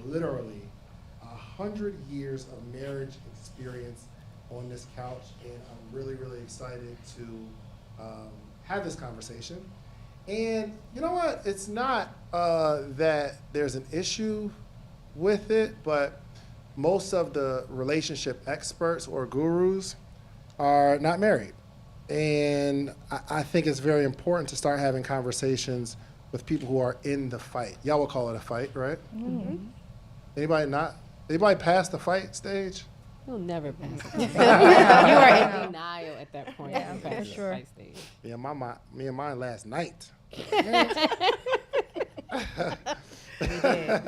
literally 100 years of marriage experience on this couch, and I'm really, really excited to have this conversation. And you know what? It's not that there's an issue with it, but most of the relationship experts or gurus are not married. And I think it's very important to start having conversations with people who are in the fight. Y'all will call it a fight, right? Mm-hmm. Anybody not? Anybody past the fight stage? You'll never pass it. You are in denial at that point. Yeah, You for pass the sure. fight stage. Yeah, me and mine last night.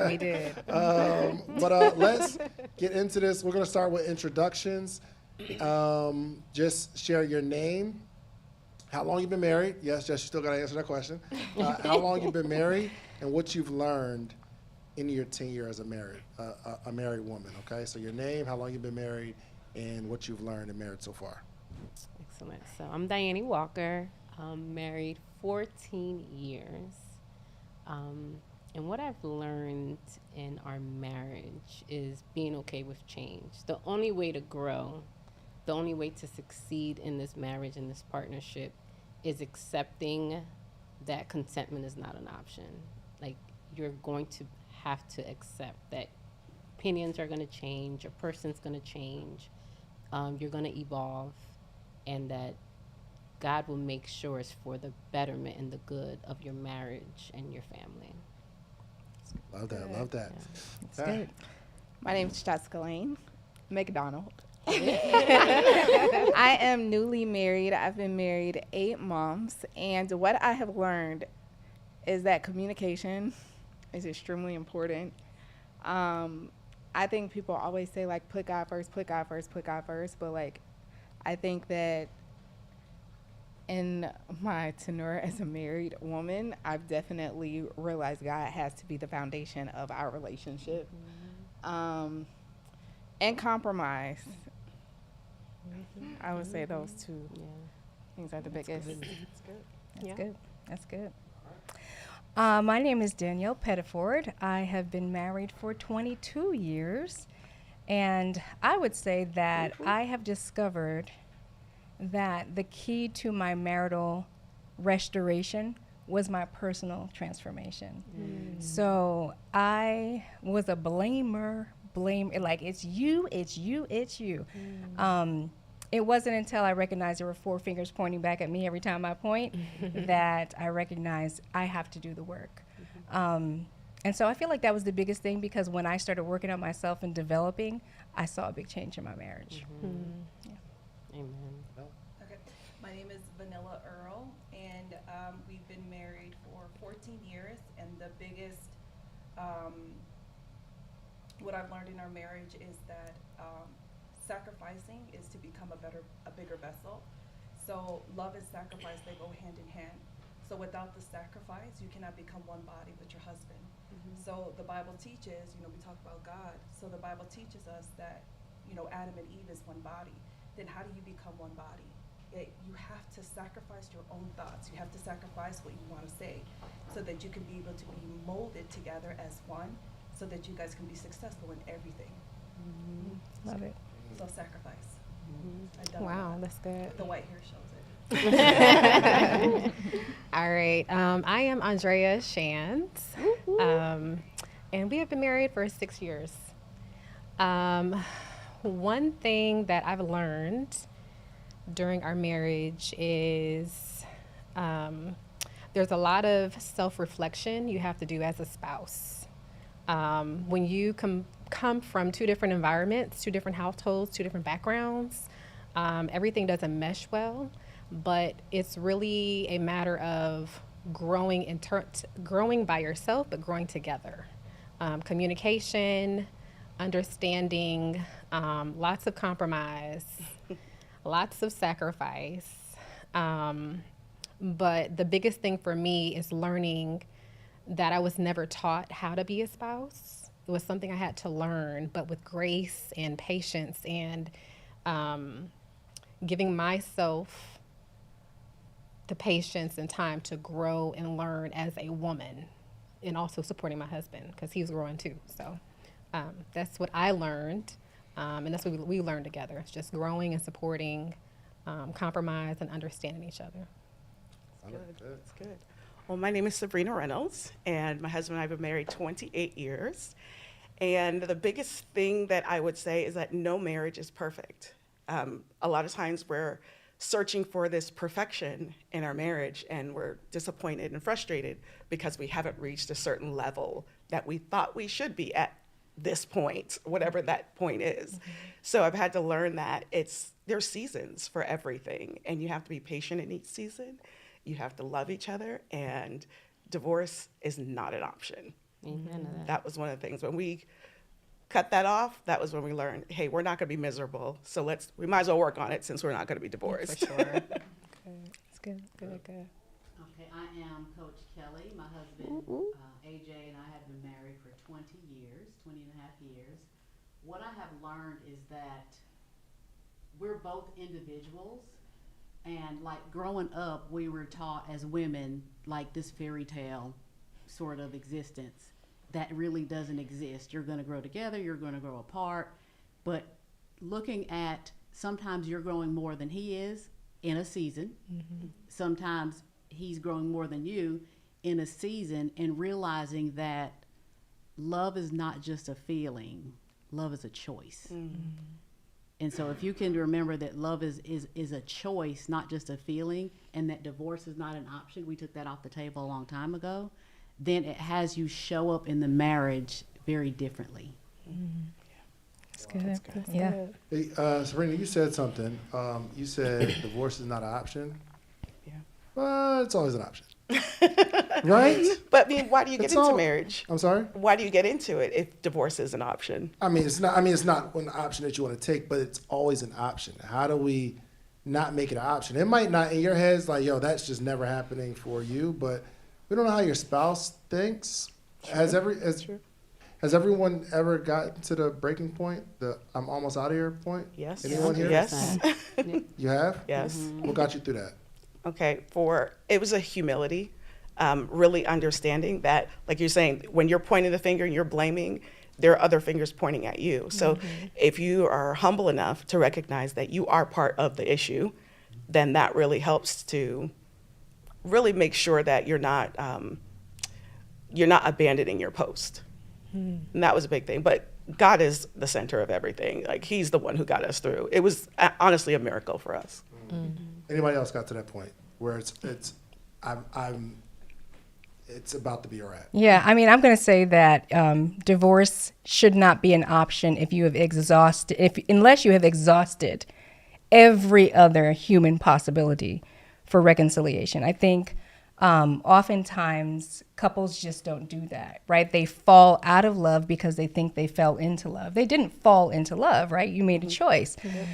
We did. But let's get into this. We're going to start with introductions. Just share your name, how long you've been married. Yes, Jess, you still got to answer that question. How long you've been married and what you've learned in your tenure as a married woman, okay? So your name, how long you've been married, and what you've learned in marriage so far. Excellent. So I'm Diane Walker. I'm married 14 years. And what I've learned in our marriage is being okay with change. The only way to grow, the only way to succeed in this marriage, in this partnership, is accepting that contentment is not an option. Like, you're going to have to accept that opinions are going to change, a person's going to change, you're going to evolve, and that God will make sure it's for the betterment and the good of your marriage and your family. Love that, love that. That's good. My name is Jessica Lane McDonald. I am newly married. I've been married 8 months, and what I have learned is that communication is extremely important. I think people always say, like, put God first, put God first, put God first, but, like, I think that in my tenure as a married woman, I've definitely realized God has to be the foundation of our relationship. And compromise. I would say those two things are the biggest. That's good. My name is Danielle Pettiford. I have been married for 22 years, and I would say that I have discovered that the key to my marital restoration was my personal transformation. So I was a blamer, like, it's you. It wasn't until I recognized there were 4 fingers pointing back at me every time I point that I recognized I have to do the work. And so I feel like that was the biggest thing, because when I started working on myself and developing, I saw a big change in my marriage. Amen. Okay. My name is Vanilla Earl, and we've been married for 14 years, and the biggest, what I've learned in our marriage is that sacrificing is to become a bigger vessel. So love and sacrifice, they go hand in hand. So without the sacrifice, you cannot become one body with your husband. So the Bible teaches, we talk about God. So the Bible teaches us that, Adam and Eve is one body. Then how do you become one body? You have to sacrifice your own thoughts. You have to sacrifice what you want to say so that you can be able to be molded together as one, so that you guys can be successful in everything. Love it. So sacrifice. Wow, that's good. The white hair shows it. All right. I am Andrea Shantz, and we have been married for 6 years. One thing that I've learned during our marriage is there's a lot of self-reflection you have to do as a spouse. When you come from 2 different environments, 2 different households, 2 different backgrounds, everything doesn't mesh well, but it's really a matter of growing growing by yourself, but growing together. Communication, understanding, lots of compromise, lots of sacrifice. But the biggest thing for me is learning that I was never taught how to be a spouse. It was something I had to learn, but with grace and patience and giving myself the patience and time to grow and learn as a woman, and also supporting my husband because he's growing too. So That's what I learned, and that's what we learned together. It's just growing and supporting, compromise and understanding each other. That's good. Well, my name is Sabrina Reynolds, and my husband and I have been married 28 years. And the biggest thing that I would say is that no marriage is perfect. A lot of times we're searching for this perfection in our marriage, and we're disappointed and frustrated because we haven't reached a certain level that we thought we should be at this point, whatever that point is. Mm-hmm. So I've had to learn that there's seasons for everything, and you have to be patient in each season. You have to love each other, and divorce is not an option. Amen to that. That was one of the things. When we cut that off, that was when we learned, hey, we're not going to be miserable, so we might as well work on it since we're not going to be divorced. For sure. It's good. Okay, I am Coach Kelly. My husband, AJ, and I have been married for 20 and a half years. What I have learned is that we're both individuals, and like growing up, we were taught as women like this fairy tale sort of existence that really doesn't exist. You're going to grow together, you're going to grow apart, but looking at sometimes you're growing more than he is in a season. Mm-hmm. Sometimes he's growing more than you in a season, and realizing that love is not just a feeling, love is a choice. Mm-hmm. And so if you can remember that love is a choice, not just a feeling, and that divorce is not an option, we took that off the table a long time ago, then it has you show up in the marriage very differently. Mm-hmm. That's good. That's good. Yeah. Hey, Sabrina, you said something. You said divorce is not an option. Yeah. But it's always an option. Right? But I mean, why do you get It's into all- marriage? I'm sorry? Why do you get into it if divorce is an option? It's not an option that you want to take, but it's always an option. How do we not make it an option? It might not, in your head, it's like, yo, that's just never happening for you, but we don't know how your spouse thinks. Has everyone ever gotten to the breaking point, the I'm almost out of here point? Yes. Anyone here? Yes. You have? Yes. What got you through that? Okay, it was a humility, really understanding that, like you're saying, when you're pointing the finger and you're blaming, there are other fingers pointing at you. So if you are humble enough to recognize that you are part of the issue, then that really helps to really make sure that you're not abandoning your post. And that was a big thing. But God is the center of everything. Like, he's the one who got us through. It was honestly a miracle for us. Anybody else got to that point where it's about to be a wrap? Yeah, I'm going to say that divorce should not be an option if you have unless you have exhausted every other human possibility for reconciliation. I think oftentimes couples just don't do that, right? They fall out of love because they think they fell into love. They didn't fall into love, right? You made a choice. Mm-hmm.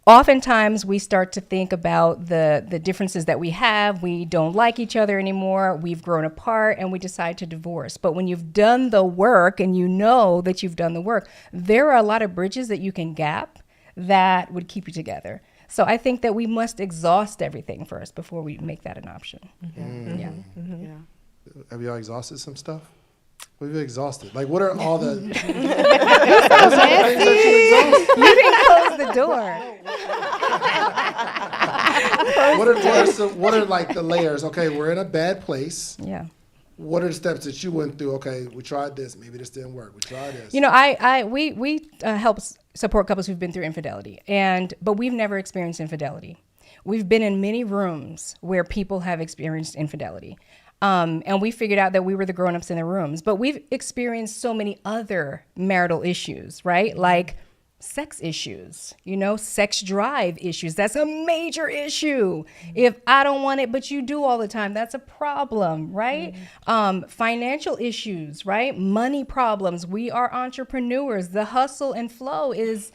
Oftentimes we start to think about the differences that we have. We don't like each other anymore. We've grown apart, and we decide to divorce. But when you've done the work and you know that you've done the work, there are a lot of bridges that you can gap that would keep you together. So I think that we must exhaust everything first before we make that an option. Mm-hmm. Yeah. Mm-hmm. Yeah. Have y'all exhausted some stuff? What have you exhausted? Like, what are all the... You didn't close the door. What are like the layers? Okay, we're in a bad place. Yeah. What are the steps that you went through? Okay, we tried this. Maybe this didn't work. We tried this. You know, we help support couples who've been through infidelity, but we've never experienced infidelity. We've been in many rooms where people have experienced infidelity. And we figured out that we were the grown-ups in the rooms. But we've experienced so many other marital issues, right? Like sex issues, sex drive issues. That's a major issue. If I don't want it, but you do all the time, that's a problem, right? Financial issues, right? Money problems. We are entrepreneurs. The hustle and flow is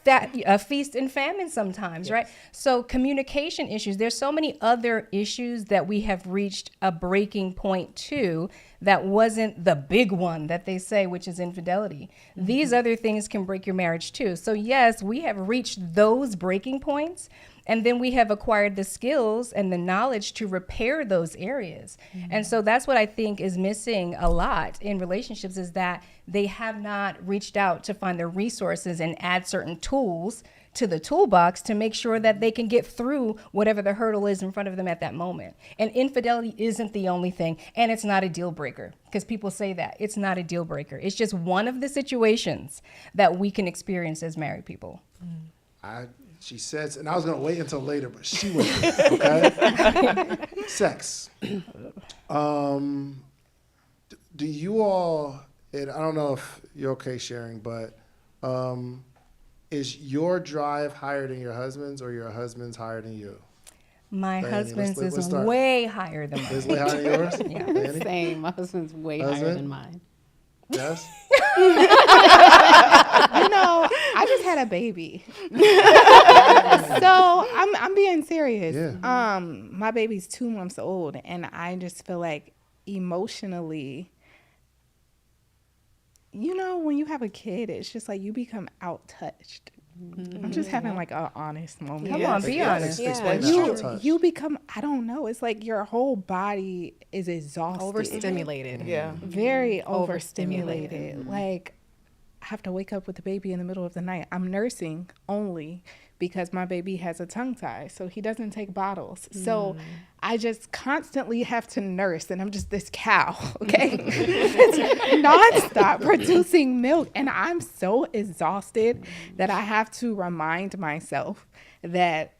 a feast and famine sometimes, yes. Right? So communication issues. There's so many other issues that we have reached a breaking point to that wasn't the big one that they say, which is infidelity. These other things can break your marriage too. So yes, we have reached those breaking points, and then we have acquired the skills and the knowledge to repair those areas. And so that's what I think is missing a lot in relationships, is that they have not reached out to find the resources and add certain tools to the toolbox to make sure that they can get through whatever the hurdle is in front of them at that moment. And infidelity isn't the only thing, and it's not a deal breaker, because people say that. It's not a deal breaker. It's just one of the situations that we can experience as married people. She says, and I was going to wait until later, but she went there, okay? Sex. Do you all, and I don't know if you're okay sharing, but is your drive higher than your husband's, or your husband's higher than you? My Danny, husband's let's is start. way higher than mine. Is way higher than yours? Yeah. Danny? Same. My husband's way higher Husband? than mine. Yes? You know, I just had a baby. So I'm being serious. Yeah. My baby's 2 months old, and I just feel like emotionally, you know, when you have a kid, it's just like you become out-touched. I'm just having like an honest moment. Come on, be honest. Explain that. You Touch. you become, I don't know, it's like your whole body is exhausted. Overstimulated. Yeah. Very Overstimulated. overstimulated. Like, I have to wake up with the baby in the middle of the night. I'm nursing only because my baby has a tongue tie, so he doesn't take bottles. So I just constantly have to nurse, and I'm just this cow, okay? It's nonstop producing milk, and I'm so exhausted that I have to remind myself that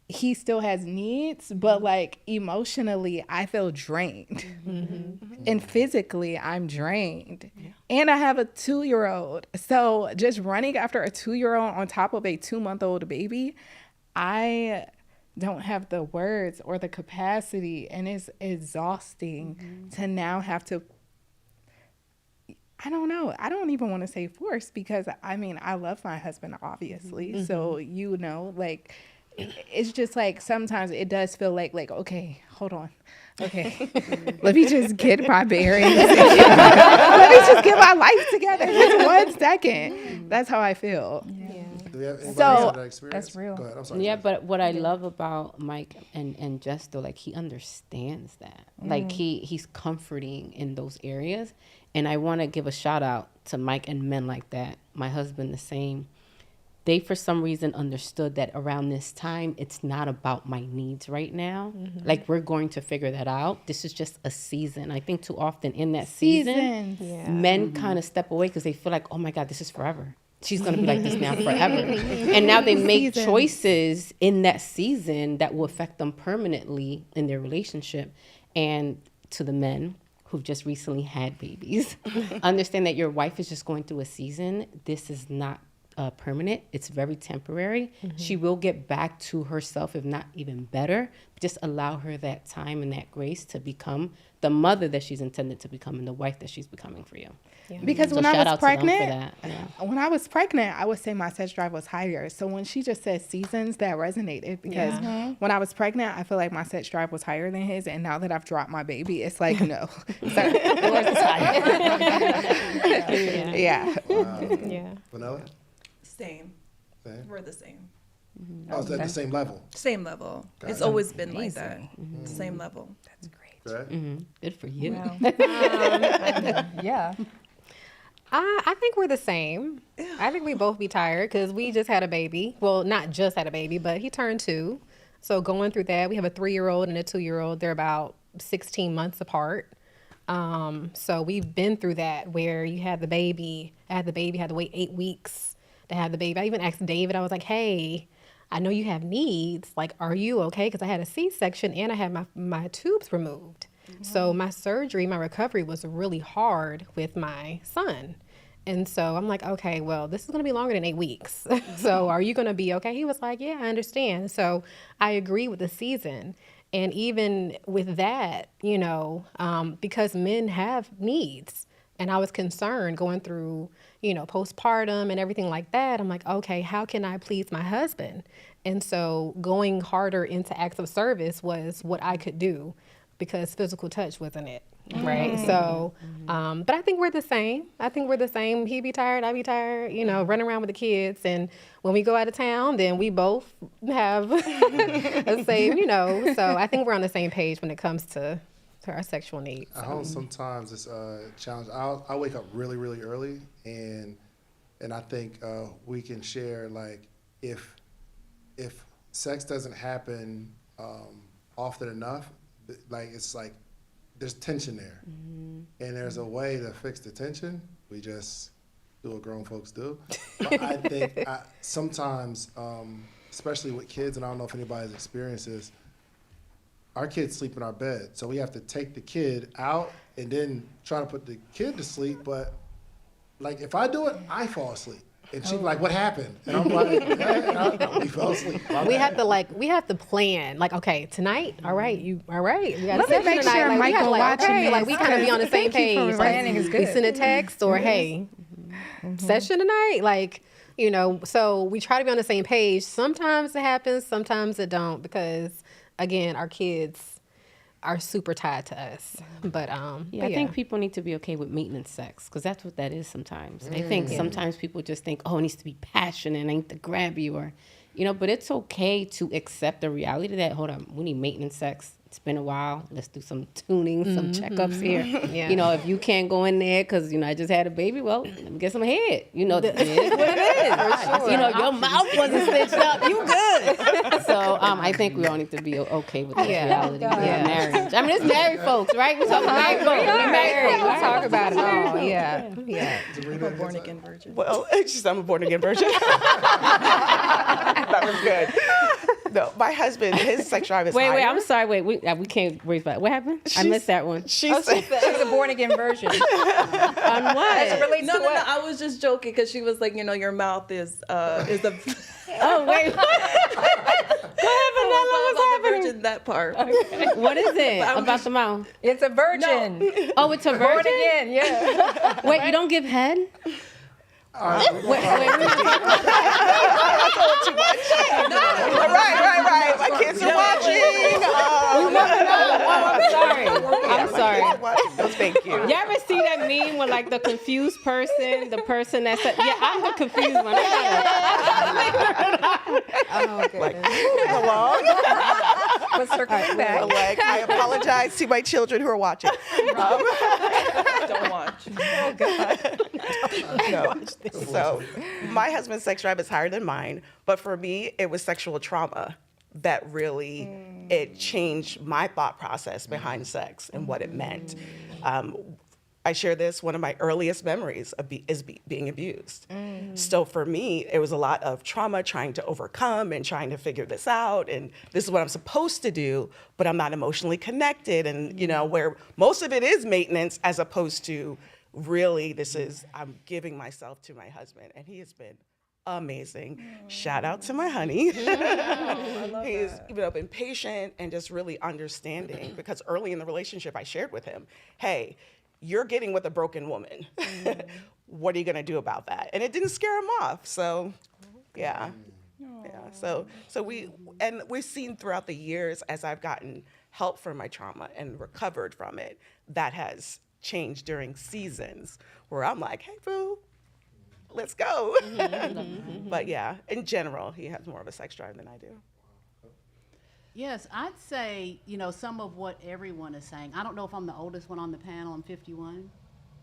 he still has needs, but like emotionally, I feel drained. And physically, I'm drained. And I have a 2-year-old. So just running after a 2-year-old on top of a 2-month-old baby, I don't have the words or the capacity. And it's exhausting to now have to, I don't know. I don't even want to say force, because I mean, I love my husband, obviously. So, you know, like, it's just like sometimes it does feel like okay, hold on. Okay, let me just get my bearings. Let me just get my life together. Just 1 second. That's how I feel. Do we have anybody So- else have that experience? That's real. Go ahead. I'm sorry. Yeah, but what I love about Mike and Jess, though, like, he understands that. Like, he's comforting in those areas. And I want to give a shout out to Mike and men like that. My husband, the same. They, for some reason, understood that around this time, it's not about my needs right now. Like, we're going to figure that out. This is just a season. I think too often in that season, men kind of step away because they feel like, oh my God, this is forever. She's going to be like this now forever. And now they make choices in that season that will affect them permanently in their relationship. And to the men who've just recently had babies, understand that your wife is just going through a season. This is not permanent. It's very temporary. She will get back to herself, if not even better. Just allow her that time and that grace to become the mother that she's intended to become and the wife that she's becoming for you. Because So when I shout was out to them for pregnant, that. Yeah. when I was pregnant, I would say my sex drive was higher. So when she just said seasons, that resonated, because when I was pregnant, I feel like my sex drive was higher than his. And now that I've dropped my baby, it's like, no. So, yours is higher. Yeah. Yeah. Vanilla? Same. Same? We're the same. Oh, it's at the same level. Same level. Got It's it. always been like that. Same level. That's great. Correct? Good for you. Wow. Yeah. I think we're the same. I think we both be tired because we just had a baby. Well, not just had a baby, but he turned 2. So going through that, we have a 3-year-old and a 2-year-old. They're about 16 months apart. So we've been through that where you had the baby. I had the baby, had to wait 8 weeks to have the baby. I even asked David, I was like, hey, I know you have needs. Like, are you okay? Because I had a C-section and I had my tubes removed. So my surgery, my recovery was really hard with my son. And so I'm like, okay, well, this is going to be longer than 8 weeks. So are you going to be okay? He was like, yeah, I understand. So I agree with the season. And even with that, you know, because men have needs, and I was concerned going through, you know, postpartum and everything like that. I'm like, okay, how can I please my husband? And so going harder into acts of service was what I could do because physical touch wasn't it. right? So, but I think we're the same. I think we're the same. He be tired, I be tired, you know, running around with the kids. And when we go out of town, then we both have the same, you know. So I think we're on the same page when it comes to our sexual needs. At home, sometimes it's a challenge. I wake up really, really early, and I think we can share, like, if sex doesn't happen often enough, like, it's like there's tension there, and there's a way to fix the tension. We just do what grown folks do. But I think sometimes, especially with kids, and I don't know if anybody's experienced this, our kids sleep in our bed, so we have to take the kid out and then try to put the kid to sleep. But like, if I do it, I fall asleep, and she's like, "What happened?" And I'm like, "We fell asleep." We have to plan. Like, okay, tonight, all right, we got Let a me session make tonight. sure Like, we Michael gotta, like, watching okay, like, we this, kind of be on the same thank you for page. planning is We good. send a text or, hey, session tonight, like, you know. So we try to be on the same page. Sometimes it happens, sometimes it don't, because again, our kids are super tied to us. But I think people need to be okay with maintenance sex, because that's what that is sometimes. I think sometimes people just think, oh, it needs to be passionate, I need to grab you, or, you know, but it's okay to accept the reality that, hold on, we need maintenance sex. It's been a while. Let's do some tuning, some checkups here. Yeah. You know, if you can't go in there because, you know, I just had a baby, well, let me get some head. You know, it is what it is. You know, your mouth wasn't stitched up. You good. So I think we all need to be okay with that reality of marriage. I mean, it's married folks, right? We're talking married folks. We're married folks. We'll talk about it all. Yeah. I'm a Born again virgin. Well, I'm a born again virgin. That was good. No, my husband, his sex drive is Wait, higher. I'm sorry. Wait, we can't raise back. What happened? I missed that one. She said, She's a born again version. On what? Relates No, to what? I was just joking because she was like, you know, your mouth is a. Oh, wait. Go ahead, Vanilla. What's happening? Virgin, that part. What is it I'm about the mouth? It's a virgin. Oh, it's a Born virgin? again, yeah. Wait, you don't give head? Wait, we're not right. My kids are watching. I'm sorry. No, thank you. You ever see that meme with, like, the confused person, the person that said, yeah, I'm the confused one. Oh, goodness. Hello. But circling back. Like, I apologize to my children who are watching. Don't watch. Oh, God. No. So my husband's sex drive is higher than mine, but for me, it was sexual trauma that really, it changed my thought process behind sex and what it meant. I share this, one of my earliest memories of being abused. So for me, it was a lot of trauma, trying to overcome and trying to figure this out. And this is what I'm supposed to do, but I'm not emotionally connected. And, you know, where most of it is maintenance as opposed to really, I'm giving myself to my husband. And he has been amazing. Shout out to my honey. He's been patient and just really understanding, because early in the relationship, I shared with him, hey, you're getting with a broken woman. What are you going to do about that? And it didn't scare him off. So, yeah. So we've seen throughout the years, as I've gotten help from my trauma and recovered from it, that has changed during seasons where I'm like, hey, boo, let's go. But yeah, in general, he has more of a sex drive than I do. Yes, I'd say, you know, some of what everyone is saying. I don't know if I'm the oldest one on the panel. I'm 51.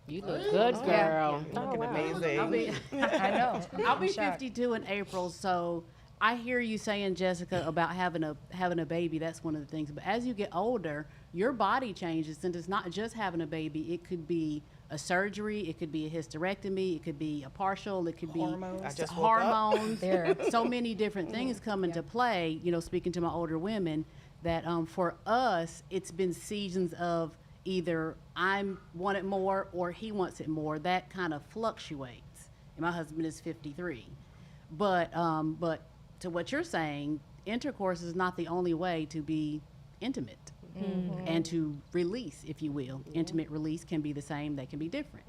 You look good, girl. Looking amazing. I know. I'll be I'm shocked. 52 in April, so I hear you saying, Jessica, about having a baby. That's one of the things. But as you get older, your body changes, and it's not just having a baby. It could be a surgery, it could be a hysterectomy, it could be a partial, it could Hormones. be I just woke up. hormones. So many different things come into play. You know, speaking to my older women, that for us, it's been seasons of either I want it more or he wants it more. That kind of fluctuates. And my husband is 53, but to what you're saying, intercourse is not the only way to be intimate. And to release, if you will. Intimate release can be the same, they can be different,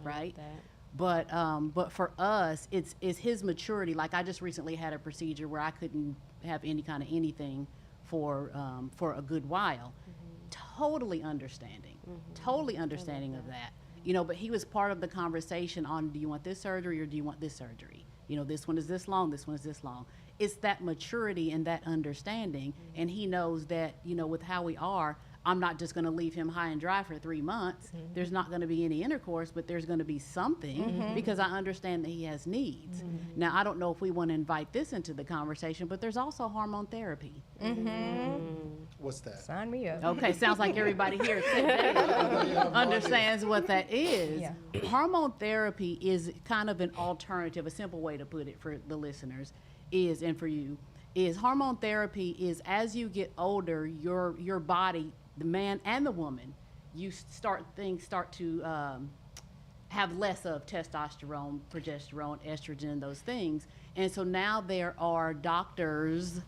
right? But for us, it's his maturity. Like, I just recently had a procedure where I couldn't have any kind of anything for a good while. Totally understanding. totally understanding of that. You know, but he was part of the conversation on, do you want this surgery or do you want this surgery? You know, this one is this long, this one is this long. It's that maturity and that understanding. And he knows that, you know, with how we are, I'm not just going to leave him high and dry for 3 months. There's not going to be any intercourse, but there's going to be something because I understand that he has needs. Now, I don't know if we want to invite this into the conversation, but there's also hormone therapy. What's that? Sign me up. Okay, sounds like everybody here except Dave understands what that is. Yeah. Hormone therapy is kind of an alternative, a simple way to put it for the listeners is, and for you, is hormone therapy is as you get older, your body, the man and the woman, things start to have less of testosterone, progesterone, estrogen, those things. And so now there are doctors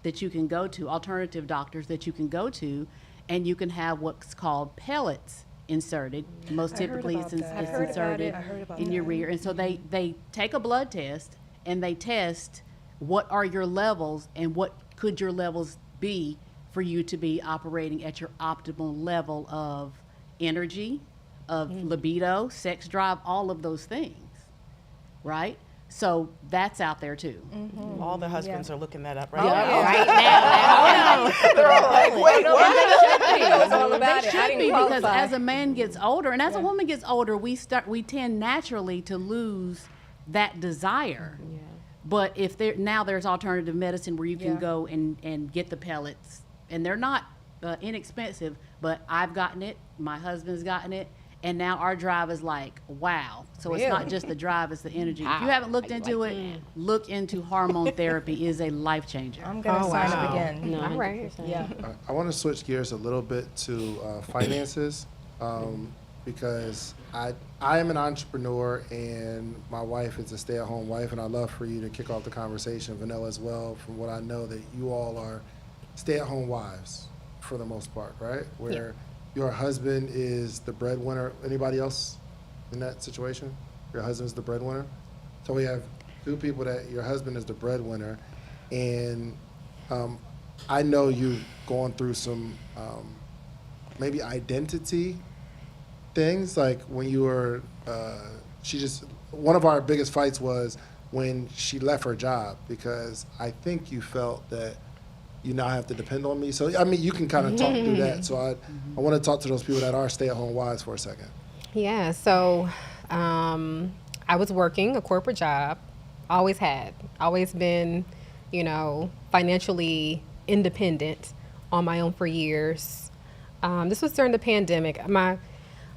that you can go to, alternative doctors that you can go to, and you can have what's called pellets inserted. Most typically it's inserted in your rear. And so they take a blood test and they test what are your levels and what could your levels be for you to be operating at your optimal level of energy, of libido, sex drive, all of those things, right? So that's out there too. All the husbands are looking that up right Yeah. now. Right now. They're all like, wait, what? About They it. I should didn't be, because qualify. as a man gets older and as a woman gets older, we tend naturally to lose that desire. Yeah. But if there's alternative medicine where you can Yeah. go and get the pellets, and they're not inexpensive, but I've gotten it, my husband's gotten it, and now our drive is like, wow. So it's not Really? just the drive, it's the energy. If you haven't looked into it, look into hormone therapy. Is a life changer. I'm going to sign up wow. again. No, All right. 100%. Yeah. I want to switch gears a little bit to finances because I am an entrepreneur and my wife is a stay-at-home wife, and I'd love for you to kick off the conversation, Vanilla, as well, from what I know that you all are stay-at-home wives for the most part, right? Where your husband is the breadwinner. Anybody else in that situation? Your husband's the breadwinner? So we have two people that your husband is the breadwinner, and I know you've gone through some maybe identity things, like when you were, one of our biggest fights was when she left her job, because I think you felt that you now have to depend on me. So, I mean, you can kind of talk through that. So I want to talk to those people that are stay-at-home wives for a second. Yeah, so I was working a corporate job, always been, you know, financially independent on my own for years. This was during the pandemic.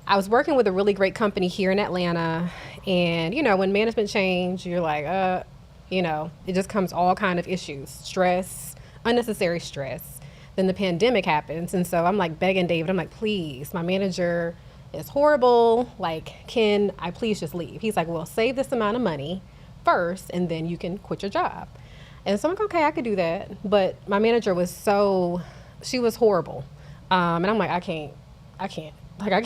I was working with a really great company here in Atlanta, and, you know, when management change, you're like, you know, it just comes all kind of issues, stress, unnecessary stress. Then the pandemic happens, and so I'm like begging David, I'm like, please, my manager is horrible, like, can I please just leave? He's like, well, save this amount of money first, and then you can quit your job. And so I'm like, okay, I could do that. But my manager was she was horrible. And I'm like, I can't. Like, I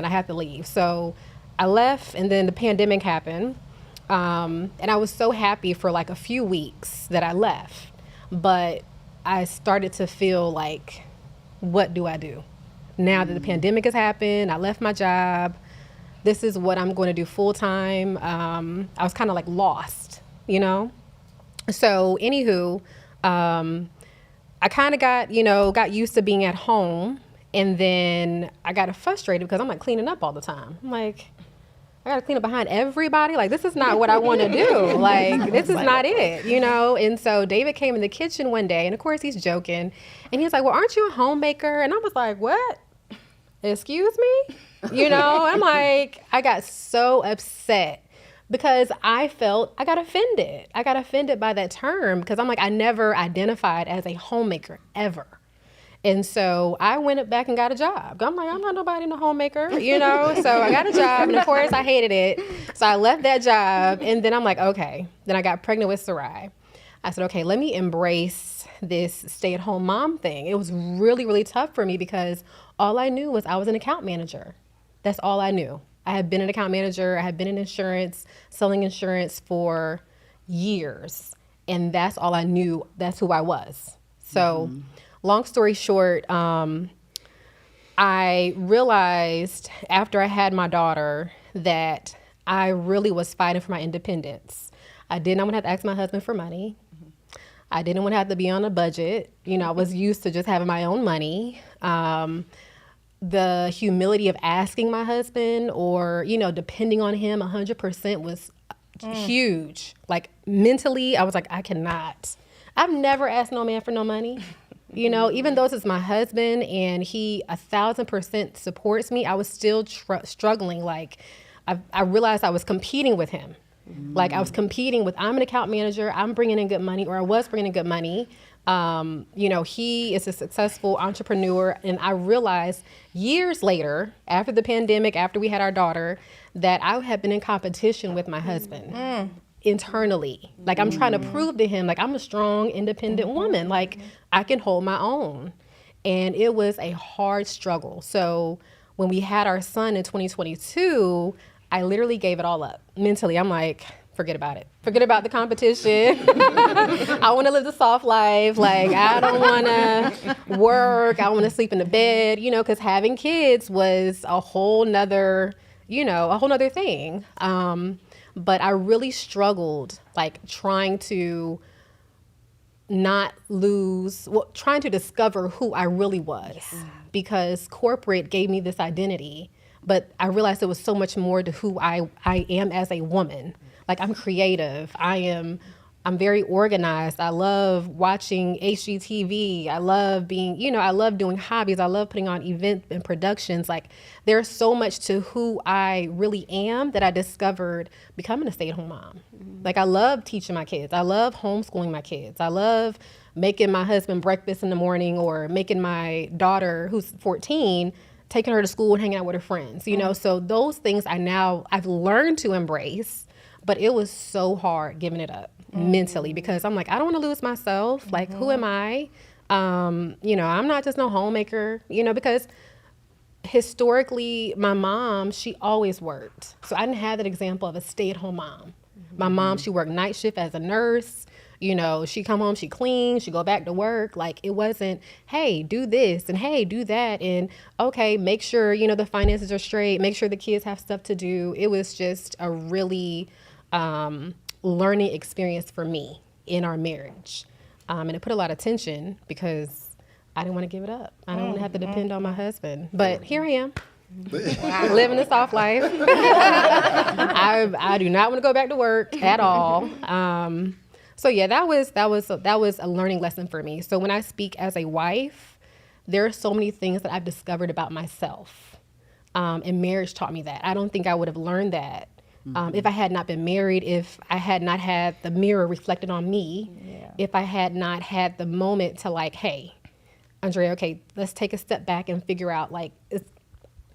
have to leave. So I left, and then the pandemic happened. And I was so happy for like a few weeks that I left. But I started to feel like, what do I do? Now that the pandemic has happened, I left my job. This is what I'm going to do full time. I was kind of like lost, you know? So anywho, I kind of got used to being at home. And then I got frustrated because I'm like cleaning up all the time. I'm like, I gotta clean up behind everybody. Like, this is not what I want to do. Like, this is not it, you know? And so David came in the kitchen one day, and of course he's joking. And he's like, well, aren't you a homemaker? And I was like, what? Excuse me? You know, I'm like, I got so upset because I felt I got offended. I got offended by that term because I'm like, I never identified as a homemaker ever. And so I went back and got a job. I'm like, I'm not nobody no homemaker, you know? So I got a job, and of course I hated it. So I left that job, and then I'm like, okay. Then I got pregnant with Sarai. I said, okay, let me embrace this stay-at-home mom thing. It was really, really tough for me because all I knew was I was an account manager. That's all I knew. I had been an account manager. I had been in insurance, selling insurance for years. And that's all I knew. That's who I was. So long story short, I realized after I had my daughter that I really was fighting for my independence. I did not want to have to ask my husband for money. I didn't want to have to be on a budget. I was used to just having my own money. The humility of asking my husband or, depending on him 100% was huge. Like mentally, I was like, I cannot. I've never asked no man for no money. Even though it's my husband and he 1,000% supports me, I was still struggling. Like I realized I was competing with him. Like I was competing with, I'm an account manager, I'm bringing in good money, or I was bringing in good money. He is a successful entrepreneur. And I realized years later, after the pandemic, after we had our daughter, that I had been in competition with my husband internally. Like I'm trying to prove to him, like I'm a strong, independent woman. Like I can hold my own. And it was a hard struggle. So when we had our son in 2022, I literally gave it all up mentally. I'm like, forget about it. Forget about the competition. I want to live the soft life. Like, I don't want to work. I want to sleep in the bed, because having kids was a whole nother thing. But I really struggled, like trying to trying to discover who I really was, because corporate gave me this identity. But I realized there was so much more to who I am as a woman. Like I'm creative. I'm very organized. I love watching HGTV. I love being, I love doing hobbies. I love putting on events and productions. Like there's so much to who I really am that I discovered becoming a stay-at-home mom. Like I love teaching my kids. I love homeschooling my kids. I love making my husband breakfast in the morning, or making my daughter, who's 14, taking her to school and hanging out with her friends, So those things I've learned to embrace, but it was so hard giving it up mentally, because I'm like, I don't want to lose myself. Like, who am I? I'm not just no homemaker, because historically my mom, she always worked. So I didn't have that example of a stay-at-home mom. My mom, she worked night shift as a nurse. She come home, she clean, she go back to work. Like it wasn't, hey, do this and hey, do that. And okay, make sure, the finances are straight, make sure the kids have stuff to do. It was just a really learning experience for me in our marriage. And it put a lot of tension because I didn't want to give it up. I don't want to have to depend on my husband. But here I am. Living the soft life. I do not want to go back to work at all. So yeah, that was a learning lesson for me. So when I speak as a wife, there are so many things that I've discovered about myself. And marriage taught me that. I don't think I would have learned that if I had not been married, if I had not had the mirror reflected on me, if I had not had the moment to like, hey, Andrea, okay, let's take a step back and figure out like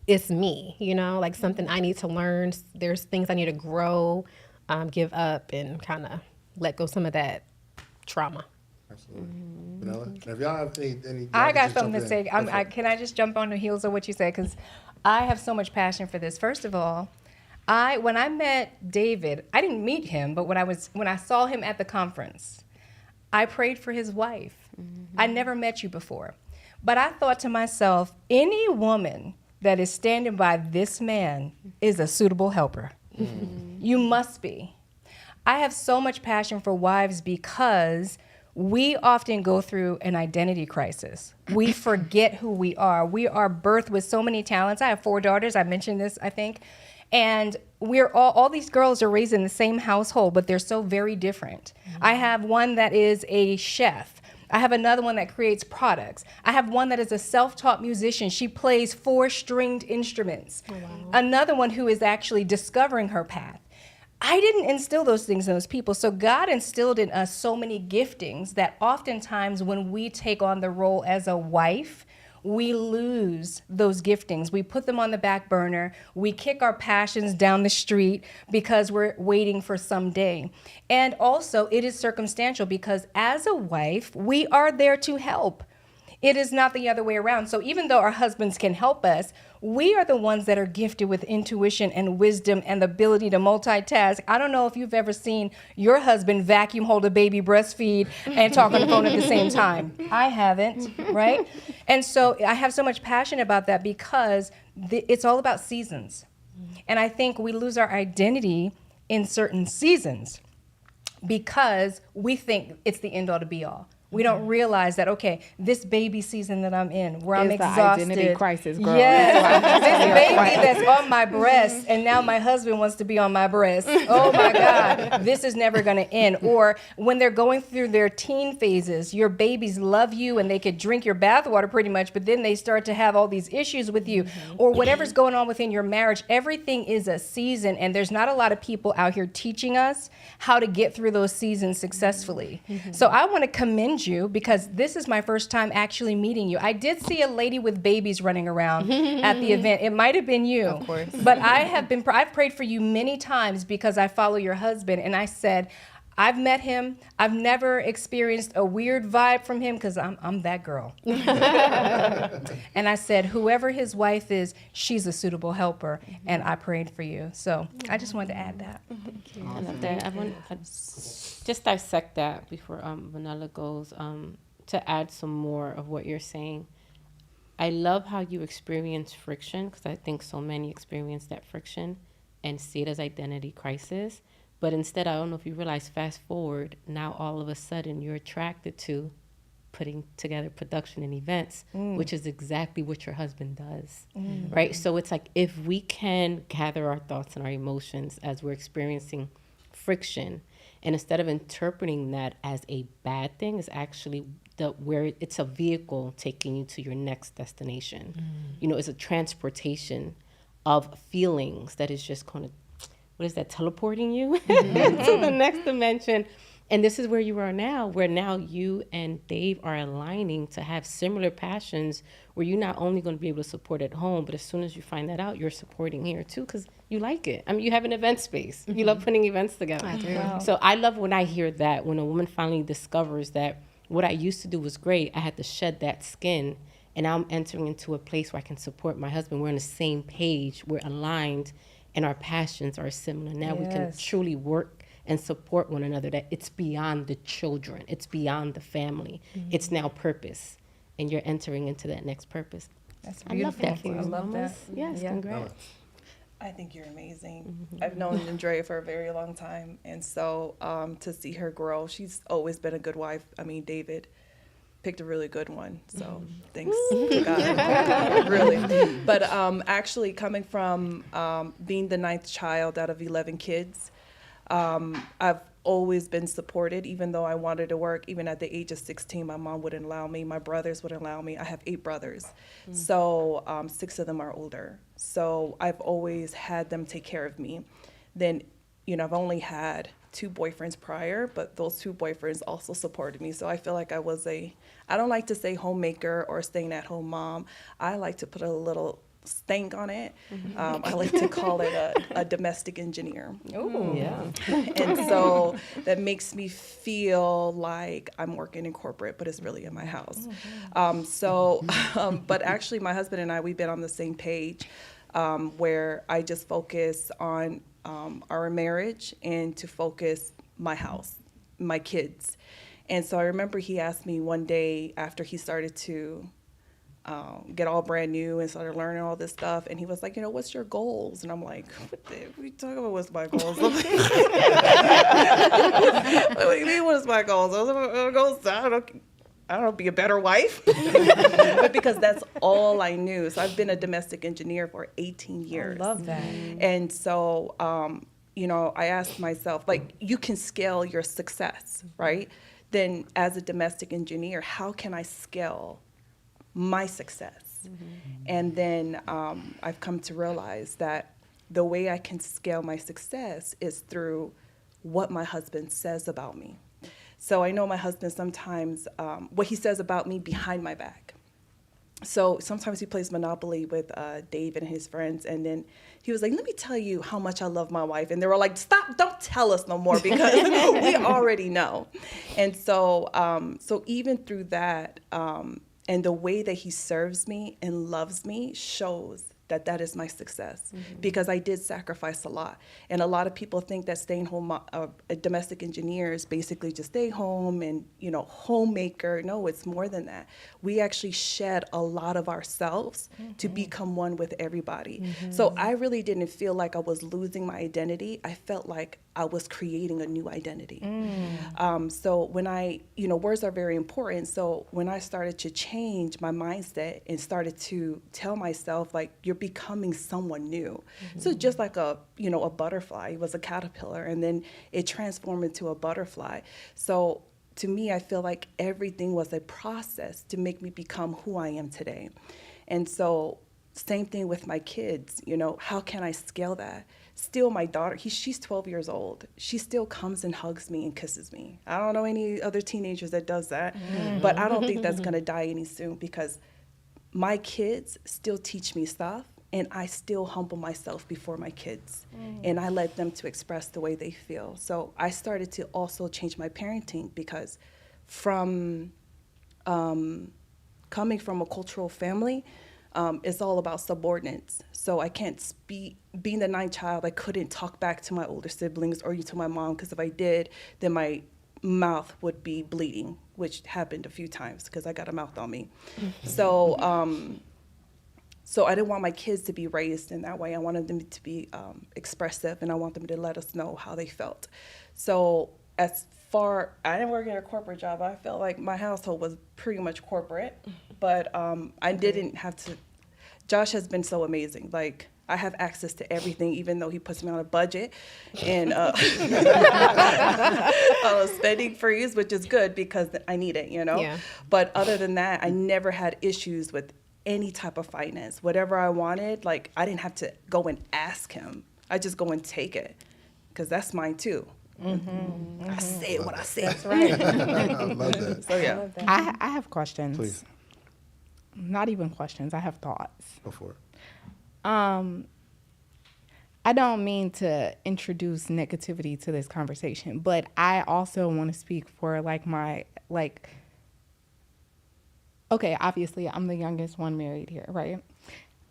it's me, like something I need to learn. There's things I need to grow, give up, and kind of let go some of that trauma. Absolutely. Vanilla, if y'all have any I got something to say. Can I just jump on the heels of what you said? Because I have so much passion for this. First of all, when I met David, I didn't meet him, but when I saw him at the conference, I prayed for his wife. I never met you before. But I thought to myself, any woman that is standing by this man is a suitable helper. You must be. I have so much passion for wives because we often go through an identity crisis. We forget who we are. We are birthed with so many talents. I have 4 daughters. I mentioned this, I think. And we're all these girls are raised in the same household, but they're so very different. I have one that is a chef. I have another one that creates products. I have one that is a self-taught musician. She plays 4-stringed instruments. Oh, wow. Another one who is actually discovering her path. I didn't instill those things in those people. So God instilled in us so many giftings that oftentimes when we take on the role as a wife, we lose those giftings. We put them on the back burner. We kick our passions down the street because we're waiting for someday. And also, it is circumstantial because as a wife, we are there to help. It is not the other way around. So even though our husbands can help us, we are the ones that are gifted with intuition and wisdom and the ability to multitask. I don't know if you've ever seen your husband vacuum, hold a baby, breastfeed, and talk on the phone at the same time. I haven't, right? And so I have so much passion about that because it's all about seasons. And I think we lose our identity in certain seasons because we think it's the end all to be all. We don't realize that, okay, this baby season that I'm in, where I'm It's the exhausted. identity crisis, girl. Yes, this baby that's on my breast, and now my husband wants to be on my breast. Oh my God, this is never gonna end. Or when they're going through their teen phases, your babies love you and they could drink your bathwater pretty much, but then they start to have all these issues with you, or whatever's going on within your marriage. Everything is a season, and there's not a lot of people out here teaching us how to get through those seasons successfully. So I wanna commend you because this is my first time actually meeting you. I did see a lady with babies running around at the event. It might have been you. Of course. But I've prayed for you many times because I follow your husband, and I said, I've met him. I've never experienced a weird vibe from him because I'm that girl. And I said, whoever his wife is, she's a suitable helper. And I prayed for you. So I just wanted to add that. I love that. I want to just dissect that before Vanilla goes to add some more of what you're saying. I love how you experience friction because I think so many experience that friction and see it as identity crisis. But instead, I don't know if you realize, fast forward, now all of a sudden you're attracted to putting together production and events, which is exactly what your husband does, right? So it's like if we can gather our thoughts and our emotions as we're experiencing friction, and instead of interpreting that as a bad thing, is actually where it's a vehicle taking you to your next destination. You know, it's a transportation of feelings that is just kind of, what is that, teleporting you to the next dimension. And this is where you are now, where now you and Dave are aligning to have similar passions where you're not only going to be able to support at home, but as soon as you find that out, you're supporting here too because you like it. I mean, you have an event space. You love putting events together. I do. Wow. So I love when I hear that, when a woman finally discovers that what I used to do was great, I had to shed that skin, and now I'm entering into a place where I can support my husband. We're on the same page. We're aligned. And our passions are similar. Now we can Yes. truly work and support one another, that it's beyond the children. It's beyond the family. It's now purpose. And you're entering into that next purpose. That's I love that for you. I love that. Mamas. Yes, Yeah. congrats. I think you're amazing. I've known Andrea for a very long time, and so to see her grow, she's always been a good wife. I mean, David picked a really good one, so thanks to God, really. But actually, coming from being the 9th child out of 11 kids, I've always been supported, even though I wanted to work. Even at the age of 16, my mom wouldn't allow me. My brothers wouldn't allow me. I have 8 brothers, so 6 of them are older. So I've always had them take care of me. Then, you know, I've only had 2 boyfriends prior, but those 2 boyfriends also supported me. So I feel like I was I don't like to say homemaker or staying at home mom. I like to put a little stank on it. I like to call it a domestic engineer. Ooh. Yeah. And so that makes me feel like I'm working in corporate, but it's really in my house. But actually my husband and I, we've been on the same page where I just focus on our marriage and to focus my house, my kids. And so I remember he asked me one day after he started to get all brand new and started learning all this stuff, and he was like, you know, what's your goals? And I'm like, what are you talking about? What's my goals? What do you mean, what's my goals? I don't know, be a better wife. But because that's all I knew. So I've been a domestic engineer for 18 years. I love that. And so, you know, I asked myself, like, you can scale your success, right? Then as a domestic engineer, how can I scale my success? And then I've come to realize that the way I can scale my success is through what my husband says about me. So I know my husband sometimes, what he says about me behind my back. So sometimes he plays Monopoly with Dave and his friends, and then he was like, let me tell you how much I love my wife. And they were like, stop, don't tell us no more because we already know. And so so even through that, And the way that he serves me and loves me shows that that is my success, because I did sacrifice a lot. And a lot of people think that staying home, a domestic engineer is basically just stay home and, homemaker. No, it's more than that. We actually shed a lot of ourselves to become one with everybody. So I really didn't feel like I was losing my identity. I felt like I was creating a new identity. So when words are very important. So when I started to change my mindset and started to tell myself, like, you're becoming someone new. So just like a butterfly, it was a caterpillar, and then it transformed into a butterfly. So to me, I feel like everything was a process to make me become who I am today. And so same thing with my kids, how can I scale that? Still, my daughter, she's 12 years old. She still comes and hugs me and kisses me. I don't know any other teenagers that does that, but I don't think that's going to die any soon, because my kids still teach me stuff, and I still humble myself before my kids, and I let them to express the way they feel. So I started to also change my parenting, because from coming from a cultural family, it's all about subordinates. So I can't being the ninth child, I couldn't talk back to my older siblings or to my mom, because if I did, then my mouth would be bleeding, which happened a few times because I got a mouth on me. So so I didn't want my kids to be raised in that way. I wanted them to be expressive, and I want them to let us know how they felt. So I didn't work in a corporate job. I felt like my household was pretty much corporate, but I didn't have to. Josh has been so amazing. Like, I have access to everything, even though he puts me on a budget and on a spending freeze, which is good because I need it, Yeah. But other than that, I never had issues with any type of finance. Whatever I wanted, like, I didn't have to go and ask him. I just go and take it, because that's mine too. I said what I said. That's right. I love that. So yeah. I have questions. Please, Not even questions. I have thoughts. go for it. I don't mean to introduce negativity to this conversation, but I also want to speak for okay, obviously I'm the youngest one married here, right?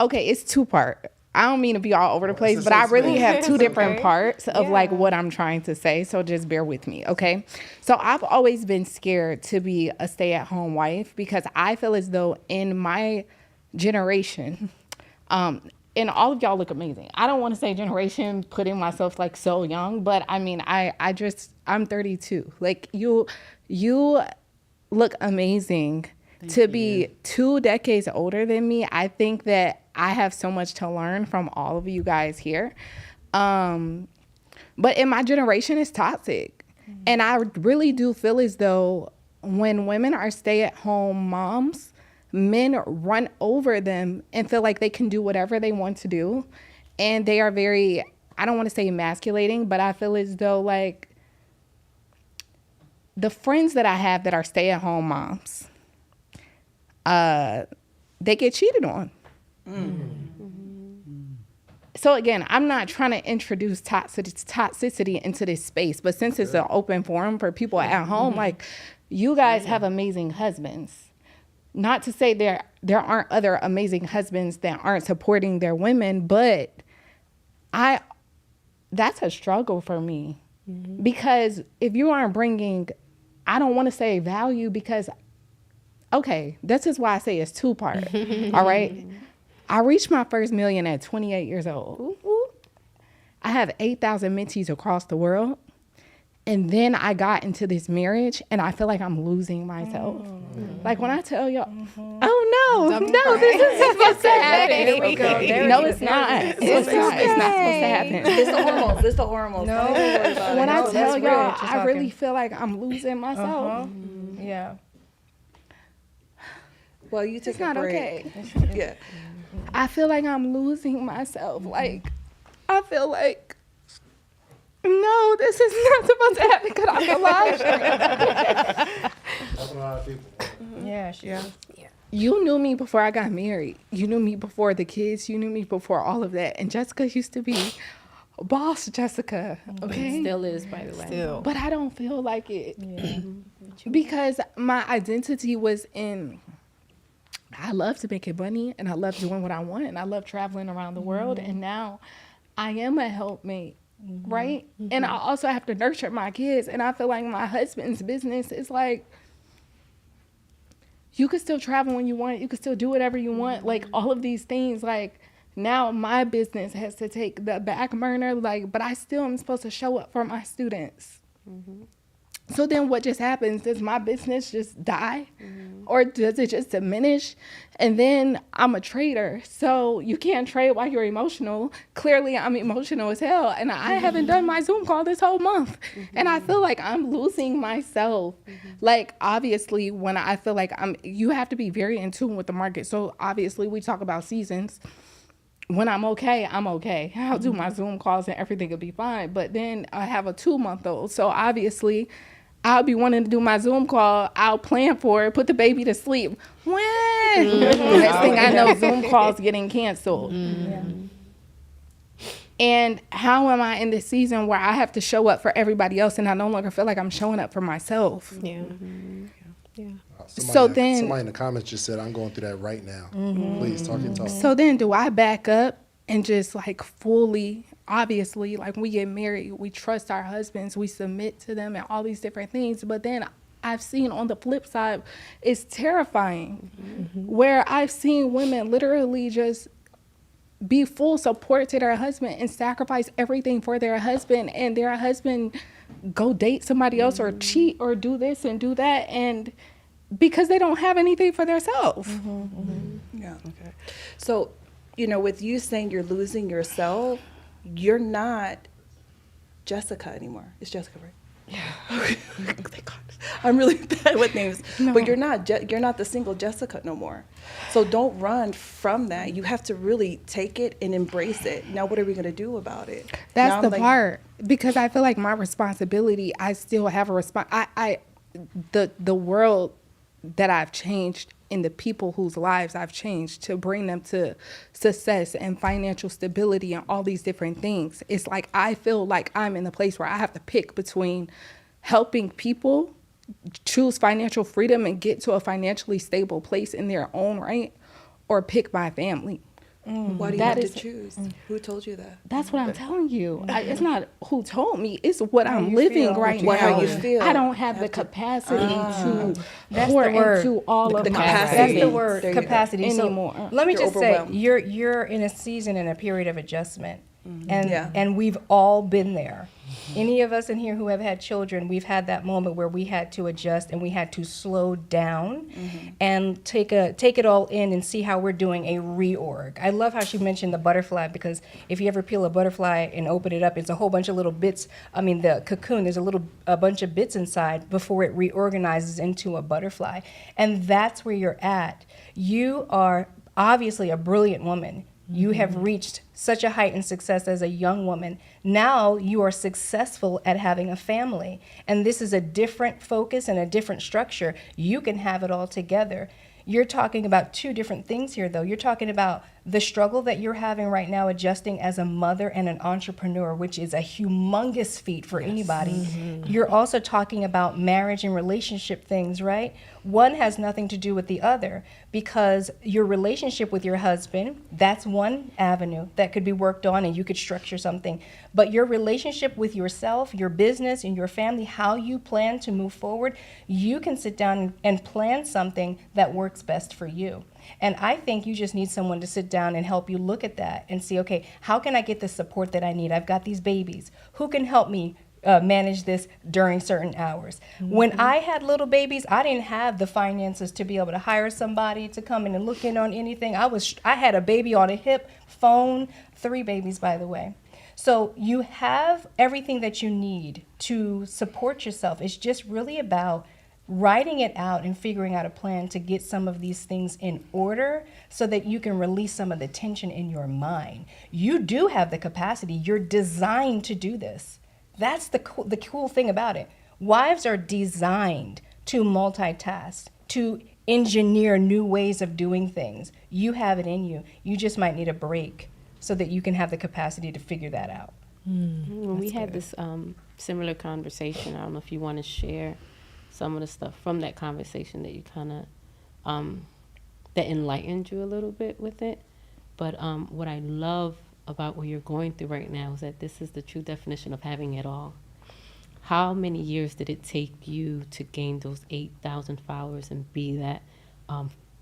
Okay, it's two-part. I don't mean to be all over the place, but I really have two different parts of what I'm trying to say, so just bear with me, okay? So I've always been scared to be a stay-at-home wife, because I feel as though in my generation, and all of y'all look amazing. I don't want to say generation, putting myself like so young, but I mean, I'm 32. Like, you look amazing. To be 2 decades older than me, I think that I have so much to learn from all of you guys here. But in my generation, it's toxic. And I really do feel as though when women are stay-at-home moms, men run over them and feel like they can do whatever they want to do. And they are very, I don't want to say emasculating, but I feel as though, like, the friends that I have that are stay-at-home moms, they get cheated on. So again, I'm not trying to introduce toxicity into this space, but since it's an open forum for people at home, like, you guys have amazing husbands. Not to say there aren't other amazing husbands that aren't supporting their women, but that's a struggle for me. Because if you aren't bringing, I don't want to say value, because, okay, this is why I say it's two-part, all right? I reached my first million at 28 years old. I have 8,000 mentees across the world. And then I got into this marriage, and I feel like I'm losing myself. Like, when I tell y'all, oh, no, this isn't supposed to happen. There we go. No, it's not. It's not supposed to happen. It's the hormones. It's the hormones. No. Don't worry about When it. I No, tell that's y'all, real. I really feel like I'm losing myself. Yeah. Well, you take It's a not break. okay. Yeah. I feel like I'm losing myself. Like, I feel like, no, this is not supposed to happen, because I'm alive. That's a lot of people. Yeah. You knew me before I got married. You knew me before the kids. You knew me before all of that. And Jessica used to be boss Jessica, okay? Still is, by the way. But I don't feel like it. Because my identity was in I love to make money and I love doing what I want and I love traveling around the world. And now I am a helpmate, right? And I also have to nurture my kids. And I feel like my husband's business is like, you can still travel when you want. You can still do whatever you want. Like all of these things, like now my business has to take the back burner. Like, but I still am supposed to show up for my students. So then what just happens? Does my business just die? Or does it just diminish? And then I'm a trader. So you can't trade while you're emotional. Clearly I'm emotional as hell. And I haven't done my Zoom call this whole month. And I feel like I'm losing myself. Like obviously when I feel like you have to be very in tune with the market. So obviously we talk about seasons. When I'm okay, I'm okay. I'll do my Zoom calls and everything will be fine. But then I have a 2-month-old. So obviously I'll be wanting to do my Zoom call. I'll plan for it, put the baby to sleep. When? Next thing I know, Zoom calls getting canceled. And how am I in this season where I have to show up for everybody else and I no longer feel like I'm showing up for myself? Somebody in the comments just said, I'm going through that right now. Please, talk your talk. So then do I back up and just like fully, obviously, like when we get married, we trust our husbands, we submit to them and all these different things. But then I've seen on the flip side, it's terrifying where I've seen women literally just be full support to their husband and sacrifice everything for their husband, and their husband go date somebody else or cheat or do this and do that, and because they don't have anything for themselves. Yeah. Okay. So, with you saying you're losing yourself, you're not Jessica anymore. It's Jessica, right? Yeah. Thank God. I'm really bad with names. No. But you're not the single Jessica no more. So don't run from that. You have to really take it and embrace it. Now what are we going to do about it? That's the part. Because I feel like my responsibility, I still have a the world that I've changed and the people whose lives I've changed to bring them to success and financial stability and all these different things. It's like I feel like I'm in the place where I have to pick between helping people choose financial freedom and get to a financially stable place in their own right, or pick my family. Why do you have to choose? Who told you that? That's what I'm telling you. It's not who told me. It's what I'm living right now. How you feel. I don't have the capacity to pour into all of my capacity. That's the word, capacity. Anymore. So let me just say, you're in a season and a period of adjustment, and we've all been there. Any of us in here who have had children, we've had that moment where we had to adjust and we had to slow down and take it all in and see how we're doing a reorg. I love how she mentioned the butterfly, because if you ever peel a butterfly and open it up, it's a whole bunch of little bits. I mean, the cocoon, there's a bunch of bits inside before it reorganizes into a butterfly. And that's where you're at. You are obviously a brilliant woman. You have reached such a height in success as a young woman. Now you are successful at having a family. And this is a different focus and a different structure. You can have it all together. You're talking about two different things here, though. You're talking about the struggle that you're having right now adjusting as a mother and an entrepreneur, which is a humongous feat for anybody. You're also talking about marriage and relationship things, right? One has nothing to do with the other, because your relationship with your husband, that's one avenue that could be worked on and you could structure something. But your relationship with yourself, your business, and your family, how you plan to move forward, you can sit down and plan something that works best for you. And I think you just need someone to sit down and help you look at that and see, okay, how can I get the support that I need? I've got these babies. Who can help me manage this during certain hours? When I had little babies, I didn't have the finances to be able to hire somebody to come in and look in on anything. I had a baby on a hip, phone, 3 babies, by the way. So you have everything that you need to support yourself. It's just really about writing it out and figuring out a plan to get some of these things in order so that you can release some of the tension in your mind. You do have the capacity. You're designed to do this. That's the cool thing about it. Wives are designed to multitask, to engineer new ways of doing things. You have it in you. You just might need a break so that you can have the capacity to figure that out. When we had this similar conversation, I don't know if you want to share some of the stuff from that conversation that you kind of that enlightened you a little bit with it. But what I love about what you're going through right now is that this is the true definition of having it all. How many years did it take you to gain those 8,000 followers and be that,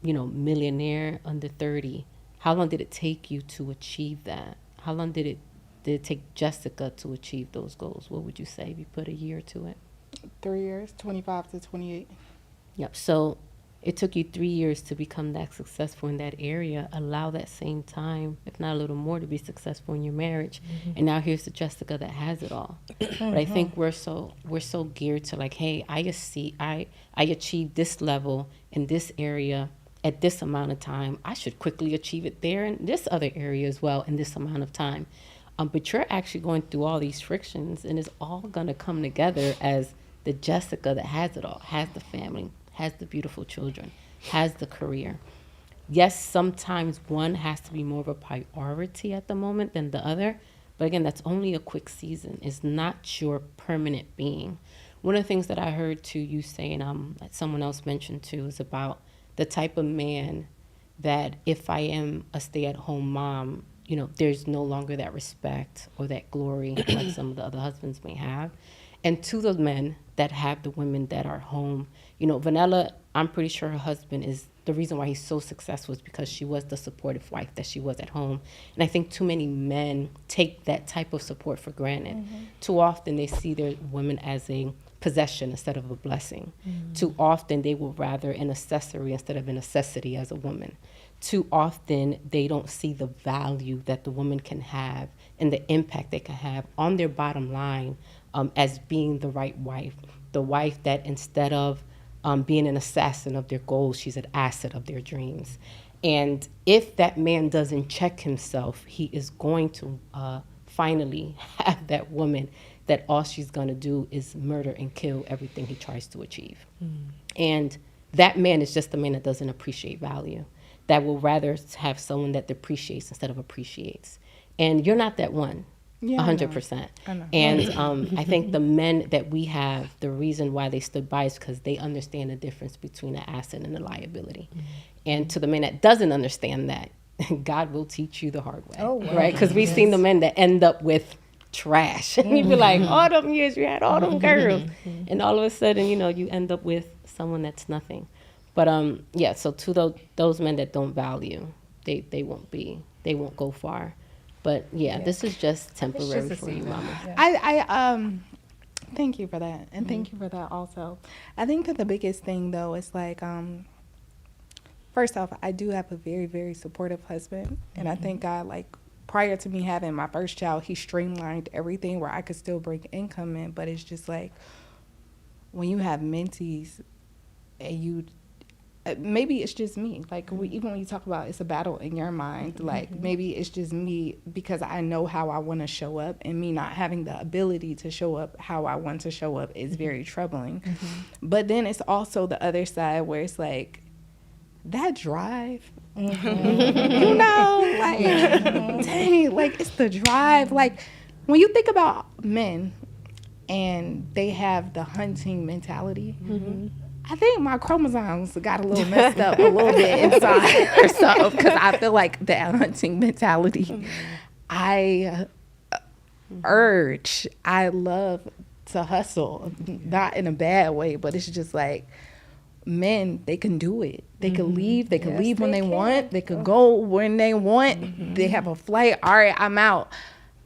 millionaire under 30? How long did it take you to achieve that? How long did it take Jessica to achieve those goals? What would you say if you put a year to it? 3 years, 25 to 28. Yep. So it took you 3 years to become that successful in that area. Allow that same time, if not a little more, to be successful in your marriage. And now here's the Jessica that has it all. But I think we're so geared to like, hey, I achieved this level in this area at this amount of time. I should quickly achieve it there in this other area as well in this amount of time. But you're actually going through all these frictions, and it's all going to come together as the Jessica that has it all, has the family, has the beautiful children, has the career. Yes, sometimes one has to be more of a priority at the moment than the other. But again, that's only a quick season. It's not your permanent being. One of the things that I heard too you saying, that someone else mentioned too, is about the type of man that if I am a stay-at-home mom, there's no longer that respect or that glory like some of the other husbands may have. And to the men that have the women that are home, Vanilla, I'm pretty sure her husband is the reason why he's so successful is because she was the supportive wife that she was at home. And I think too many men take that type of support for granted. Too often they see their women as a possession instead of a blessing. Too often they will rather an accessory instead of a necessity as a woman. Too often they don't see the value that the woman can have and the impact they can have on their bottom line as being the right wife. The wife that instead of being an assassin of their goals, she's an asset of their dreams. And if that man doesn't check himself, he is going to finally have that woman that all she's going to do is murder and kill everything he tries to achieve. And that man is just the man that doesn't appreciate value, that will rather have someone that depreciates instead of appreciates. And you're not that one. Yeah, 100%. I know. And I think the men that we have, the reason why they stood by is because they understand the difference between an asset and a liability. And to the men that doesn't understand that, God will teach you the hard way. Oh, wow. Right? Because we've seen the men that end up with trash. And you'd be like, all them years you had all them girls. And all of a sudden, you end up with someone that's nothing. But so to those men that don't value, they won't go far. But this is just temporary for you, Mama. Yeah. I thank you for that, and thank you for that also. I think that the biggest thing though is like, first off, I do have a very, very supportive husband, and I thank God, like, prior to me having my first child, he streamlined everything where I could still bring income in. But it's just like when you have mentees, and you. Maybe it's just me. Like, even when you talk about it's a battle in your mind, like, maybe it's just me because I know how I want to show up, and me not having the ability to show up how I want to show up is very troubling. But then it's also the other side where it's like, that drive, like, dang, like, it's the drive. Like, when you think about men and they have the hunting mentality, I think my chromosomes got a little messed up a little bit inside or something, because I feel like that hunting mentality, I love to hustle, not in a bad way, but it's just like, men, they can do it. They can leave. They can leave when they want. They can go when they want. They have a flight. All right, I'm out.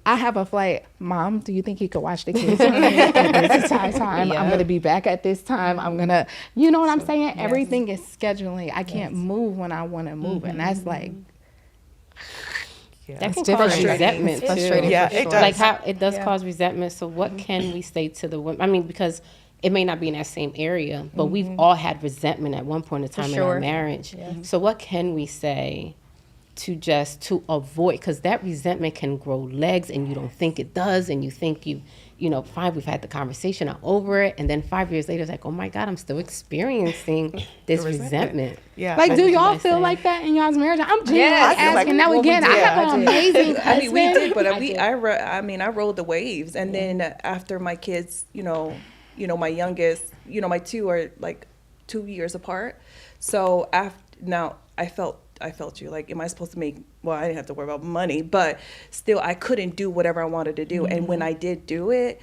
I have a flight. Mom, do you think you could watch the kids with me at this time? I'm going to be back at this time. I'm going to, you know what I'm saying? Yes. Everything is scheduling. I can't move when I want to move. And that's like, that can cause resentment too. Yeah, it does. Like how it does cause resentment. So what can we say to the women? I mean, because it may not be in that same area, but we've all had resentment at one point in time in our marriage. So what can we say to avoid, because that resentment can grow legs and you don't think it does, and you think fine, we've had the conversation, I'm over it, and then 5 years later it's like, oh my God, I'm still experiencing this resentment. Yeah. Like, do y'all feel like that in y'all's marriage? I'm genuinely asking. Now again, I have an amazing husband. I mean, we did, but I rode the waves, and then after my kids, my youngest, my two are like 2 years apart. So I felt you. Like, am I supposed to make, well, I didn't have to worry about money, but still I couldn't do whatever I wanted to do. And when I did do it,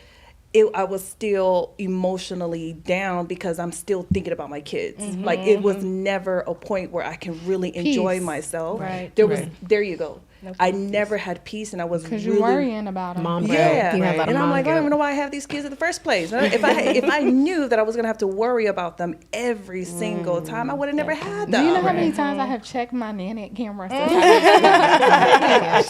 I was still emotionally down because I'm still thinking about my kids. Like, it was never a point where I can really enjoy Peace. myself. Right. There you go. No I peace. never had peace, and I was Because really you're worrying about them. Mom guilt. yeah, You have a lot of and I'm mom like, I don't guilt. even know why I have these kids in the first place. If I knew that I was gonna have to worry about them every single time, I would have never had Do them. you know how many times I have checked my nanny cameras?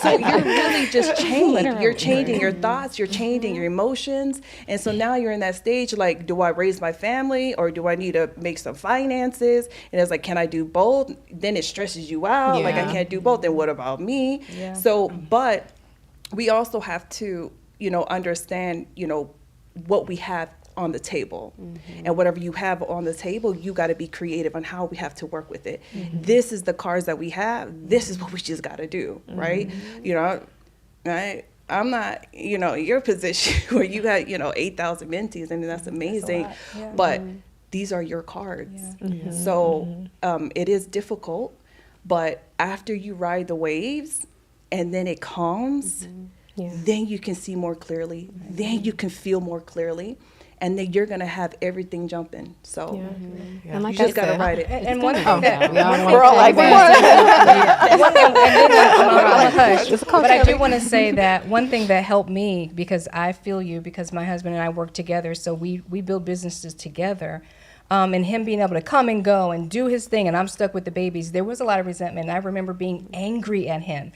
So you're really just changed. Literally. You're changing your thoughts. You're changing your emotions, and so now you're in that stage. Like, do I raise my family or do I need to make some finances? And it's like, can I do both? Then it stresses you out. Like, I Yeah. can't do both. Then what about me? Yeah. So, but we also have to, understand, what we have on the table. And whatever you have on the table, you got to be creative on how we have to work with it. This is the cards that we have. This is what we just got to do, right? Right? I'm not, in your position where you got, 8,000 mentees, and that's amazing. lot, yeah. But these are your cards. So it is difficult, but after you ride the waves and then it calms, Yeah. then you can see more clearly. Then you can feel more clearly. And then you're going to have everything jumping. So And like you just I got to said, ride it. And one thing that We're all like, one thing, and then I'm gonna hush. But I do want to say that one thing that helped me, because I feel you, because my husband and I work together, so we build businesses together. And him being able to come and go and do his thing, and I'm stuck with the babies. There was a lot of resentment. And I remember being angry at him.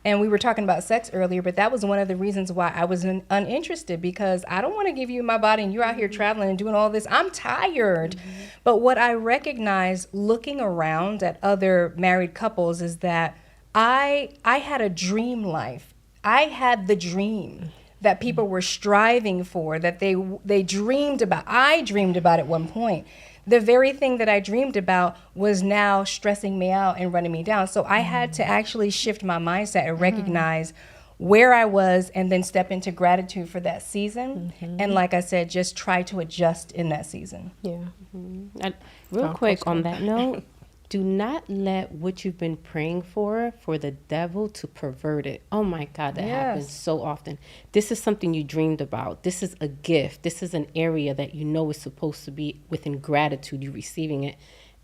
And we were talking about sex earlier, but that was one of the reasons why I was uninterested, because I don't want to give you my body and you're out here traveling and doing all this. I'm tired. But what I recognize looking around at other married couples is that I had a dream life. I had the dream that people were striving for, that they dreamed about. I dreamed about at one point. The very thing that I dreamed about was now stressing me out and running me down. So I had to actually shift my mindset and recognize where I was, and then step into gratitude for that season. And like I said, just try to adjust in that season. Yeah. Real quick on that note, do not let what you've been praying for the devil to pervert it. Oh my God, that happens so often. This is something you dreamed about. This is a gift. This is an area that you know is supposed to be within gratitude. You're receiving it.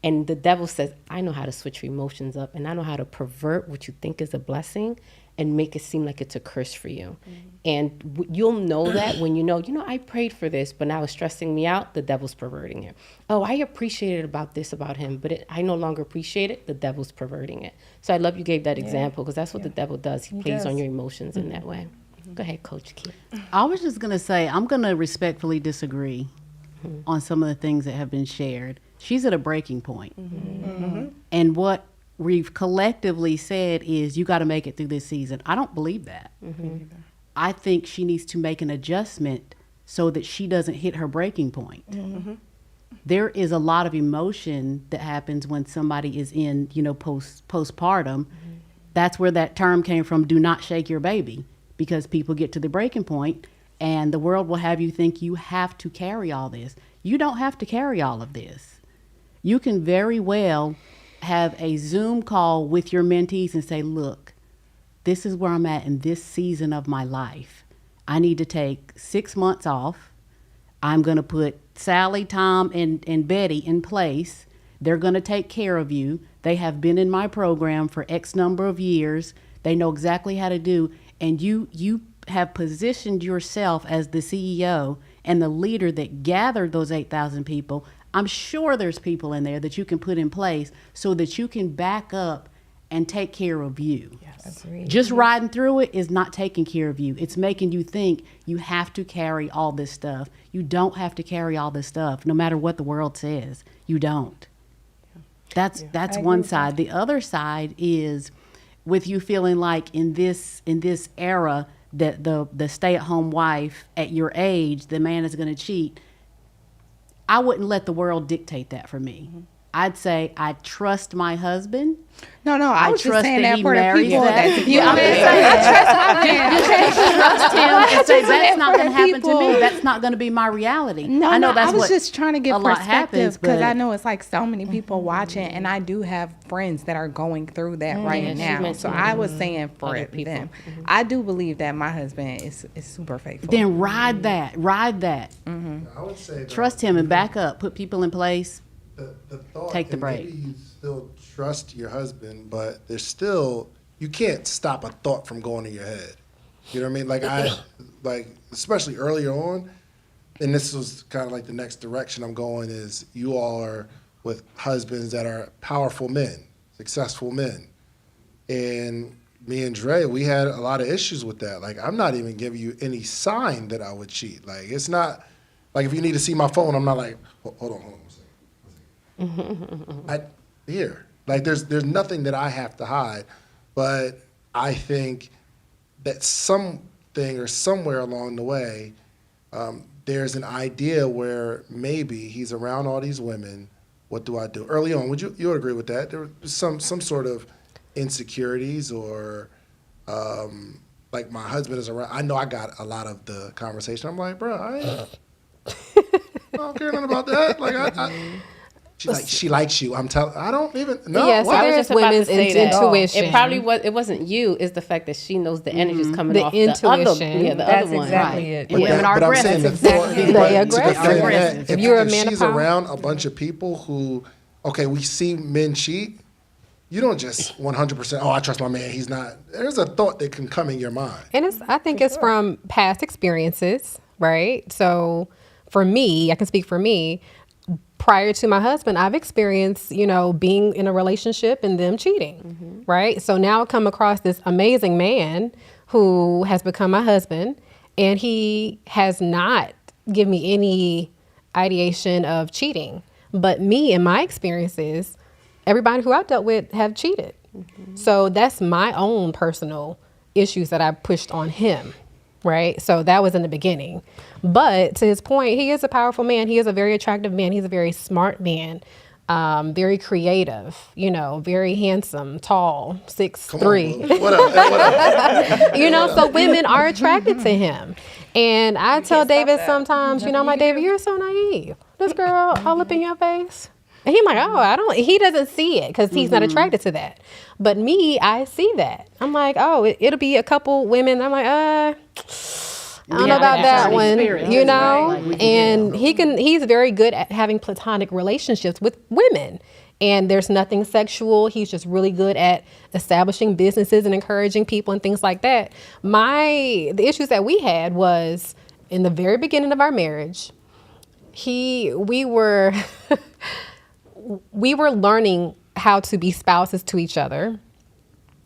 And the devil says, I know how to switch your emotions up, and I know how to pervert what you think is a blessing and make it seem like it's a curse for you. And you'll know that when you know, I prayed for this, but now it's stressing me out, the devil's perverting it. Oh, I appreciated about this about him, but I no longer appreciate it, the devil's perverting it. So I love you gave that example, because that's what the devil does. He plays on your emotions in that way. Go ahead, Coach Keith. I was just going to say, I'm going to respectfully disagree on some of the things that have been shared. She's at a breaking point. And what we've collectively said is, you got to make it through this season. I don't believe that. I think she needs to make an adjustment so that she doesn't hit her breaking point. There is a lot of emotion that happens when somebody is in, postpartum. That's where that term came from, do not shake your baby, because people get to the breaking point and the world will have you think you have to carry all this. You don't have to carry all of this. You can very well have a Zoom call with your mentees and say, look, this is where I'm at in this season of my life. I need to take 6 months off. I'm going to put Sally, Tom, and Betty in place. They're going to take care of you. They have been in my program for X number of years. They know exactly how to do. And you have positioned yourself as the CEO and the leader that gathered those 8,000 people. I'm sure there's people in there that you can put in place so that you can back up and take care of you. Yes. Agreed. Just riding through it is not taking care of you. It's making you think you have to carry all this stuff. You don't have to carry all this stuff, no matter what the world says. You don't. That's one side. The other side is with you feeling like in this era that the stay-at-home wife at your age, the man is going to cheat. I wouldn't let the world dictate that for me. I'd say I trust my husband. No, I was just trust saying that that he for the marries people that. that you know what I'm saying. Trust him and say that's not going to happen to people. me. That's not going to be my reality. No, I know that's I was what just trying to get a lot perspective happens, because I but- know it's like so many people watching, and I do have friends that are going through that right Yeah, she now. mentioned So I was saying for other people. them, I do believe that my husband is super faithful. Then ride that. I would say though, Trust him and back up. Put people in place. the thought, Take the and break. maybe you still trust your husband, but there's still, you can't stop a thought from going in your head. You know what I mean? Like especially earlier on, and this was kind of like the next direction I'm going is you all are with husbands that are powerful men, successful men. And me and Dre, we had a lot of issues with that. Like, I'm not even giving you any sign that I would cheat. Like, it's not, like if you need to see my phone, I'm not like, hold on one second. Here. Like, there's nothing that I have to hide. But I think that something or somewhere along the way, there's an idea where maybe he's around all these women. What do I do? Early on, you would agree with that? There was some sort of insecurities or like my husband is around. I know I got a lot of the conversation. I'm like, bro, I don't care nothing about that. Like, she likes you. I'm telling. I don't even know. Yes, I was there's just about to women's say that. intuition. It probably was. It wasn't you. It's the fact that she knows the energy's coming The off intuition. the other. The That's other one. exactly Right. it. And women are but I'm aggressive. saying the Exactly. thought, They but to aggressive. defend Aggressive. that, If you're a if man of she's power. around a bunch of people who, okay, we see men cheat, you don't just 100%, I trust my man, he's not. There's a thought that can come in your mind. And I think it's from past experiences, right? So for me, I can speak for me. Prior to my husband, I've experienced, being in a relationship and them cheating, right? So now I come across this amazing man who has become my husband, and he has not given me any ideation of cheating. But me and my experiences, everybody who I've dealt with have cheated. So that's my own personal issues that I pushed on him, right? So that was in the beginning. But to his point, he is a powerful man. He is a very attractive man. He's a very smart man, very creative, very handsome, tall, 6'3". Boo. What up? So women are attracted to him. And I tell David sometimes, I'm like, David, you're so naive. This girl all up in your face. And he's like, he doesn't see it because he's not attracted to that. But me, I see that. I'm like, it'll be a couple women. I'm like, I don't know about that one, and he's very good at having platonic relationships with women. And there's nothing sexual. He's just really good at establishing businesses and encouraging people and things like that. The issues that we had was in the very beginning of our marriage, we were learning how to be spouses to each other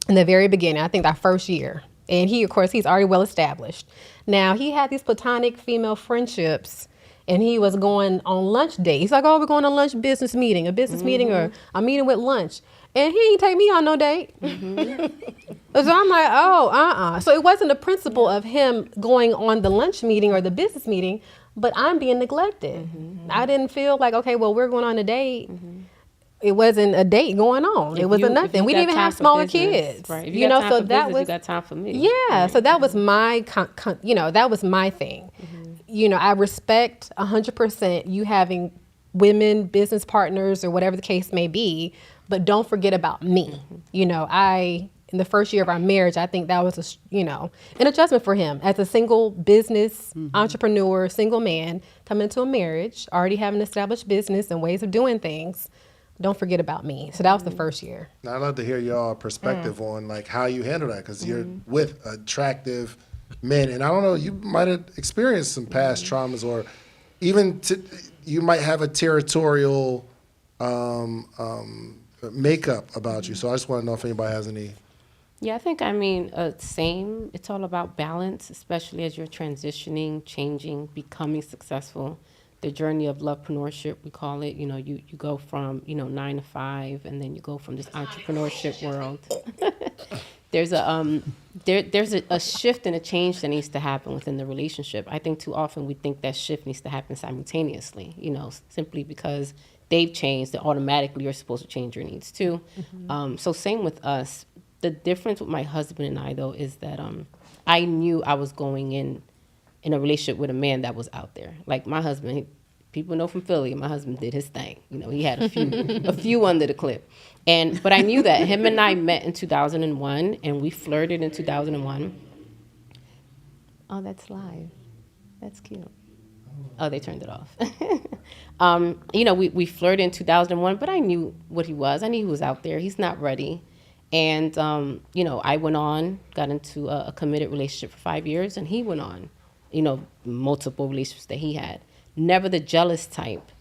in the very beginning. I think our first year. And he, of course, he's already well established. Now, he had these platonic female friendships, and he was going on lunch dates. He's like, we're going to lunch business meeting, or a meeting with lunch. And he ain't take me on no date. So I'm like, So it wasn't the principle of him going on the lunch meeting or the business meeting, but I'm being neglected. I didn't feel like, okay, well, we're going on a date. It wasn't a date going on. It wasn't nothing. We didn't even have smaller kids. Right. If you got time so for that business, was, you got time for me. yeah. Right. So that was my, that was my thing. I respect 100% you having women, business partners, or whatever the case may be, but don't forget about me. In the first year of our marriage, I think that was an adjustment for him as a single business entrepreneur, single man coming into a marriage, already having established business and ways of doing things. Don't forget about me. So that was the first year. Now, I'd love to hear y'all perspective on like how you handle that because you're with attractive men, and I don't know, you might have experienced some past traumas, or even you might have a territorial makeup about you. So I just want to know if anybody has any. Yeah, I think, same. It's all about balance, especially as you're transitioning, changing, becoming successful. The journey of lovepreneurship, we call it. You go from, 9 to 5, and then you go from this entrepreneurship world. There's a shift and a change that needs to happen within the relationship. I think too often we think that shift needs to happen simultaneously, simply because they've changed, then automatically you're supposed to change your needs too. So same with us. The difference with my husband and I, though, is that I knew I was going in a relationship with a man that was out there. Like my husband, people know from Philly, my husband did his thing. You know, he had a few under the clip. But I knew that him and I met in 2001, and we flirted in 2001. Oh, that's live. That's cute. Oh, they turned it off. You know, we flirted in 2001, but I knew what he was. I knew he was out there. He's not ready. And, you know, I went on, got into a committed relationship for 5 years, and he went on, you know, multiple relationships that he had. Never the jealous type.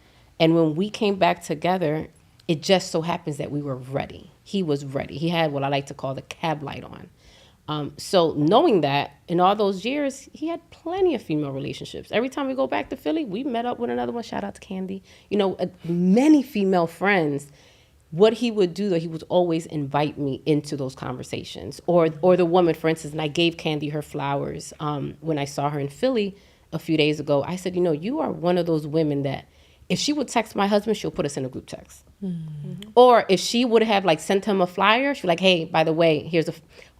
And when we came back together, it just so happens that we were ready. He was ready. He had what I like to call the cab light on. So knowing that, in all those years, he had plenty of female relationships. Every time we go back to Philly, we met up with another one. Shout out to Candy. You know, many female friends. What he would do, though, he would always invite me into those conversations. Or the woman, for instance, and I gave Candy her flowers when I saw her in Philly a few days ago. I said, you know, you are one of those women that if she would text my husband, she'll put us in a group text. Mm-hmm. Or if she would have like sent him a flyer, she'd be like, hey, by the way, here's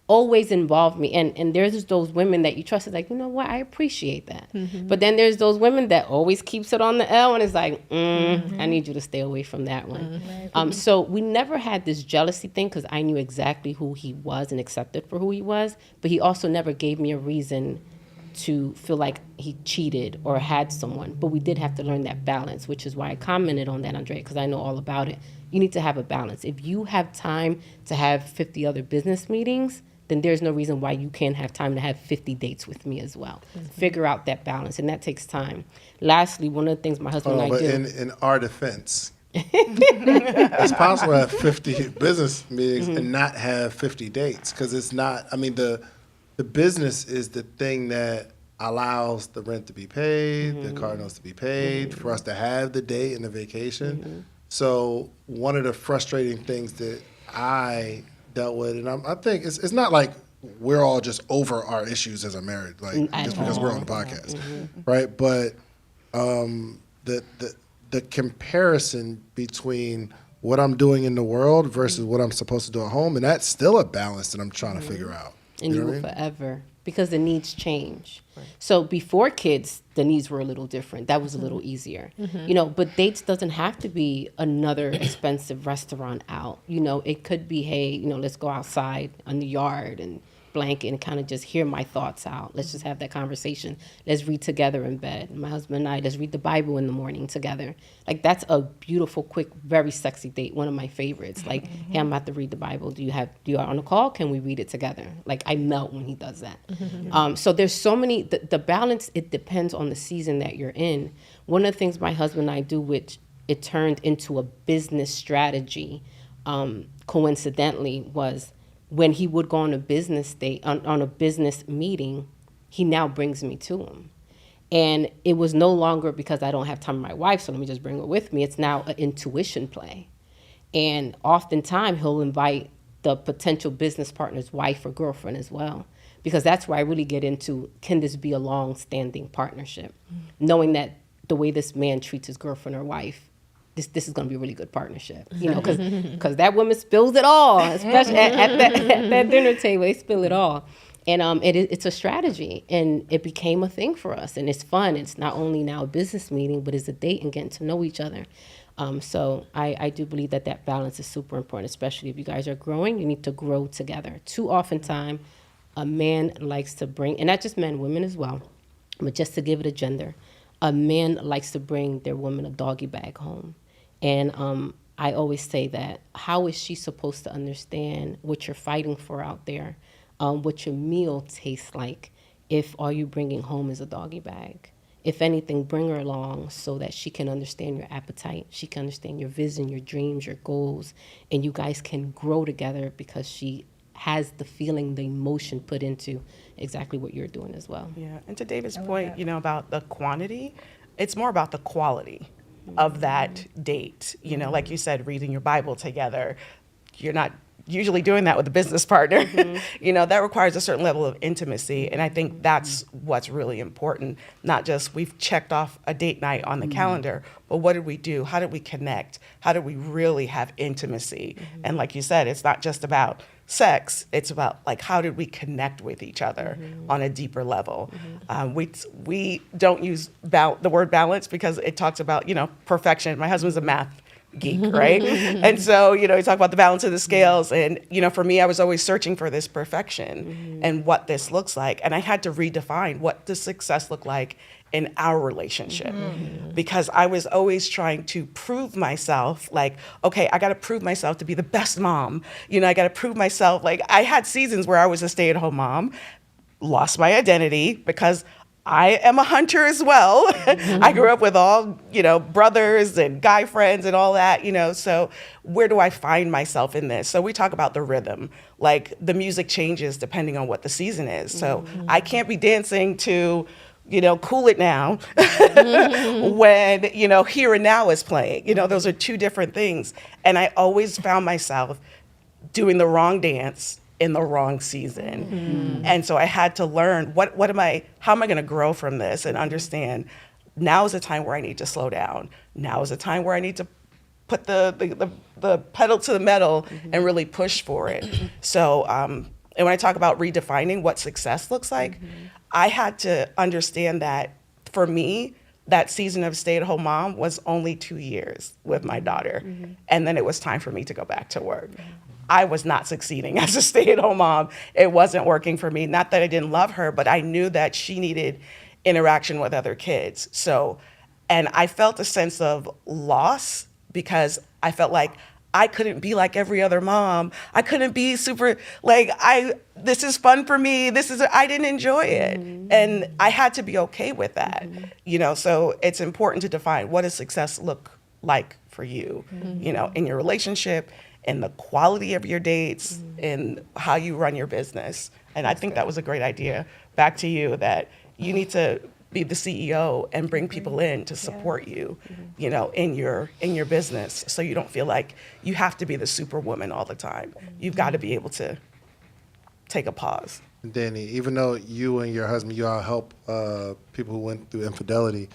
always involve me. And there's those women that you trust. It's like, you know what, I appreciate that. Mm-hmm. But then there's those women that always keeps it on the L and it's like, I need you to stay away from that one. Mm-hmm. So we never had this jealousy thing because I knew exactly who he was and accepted for who he was. But he also never gave me a reason to feel like he cheated or had someone. But we did have to learn that balance, which is why I commented on that, Andrea, because I know all about it. You need to have a balance. If you have time to have 50 other business meetings, then there's no reason why you can't have time to have 50 dates with me as well. Mm-hmm. Figure out that balance, and that takes time. Lastly, one of the things my husband and I do. In our defense, it's possible to have 50 business meetings and not have 50 dates because it's not, I mean, the business is the thing that allows the rent to be paid, the car notes to be paid, for us to have the date and the vacation. So one of the frustrating things that I dealt with, and I think it's not like we're all just over our issues as a marriage, like just because we're on the podcast, right? But the comparison between what I'm doing in the world versus what I'm supposed to do at home, and that's still a balance that I'm trying to figure out. And you will forever, because the needs change. Right. So before kids, the needs were a little different. That was a little easier. You know, but dates doesn't have to be another expensive restaurant out. You know, it could be, hey, you know, let's go outside on the yard and blanket and kind of just hear my thoughts out. Let's just have that conversation. Let's read together in bed. My husband and I, let's read the Bible in the morning together. Like, that's a beautiful, quick, very sexy date. One of my favorites. Like, hey, I'm about to read the Bible. Do you on a call? Can we read it together? Like, I melt when he does that. So there's so many, the balance, it depends on the season that you're in. One of the things my husband and I do, which it turned into a business strategy, coincidentally, was when he would go on a business date, on a business meeting, he now brings me to him. And it was no longer because I don't have time with my wife, so let me just bring her with me. It's now an intuition play. And oftentimes he'll invite the potential business partner's wife or girlfriend as well, because that's where I really get into, can this be a long-standing partnership? Knowing that the way this man treats his girlfriend or wife, this is going to be a really good partnership, you know, because that woman spills it all, especially at that dinner table, they spill it all. And it's a strategy, and it became a thing for us, and it's fun. It's not only now a business meeting, but it's a date and getting to know each other. So I do believe that balance is super important, especially if you guys are growing. You need to grow together. Too often time, a man likes to bring, and not just men, women as well, but just to give it a gender, a man likes to bring their woman a doggy bag home. And I always say that, how is she supposed to understand what you're fighting for out there, what your meal tastes like, if all you're bringing home is a doggy bag? If anything, bring her along so that she can understand your appetite, she can understand your vision, your dreams, your goals, and you guys can grow together because she has the feeling, the emotion put into exactly what you're doing as well. Yeah, and to David's point, you know, about the quantity, it's more about the quality of that date. You know, like you said, reading your Bible together, you're not usually doing that with a business partner. You know, that requires a certain level of intimacy. And I think that's what's really important. Not just we've checked off a date night on the calendar, but what did we do? How did we connect? How did we really have intimacy? And like you said, it's not just about sex. It's about like, how did we connect with each other on a deeper level? We don't use the word balance because it talks about, you know, perfection. My husband's a math geek, right? And so, you know, you talk about the balance of the scales. And, you know, for me, I was always searching for this perfection and what this looks like. And I had to redefine what does success look like in our relationship, because I was always trying to prove myself, like, okay, I got to prove myself to be the best mom. You know, I got to prove myself. Like, I had seasons where I was a stay-at-home mom, lost my identity because I am a hunter as well. I grew up with all, you know, brothers and guy friends and all that, you know, so where do I find myself in this? So we talk about the rhythm, like the music changes depending on what the season is. So I can't be dancing to, you know, Cool It Now when, you know, Here and Now is playing. You know, those are two different things. And I always found myself doing the wrong dance in the wrong season. And so I had to learn how am I going to grow from this and understand now is a time where I need to slow down. Now is a time where I need to put the pedal to the metal and really push for it. So, and when I talk about redefining what success looks like, I had to understand that for me, that season of stay-at-home mom was only 2 years with my daughter. And then it was time for me to go back to work. I was not succeeding as a stay-at-home mom. It wasn't working for me. Not that I didn't love her, but I knew that she needed interaction with other kids. So, and I felt a sense of loss because I felt like I couldn't be like every other mom. I couldn't be super, like, this is fun for me. I didn't enjoy it. And I had to be okay with that, you know, so it's important to define what does success look like for you, you know, in your relationship, in the quality of your dates, in how you run your business. And I think that was a great idea. Back to you, that you need to be the CEO and bring people in to support you, you know, in your business, so you don't feel like you have to be the superwoman all the time. You've got to be able to take a pause. Danny, even though you and your husband, you all help people who went through infidelity,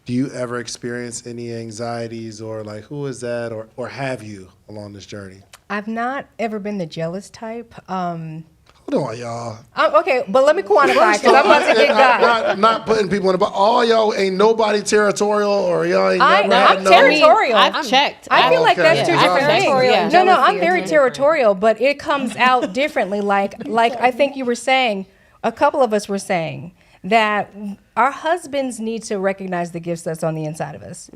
do you ever experience any anxieties or like, who is that, or have you along this journey? I've not ever been the jealous type. Hold on, y'all. Okay, but let me quantify because I'm about to get got. Not putting people in the box. All y'all ain't nobody territorial, or y'all ain't never had I'm no. territorial. I've checked. I feel like that's two different things. Yeah. No, I'm very territorial, but it comes out differently. Like I think you were saying, a couple of us were saying that our husbands need to recognize the gifts that's on the inside of us.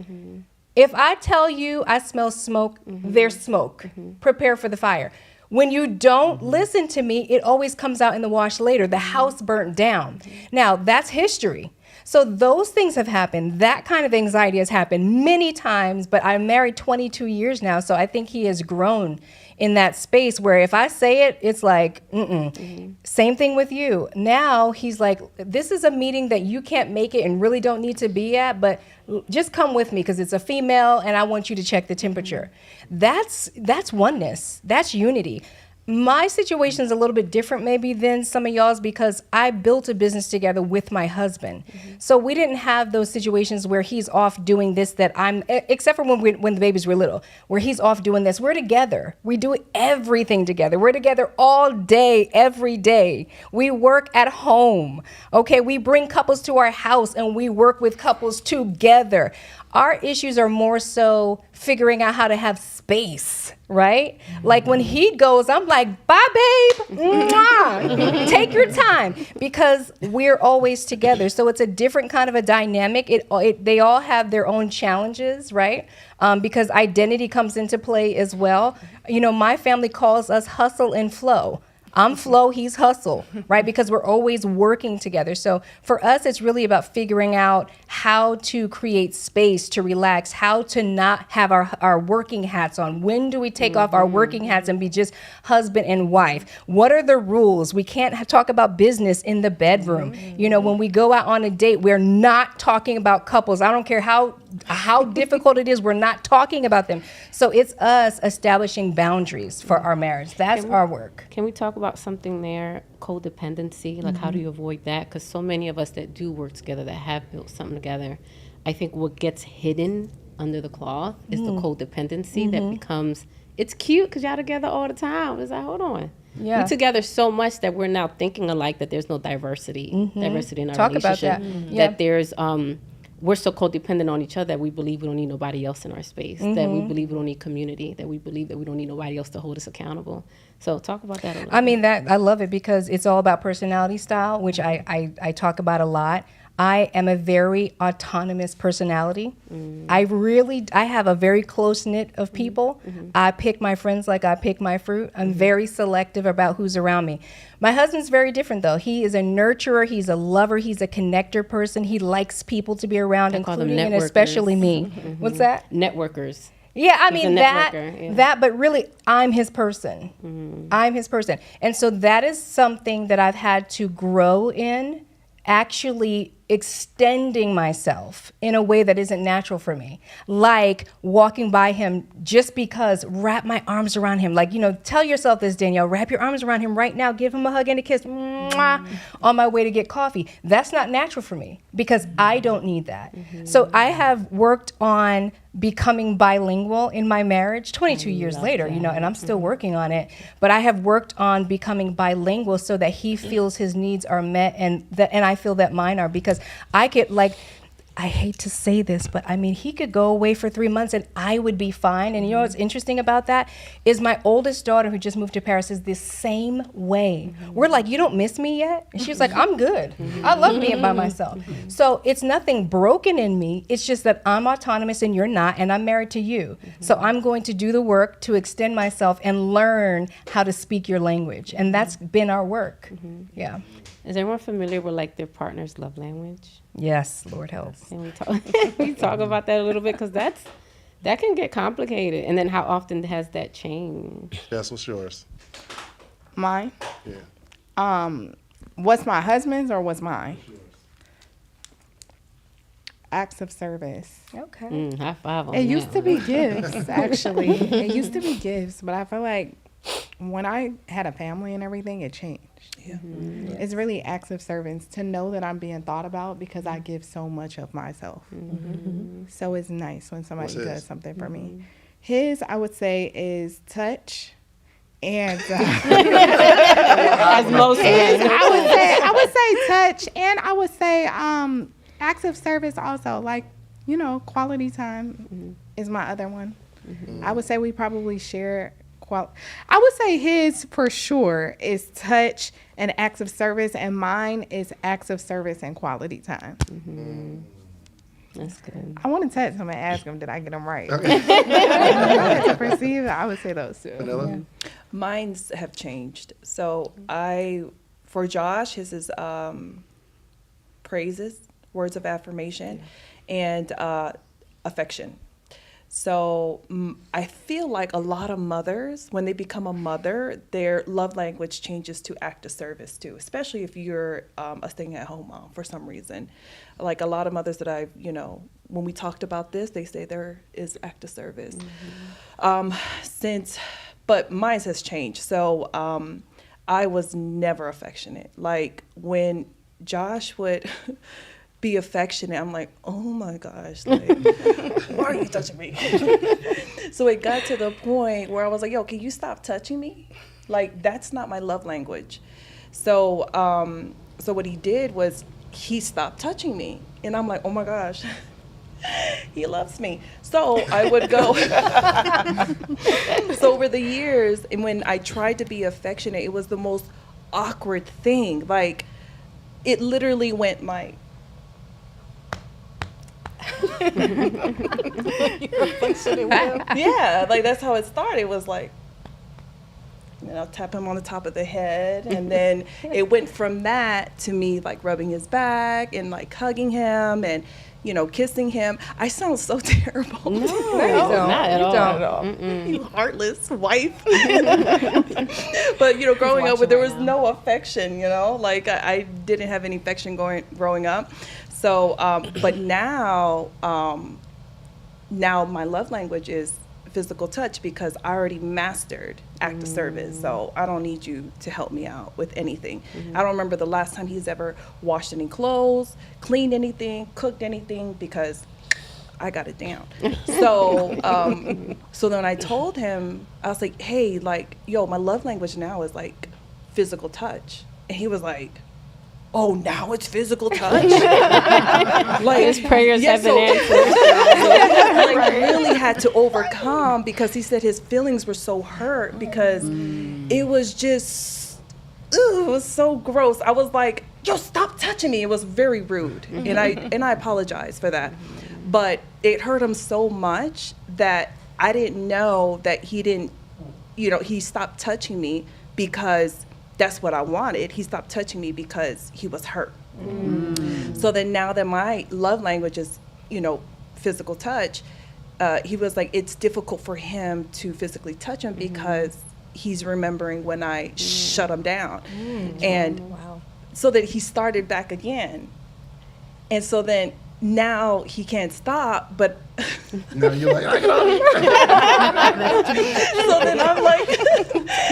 If I tell you I smell smoke, there's smoke. Prepare for the fire. When you don't listen to me, it always comes out in the wash later. The house burnt down. Now, that's history. So those things have happened. That kind of anxiety has happened many times, but I'm married 22 years now, so I think he has grown in that space where if I say it, it's like, Same thing with you. Now he's like, this is a meeting that you can't make it and really don't need to be at, but just come with me because it's a female and I want you to check the temperature. That's oneness. That's unity. My situation is a little bit different maybe than some of y'all's because I built a business together with my husband. So we didn't have those situations where he's off doing this that I'm, except for when the babies were little, where he's off doing this. We're together. We do everything together. We're together all day, every day. We work at home. Okay, we bring couples to our house and we work with couples together. Our issues are more so figuring out how to have space, right? Like when he goes, I'm like, bye, babe. Mwah. Take your time because we're always together. So it's a different kind of a dynamic. They all have their own challenges, right? Because identity comes into play as well. You know, my family calls us hustle and flow. I'm flow, he's hustle, right? Because we're always working together. So for us, it's really about figuring out how to create space to relax, how to not have our working hats on. When do we take off our working hats and be just husband and wife? What are the rules? We can't talk about business in the bedroom. You know, when we go out on a date, we're not talking about couples. I don't care how difficult it is, we're not talking about them. So it's us establishing boundaries for our marriage. That's our work. Can we talk about something there? Codependency, like how do you avoid that? Because so many of us that do work together, that have built something together, I think what gets hidden under the cloth is the codependency that becomes, it's cute because y'all together all the time. It's like, hold on. Yeah. We're together so much that we're now thinking alike, that there's no diversity in our Talk relationship. about that. That there's, we're so codependent on each other that we believe we don't need nobody else in our space, that we believe we don't need community, that we believe that we don't need nobody else to hold us accountable. So talk about that a little I mean, that I love it because it's all about personality style, which I talk about a lot. I am a very autonomous personality. I have a very close knit of people. I pick my friends like I pick my fruit. I'm very selective about who's around me. My husband's very different though. He is a nurturer, he's a lover, he's a connector person. He likes people to be around, including and especially me. What's that? Networkers. Yeah, I He's mean a networker, that, but really, I'm his person. I'm his person. And so that is something that I've had to grow in, actually extending myself in a way that isn't natural for me. Like walking by him just because, wrap my arms around him. Like, you know, tell yourself this, Danielle, wrap your arms around him right now, give him a hug and a kiss, mwah, on my way to get coffee. That's not natural for me because I don't need that. So I have worked on becoming bilingual in my marriage 22 years later, you know, and I'm still working on it. But I have worked on becoming bilingual so that he feels his needs are met and I feel that mine are, because I could, like, I hate to say this, but I mean, he could go away for 3 months and I would be fine. And you know what's interesting about that is my oldest daughter, who just moved to Paris, is the same way. We're like, you don't miss me yet? And she's like, I'm good. I love being by myself. So it's nothing broken in me. It's just that I'm autonomous and you're not, and I'm married to you. So I'm going to do the work to extend myself and learn how to speak your language. And that's been our work. Yeah. Is everyone familiar with like their partner's love language? Yes, Lord help. Can we talk about that a little bit? Because that can get complicated. And then how often has that changed? Yes, what's yours? Mine? Yeah. What's my husband's or what's mine? Acts of service. Okay. High five on It that used to one. be gifts, actually. It used to be gifts, but I feel like when I had a family and everything, it changed. Yeah. It's really acts of service, to know that I'm being thought about because I give so much of myself. So it's nice when somebody What's his? does something for me. His, I would say, is touch. And As most men. I would say touch, and I would say acts of service also, like, you know, quality time is my other one. I would say we probably share I would say his for sure is touch and acts of service, and mine is acts of service and quality time. That's good. I want to text him and ask him, did I get them right? To perceive, I would say those two. Vanilla? Mines have changed. So for Josh, his is praises, words of affirmation, and affection. So I feel like a lot of mothers, when they become a mother, their love language changes to act of service too, especially if you're a stay-at-home mom for some reason. Like a lot of mothers that I've, you know, when we talked about this, they say there is act of service. But mine has changed. So I was never affectionate. Like when Josh would be affectionate, I'm like, oh my gosh, like, why are you touching me? So it got to the point where I was like, yo, can you stop touching me? Like, that's not my love language. So so what he did was he stopped touching me, and I'm like, oh my gosh, he loves me. So I would go. So over the years, and when I tried to be affectionate, it was the most awkward thing. Like, it literally went like, yeah, like that's how it started. It was like, and I'll tap him on the top of the head. And then it went from that to me like rubbing his back and like hugging him and, you know, kissing him. I sound so terrible. No, not at all. You heartless wife. But, you know, growing up, there was no affection, you know, like I didn't have any affection growing up. So, but now my love language is physical touch because I already mastered act of service. So I don't need you to help me out with anything. I don't remember the last time he's ever washed any clothes, cleaned anything, cooked anything, because I got it down. So, so then I told him, I was like, hey, like, yo, my love language now is like physical touch. And he was like, oh, now it's physical touch? Like, his prayers have been answered. Like, really had to overcome because he said his feelings were so hurt because it was just, it was so gross. I was like, yo, stop touching me. It was very rude. And I apologize for that. But it hurt him so much that I didn't know that he didn't, you know, he stopped touching me because that's what I wanted. He stopped touching me because he was hurt. So then now that my love language is, you know, physical touch, he was like, it's difficult for him to physically touch him because he's remembering when I shut him down. And so that he started back again. And so then now he can't stop, but No, you're like, I got so then I'm like,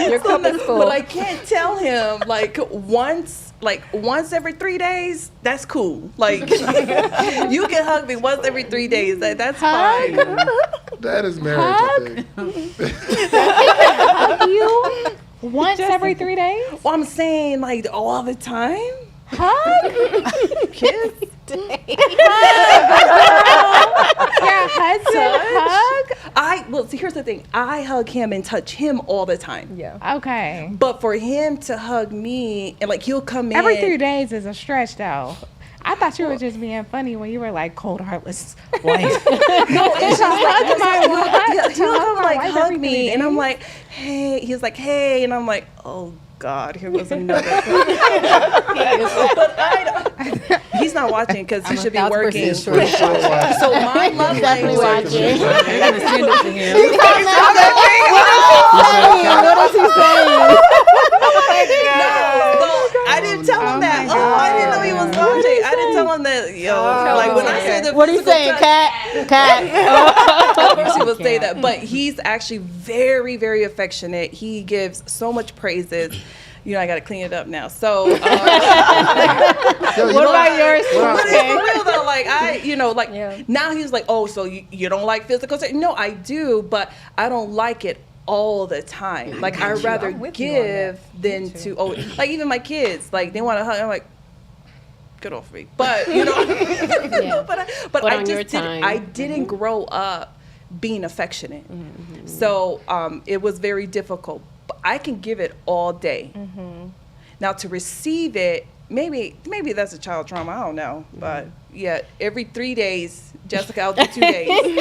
Your cup is full. but I can't tell him like once every 3 days. That's cool. Like you can hug me once every 3 days. That's fine. that is marriage, I think. Hug you once every 3 days? Well, I'm saying like all the time. Hug? Kiss. Your husband hug? Well, see, here's the thing. I hug him and touch him all the time. Yeah. Okay. But for him to hug me and like he'll come in Every 3 days is a stretch, though. I thought you were just being funny when you were like cold, heartless wife. No, it's just like Hug my wife. he'll come like wife hug every 3 me, and I'm days? like, hey. He's like, hey, and I'm like, oh God, here goes another. But he's not watching because he should be working. So my love language. watching. They're gonna send it to him. What is he saying? I didn't tell him that. Oh, I didn't know he was watching. I didn't tell him that. Yo, like when I say the What are you saying, cat? of course he will say that, but he's actually very, very affectionate. He gives so much praises. You know, I got to clean it up now. So, Yo, you What know about yours? Well, but it's for real though. Like now he's like, oh, so you don't like physical sex? No, I do, but I don't like it all the time. Like I'd rather I'm with you on that. give than to. Oh, like even my kids, like they want to hug. I'm like, get off me. But you know, but I on your just didn't. time. I didn't grow up being affectionate, so it was very difficult. But I can give it all day. Now to receive it, maybe that's a child trauma. I don't know, but yeah, every 3 days, Jessica, I'll do 2 days. One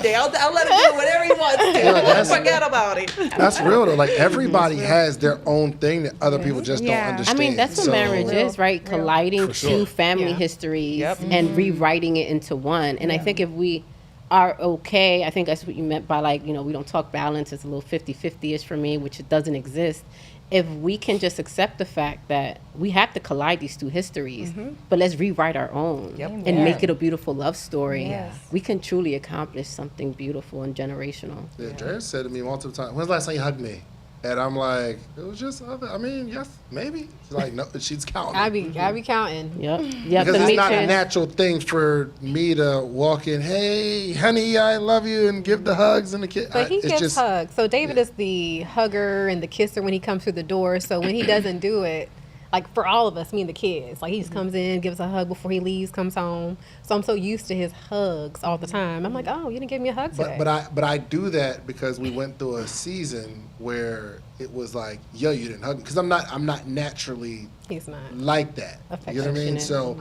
day, I'll let him do whatever he wants to. Forget about it. that's real though. Like everybody has their own thing that other people just don't Yeah. understand. I mean, that's what So- marriage is, right? Colliding For sure. two family histories and rewriting it into one. And I think if we are okay, I think that's what you meant by like, you know, we don't talk balance. It's a little 50-50-ish for me, which it doesn't exist. If we can just accept the fact that we have to collide these two histories, but let's rewrite our own and make it a beautiful love story, we can truly accomplish something beautiful and generational. Yeah, Dre said to me multiple times, when's the last time you hugged me? And I'm like, it was just I mean, yes, maybe. She's like, no, she's counting. I be counting. Yep. Because it's not a natural thing for me to walk in, hey, honey, I love you, and give the hugs and the kiss. But he gives hugs. So David is the hugger and the kisser when he comes through the door. So when he doesn't do it, like for all of us, me and the kids, like he just comes in, gives a hug before he leaves, comes home. So I'm so used to his hugs all the time. I'm like, oh, you didn't give me a hug today. But I do that because we went through a season where it was like, yo, you didn't hug me, because I'm not naturally He's not like that. You know what I mean? Affectionate.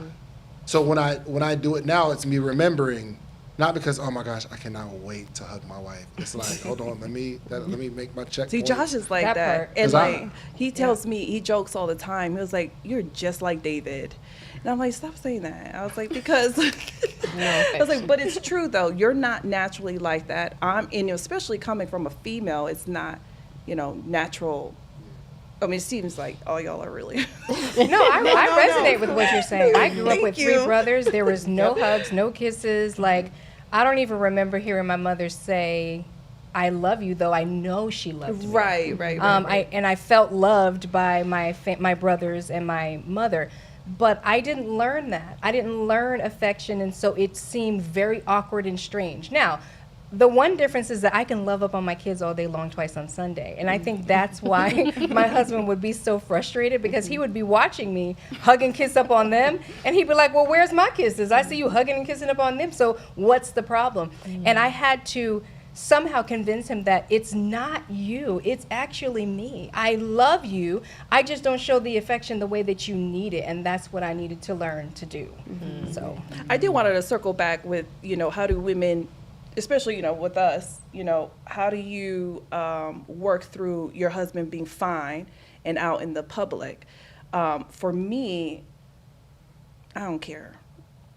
So when I do it now, it's me remembering. Not because, oh my gosh, I cannot wait to hug my wife. It's like, hold on, let me make my check. See, Josh is like That that. part. And 'Cause like, he tells me, he jokes all the time. He was like, you're just like David. And I'm like, stop saying that. I was like, because, I was like, but it's true though. You're not naturally like that. And especially coming from a female, it's not, natural. I mean, it seems like all y'all are really. No, I resonate with what you're saying. I grew up with Thank 3 you. brothers. There was no hugs, no kisses. Like, I don't even remember hearing my mother say, "I love you," though I know she loved me. Right. I felt loved by my brothers and my mother, but I didn't learn that. I didn't learn affection, and so it seemed very awkward and strange. Now, the one difference is that I can love up on my kids all day long, twice on Sunday. And I think that's why my husband would be so frustrated, because he would be watching me hug and kiss up on them. And he'd be like, well, where's my kisses? I see you hugging and kissing up on them. So what's the problem? And I had to somehow convince him that it's not you, it's actually me. I love you. I just don't show the affection the way that you need it. And that's what I needed to learn to do. So I did want to circle back with, how do women, especially, with us, how do you work through your husband being fine and out in the public? For me, I don't care.